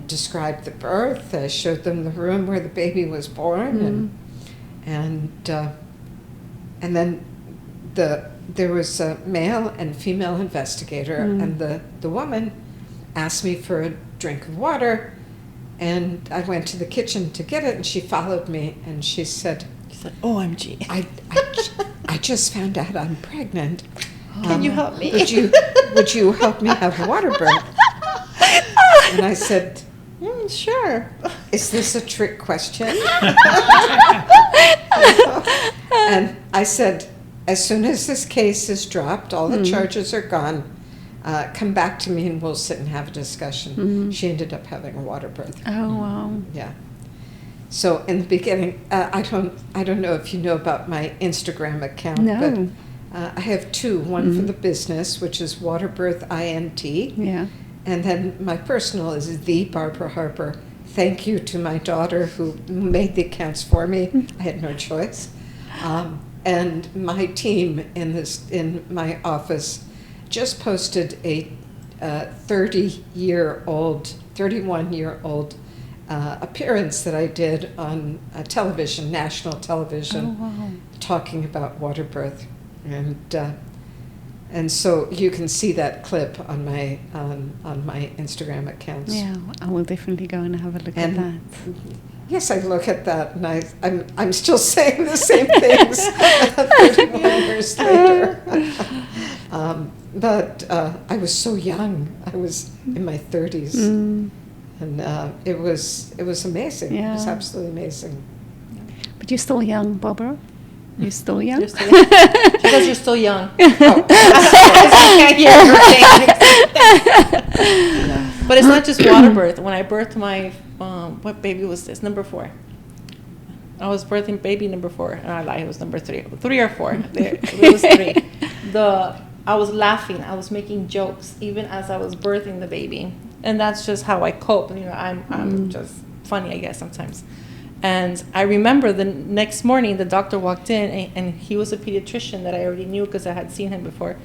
S1: described the birth. I showed them the room where the baby was born, and then there was a male and female investigator, and the woman asked me for a drink of water, and I went to the kitchen to get it, and she followed me, and she said,
S2: OMG.
S1: I just found out I'm pregnant.
S2: Can you help me?
S1: Would you help me have water birth? And I said,
S2: sure.
S1: Is this a trick question? And I said, as soon as this case is dropped, all the charges are gone, come back to me and we'll sit and have a discussion. She ended up having a water birth.
S4: Oh, wow.
S1: Yeah. So in the beginning, I don't know if you know about my Instagram account, but I have two. One for the business, which is Waterbirth INT.
S4: Yeah.
S1: And then my personal is the Barbara Harper. Thank you to my daughter who made the accounts for me. I had no choice. And my team in my office just posted a 31-year-old appearance that I did on television, national television, talking about water birth. And so you can see that clip on my Instagram accounts.
S4: Yeah, I will definitely go and have a look at that.
S1: Yes, I look at that, and I'm still saying the same things 31 years later. But I was so young. I was in my 30s, and it was amazing.
S4: Yeah.
S1: It was absolutely amazing.
S4: But you're still young, Barbara. You're still young?
S2: You're still young. Because you're still young. But it's not just water birth. When I birthed my, what baby was this? Number 4. I was birthing baby number 4. And I lied, it was number 3. 3 or 4. It was 3. I was laughing. I was making jokes even as I was birthing the baby. And that's just how I cope. I'm just funny, I guess, sometimes. And I remember the next morning, the doctor walked in, and he was a pediatrician that I already knew because I had seen him before.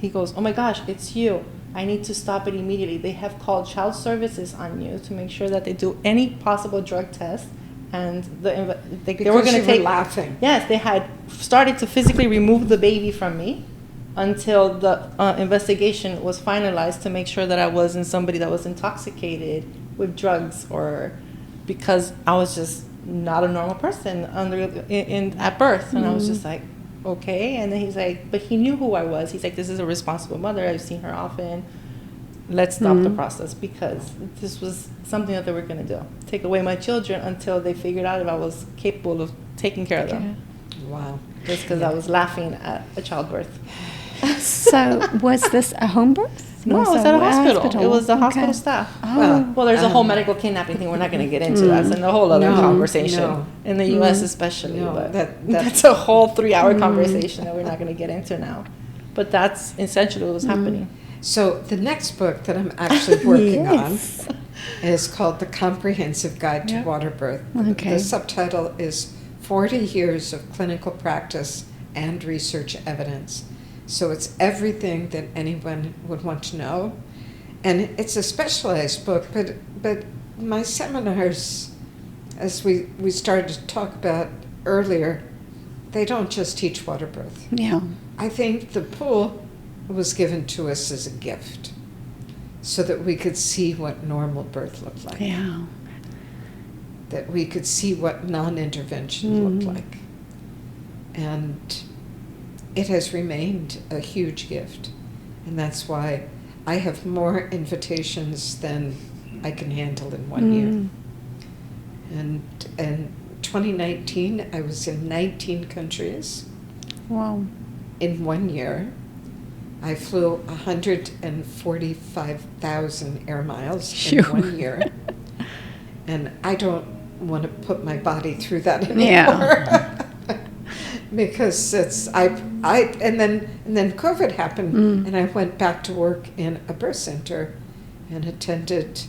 S2: He goes, oh my gosh, it's you. I need to stop it immediately. They have called child services on you to make sure that they do any possible drug test. And they were going to take.
S1: Laughing.
S2: Yes, they had started to physically remove the baby from me until the investigation was finalized to make sure that I wasn't somebody that was intoxicated with drugs, or because I was just not a normal person at birth. And I was just like, okay. And then he's like, but he knew who I was. He's like, this is a responsible mother. I've seen her often. let's stop the process, because this was something that they were going to do. Take away my children until they figured out if I was capable of taking care of them.
S1: Wow.
S2: Just because I was laughing at a childbirth.
S4: So was this a home birth?
S2: No, it was at a hospital. It was the hospital staff.
S4: Oh.
S2: Well, there's a whole medical kidnapping thing. We're not going to get into that. It's a whole other conversation.
S1: No.
S2: In the U.S. especially.
S1: No,
S2: but
S1: that's
S2: a whole 3-hour conversation that we're not going to get into now. But that's essentially what was happening.
S1: So the next book that I'm actually working
S4: Yes.
S1: on is called The Comprehensive Guide to Waterbirth.
S4: Okay.
S1: The subtitle is 40 Years of Clinical Practice and Research Evidence. So it's everything that anyone would want to know. And it's a specialized book, but my seminars, as we started to talk about earlier, they don't just teach waterbirth.
S4: Yeah.
S1: I think the pool was given to us as a gift so that we could see what normal birth looked like,
S4: Yeah.
S1: that we could see what non-intervention looked like. And it has remained a huge gift. And that's why I have more invitations than I can handle in 1 year. And 2019, I was in 19 countries.
S4: Wow.
S1: In 1 year, I flew 145,000 air miles in 1 year. And I don't want to put my body through that anymore.
S4: Yeah.
S1: Because it's and then COVID happened, and I went back to work in a birth center and attended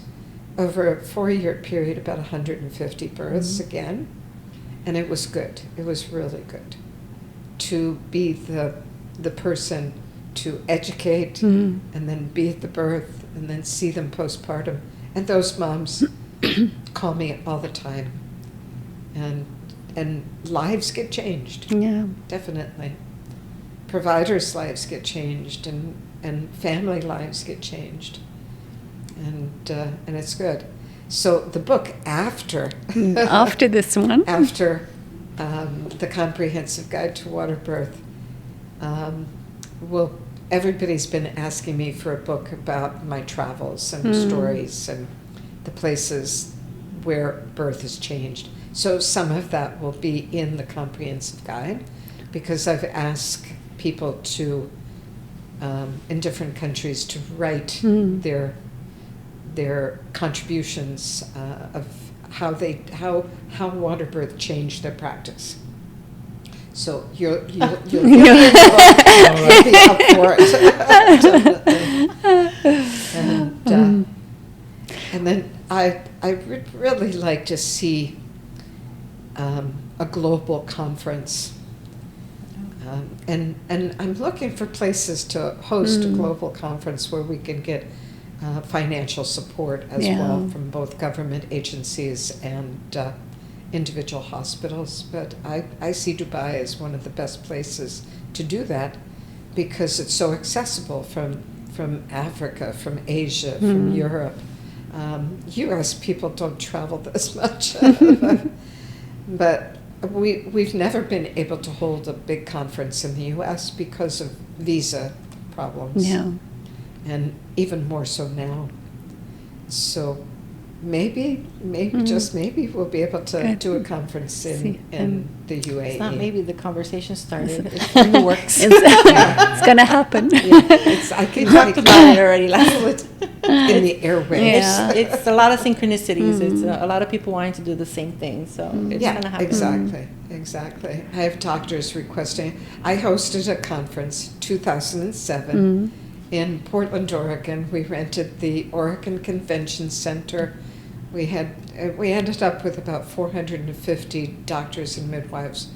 S1: over a 4-year period about 150 births again, and it was good. It was really good to be the person to educate and then be at the birth and then see them postpartum. And those moms call me all the time, and lives get changed.
S4: Yeah.
S1: Definitely. Providers' lives get changed, and family lives get changed, and it's good. So the book after
S4: After this one.
S1: after the Comprehensive Guide to Waterbirth, everybody's been asking me for a book about my travels and stories and the places where birth has changed. So some of that will be in the Comprehensive Guide, because I've asked people to, in different countries, to write their contributions of how waterbirth changed their practice. So you'll be up for it. And then I would really like to see a global conference. And I'm looking for places to host a global conference where we can get financial support as well from both government agencies and individual hospitals. But I see Dubai as one of the best places to do that, because it's so accessible from Africa, from Asia, from Europe. U.S. people don't travel this much. But we've never been able to hold a big conference in the U.S. because of visa problems.
S4: Yeah.
S1: And even more so now. So maybe just maybe we'll be able to do a conference in the UAE.
S2: It's not maybe, the conversation started. It's in the works.
S4: It's going to happen.
S1: I can
S2: talked about it already
S1: feel it in the airwaves.
S4: Yeah.
S2: It's a lot of synchronicities. It's a lot of people wanting to do the same thing. So it's going to happen.
S1: Exactly. I have doctors requesting. I hosted a conference 2007 in Portland, Oregon. We rented the Oregon Convention Center. We ended up with about 450 doctors and midwives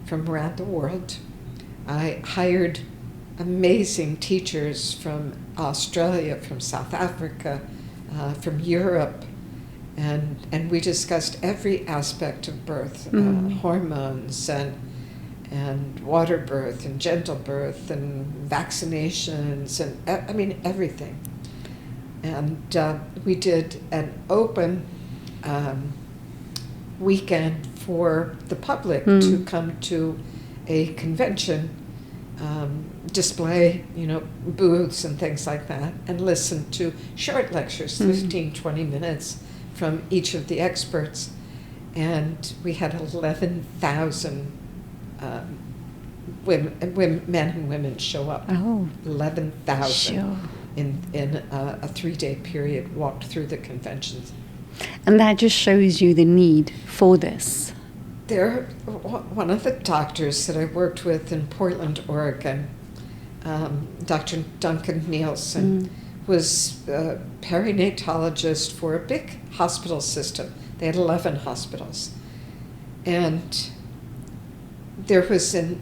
S1: from around the world. I hired amazing teachers from Australia, from South Africa, from Europe, and we discussed every aspect of birth, hormones and water birth and gentle birth and vaccinations and everything. And we did an open weekend for the public to come to a convention display, booths and things like that, and listen to short lectures, 15, 20 minutes from each of the experts. And we had 11,000 men and women show up.
S4: Oh,
S1: 11,000
S4: sure.
S1: in a 3-day period walked through the conventions.
S4: And that just shows you the need for this.
S1: One of the doctors that I worked with in Portland, Oregon, Dr. Duncan Nielsen, was a perinatologist for a big hospital system. They had 11 hospitals. And there was an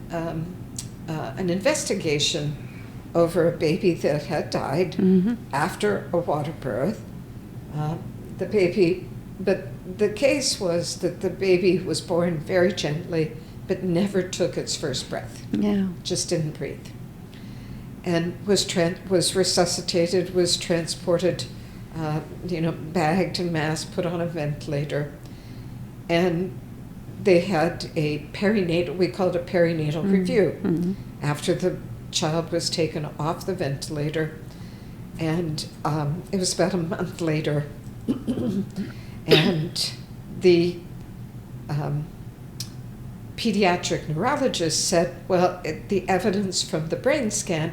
S1: investigation over a baby that had died after a water birth. But the case was that the baby was born very gently, but never took its first breath.
S4: Yeah.
S1: Just didn't breathe. And was resuscitated, was transported, bagged and masked, put on a ventilator. And they had a perinatal, we called it a perinatal review, after the child was taken off the ventilator. And it was about a month later. And the pediatric neurologist said, well, the evidence from the brain scan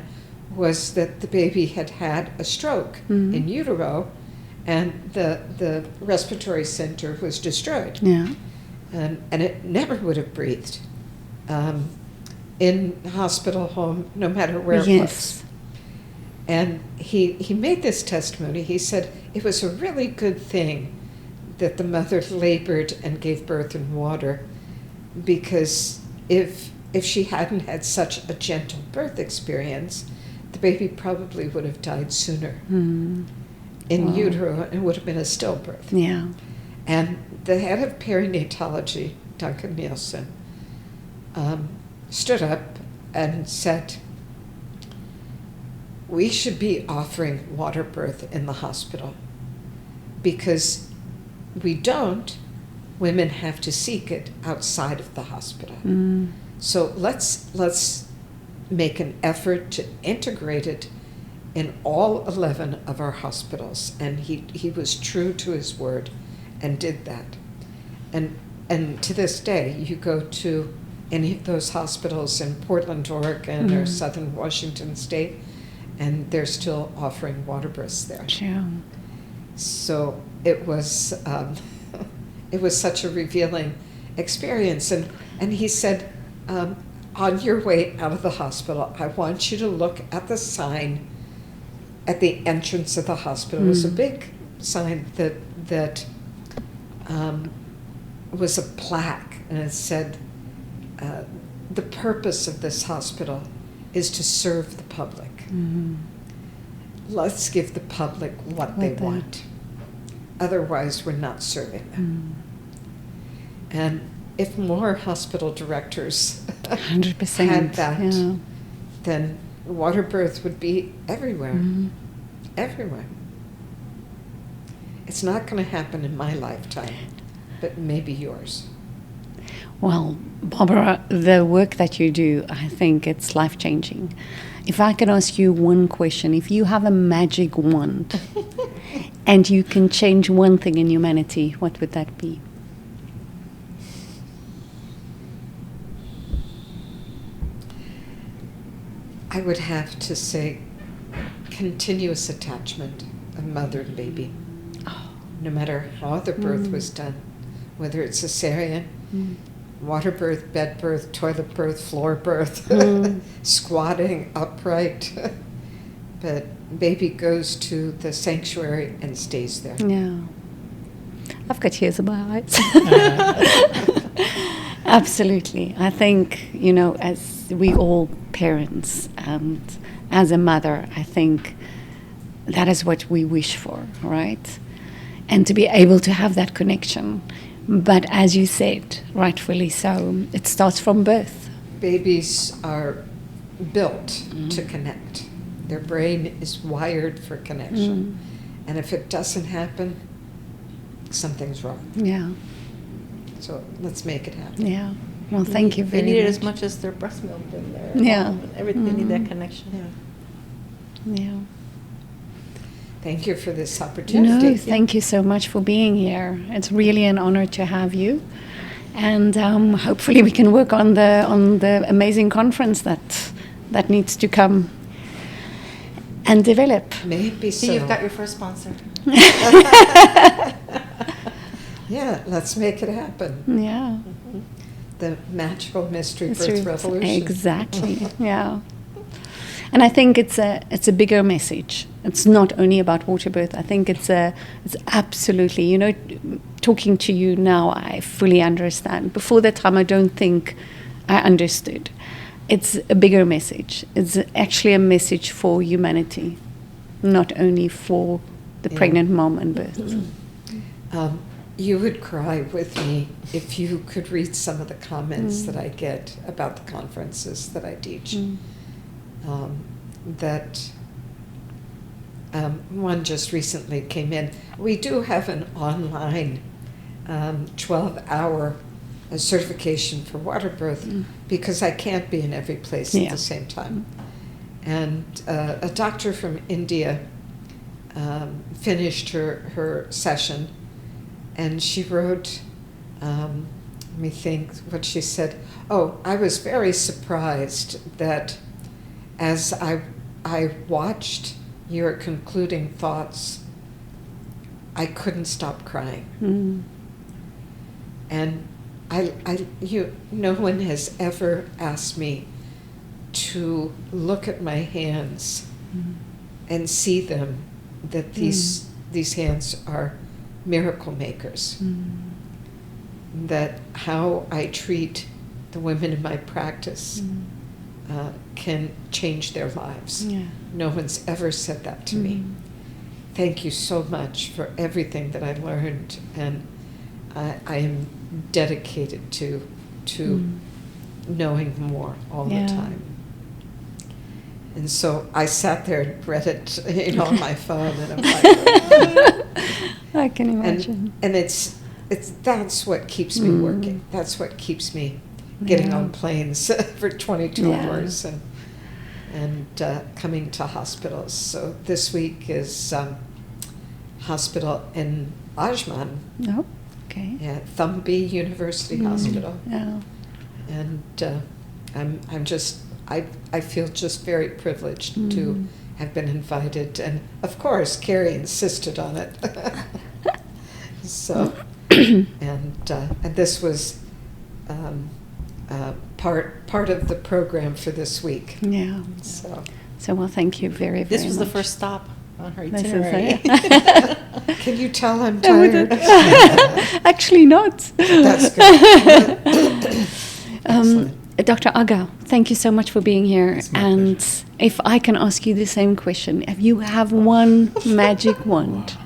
S1: was that the baby had had a stroke in utero, and the respiratory center was destroyed.
S4: Yeah.
S1: And it never would have breathed in hospital, home, no matter where it was. And he made this testimony. He said it was a really good thing that the mother labored and gave birth in water, because if she hadn't had such a gentle birth experience, the baby probably would have died sooner in utero, and it would have been a stillbirth.
S4: Yeah.
S1: And the head of perinatology, Duncan Nielsen, stood up and said, we should be offering water birth in the hospital, because we don't, women have to seek it outside of the hospital. So let's make an effort to integrate it in all 11 of our hospitals. And he was true to his word and did that. And to this day, you go to any of those hospitals in Portland, Oregon, or Southern Washington State, and they're still offering water births there.
S4: Sure.
S1: So it was such a revealing experience. And he said, on your way out of the hospital, I want you to look at the sign at the entrance of the hospital. It was a big sign that was a plaque, and it said, the purpose of this hospital is to serve the public. Let's give the public what they want. Otherwise, we're not serving them. And if more hospital directors
S4: 100%
S1: had that, then water birth would be everywhere. Everywhere. It's not going to happen in my lifetime, but maybe yours.
S4: Well, Barbara, the work that you do, I think it's life-changing. If I can ask you one question, if you have a magic wand and you can change one thing in humanity, what would that be?
S1: I would have to say continuous attachment of mother and baby. No matter how the birth was done, whether it's cesarean, water birth, bed birth, toilet birth, floor birth, squatting, upright. But baby goes to the sanctuary and stays there.
S4: Yeah. I've got tears in my eyes. Absolutely. I think, as we all parents and as a mother, I think that is what we wish for, right? And to be able to have that connection. But as you said, rightfully so, it starts from birth.
S1: Babies are built to connect. Their brain is wired for connection. And if it doesn't happen, something's wrong.
S4: Yeah.
S1: So let's make it happen.
S4: Yeah. Well, thank you very
S2: They need it
S4: much.
S2: as much as their breast milk and their
S4: Yeah.
S2: mom and everything. They need that connection.
S4: Yeah.
S1: Thank you for this opportunity.
S4: No, thank you so much for being here. It's really an honor to have you, and hopefully we can work on the amazing conference that needs to come and develop.
S1: Maybe so.
S2: See, you've got your first sponsor.
S1: Yeah, let's make it happen.
S4: Yeah,
S1: The magical mystery
S4: It's
S1: birth
S4: true.
S1: revolution.
S4: Exactly. Yeah, and I think it's a bigger message. It's not only about Waterbirth. I think it's absolutely, talking to you now, I fully understand. Before that time, I don't think I understood. It's a bigger message. It's actually a message for humanity, not only for the
S1: Yeah.
S4: pregnant mom and birth.
S1: You would cry with me if you could read some of the comments that I get about the conferences that I teach. One just recently came in. We do have an online 12-hour certification for Waterbirth because I can't be in every place at
S4: Yeah.
S1: the same time. And a doctor from India finished her session, and she wrote, let me think what she said. Oh, I was very surprised that as I watched your concluding thoughts, I couldn't stop crying. And no one has ever asked me to look at my hands and see them, that these hands are miracle makers. That how I treat the women in my practice can change their lives.
S4: Yeah.
S1: No one's ever said that to me. Thank you so much for everything that I learned, and I am dedicated to knowing more all
S4: Yeah.
S1: the time. And so I sat there and read it, on my phone, and I'm like,
S4: I can imagine.
S1: and it's that's what keeps me working. That's what keeps me getting
S4: Yeah.
S1: on planes for 22
S4: Yeah.
S1: hours and coming to hospitals. So this week is hospital in Ajman,
S4: Oh, okay.
S1: at Thumbee University Hospital,
S4: Yeah.
S1: and I feel just very privileged to have been invited, and of course Carrie insisted on it. So, and this was part of the program for this week.
S4: Yeah.
S1: So,
S4: Well, thank you very, very
S2: This was the
S4: much.
S2: first stop on her
S4: This is
S2: itinerary.
S4: it.
S1: can you tell I'm
S4: I wouldn't-
S1: tired?
S4: Actually not.
S1: That's good. Excellent.
S4: Dr. Agha, thank you so much for being here.
S3: It's my
S4: And
S3: pleasure.
S4: if I can ask you the same question, if you have one magic wand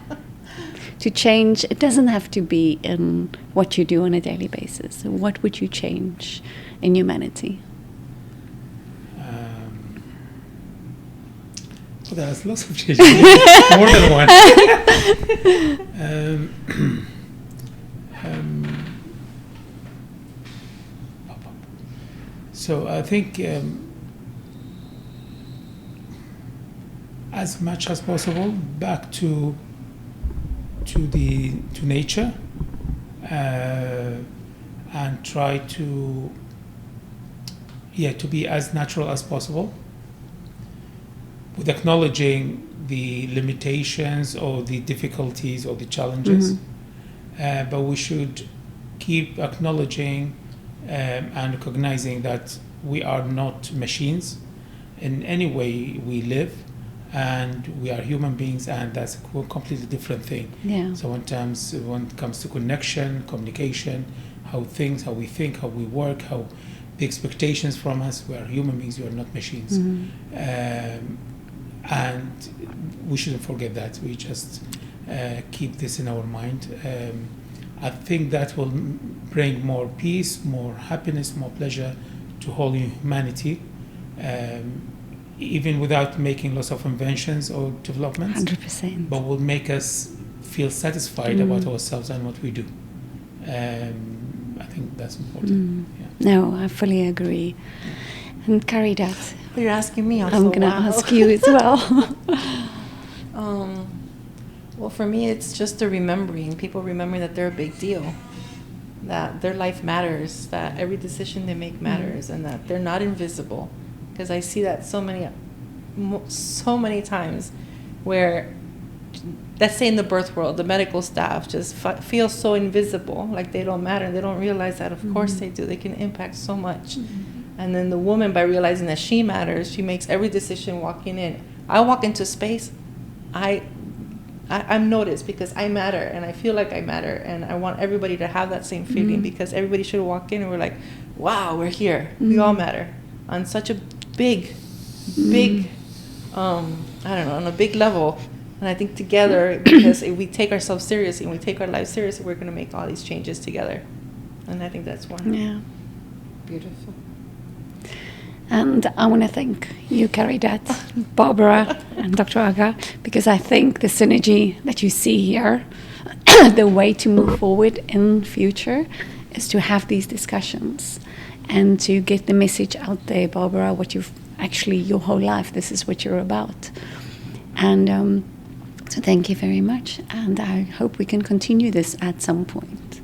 S4: to change, it doesn't have to be in what you do on a daily basis. What would you change in humanity?
S3: Well, there's lots of changes. More than one. So I think as much as possible back to nature, and try to be as natural as possible, with acknowledging the limitations or the difficulties or the challenges. But we should keep acknowledging and recognizing that we are not machines in any way. We live and we are human beings, and that's a completely different thing.
S4: Yeah.
S3: So when it comes to connection, communication, how we think, how we work, how the expectations from us, we are human beings, we are not machines. And we shouldn't forget that. We just keep this in our mind. I think that will bring more peace, more happiness, more pleasure to whole humanity, even without making lots of inventions or developments.
S4: 100%.
S3: But will make us feel satisfied about ourselves and what we do. And I think that's important. Yeah.
S4: No, I fully agree. And Caridad,
S2: You're asking me.
S4: I'm going to ask you as well.
S2: Well, for me, it's just the remembering. People remembering that they're a big deal, that their life matters, that every decision they make matters, and that they're not invisible. Because I see that so many times where, let's say in the birth world, the medical staff just feel so invisible, like they don't matter. They don't realize that, of course they do. They can impact so much. And then the woman, by realizing that she matters, she makes every decision walking in. I walk into space, I'm noticed because I matter, and I feel like I matter, and I want everybody to have that same feeling, because everybody should walk in and we're like, wow, we're here. We all matter on such a big, I don't know, on a big level. And I think together, because if we take ourselves seriously and we take our lives seriously, we're going to make all these changes together. And I think that's one.
S4: Yeah.
S1: Beautiful.
S4: And I want to thank you, Caridad, Barbara, and Dr. Agha, because I think the synergy that you see here, the way to move forward in future is to have these discussions and to get the message out there, Barbara, what you've actually, your whole life, this is what you're about. And so thank you very much. And I hope we can continue this at some point.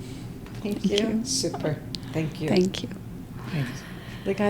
S2: Thank you.
S1: Super. Thank you.
S4: Thank you.
S3: Thanks.
S2: The guy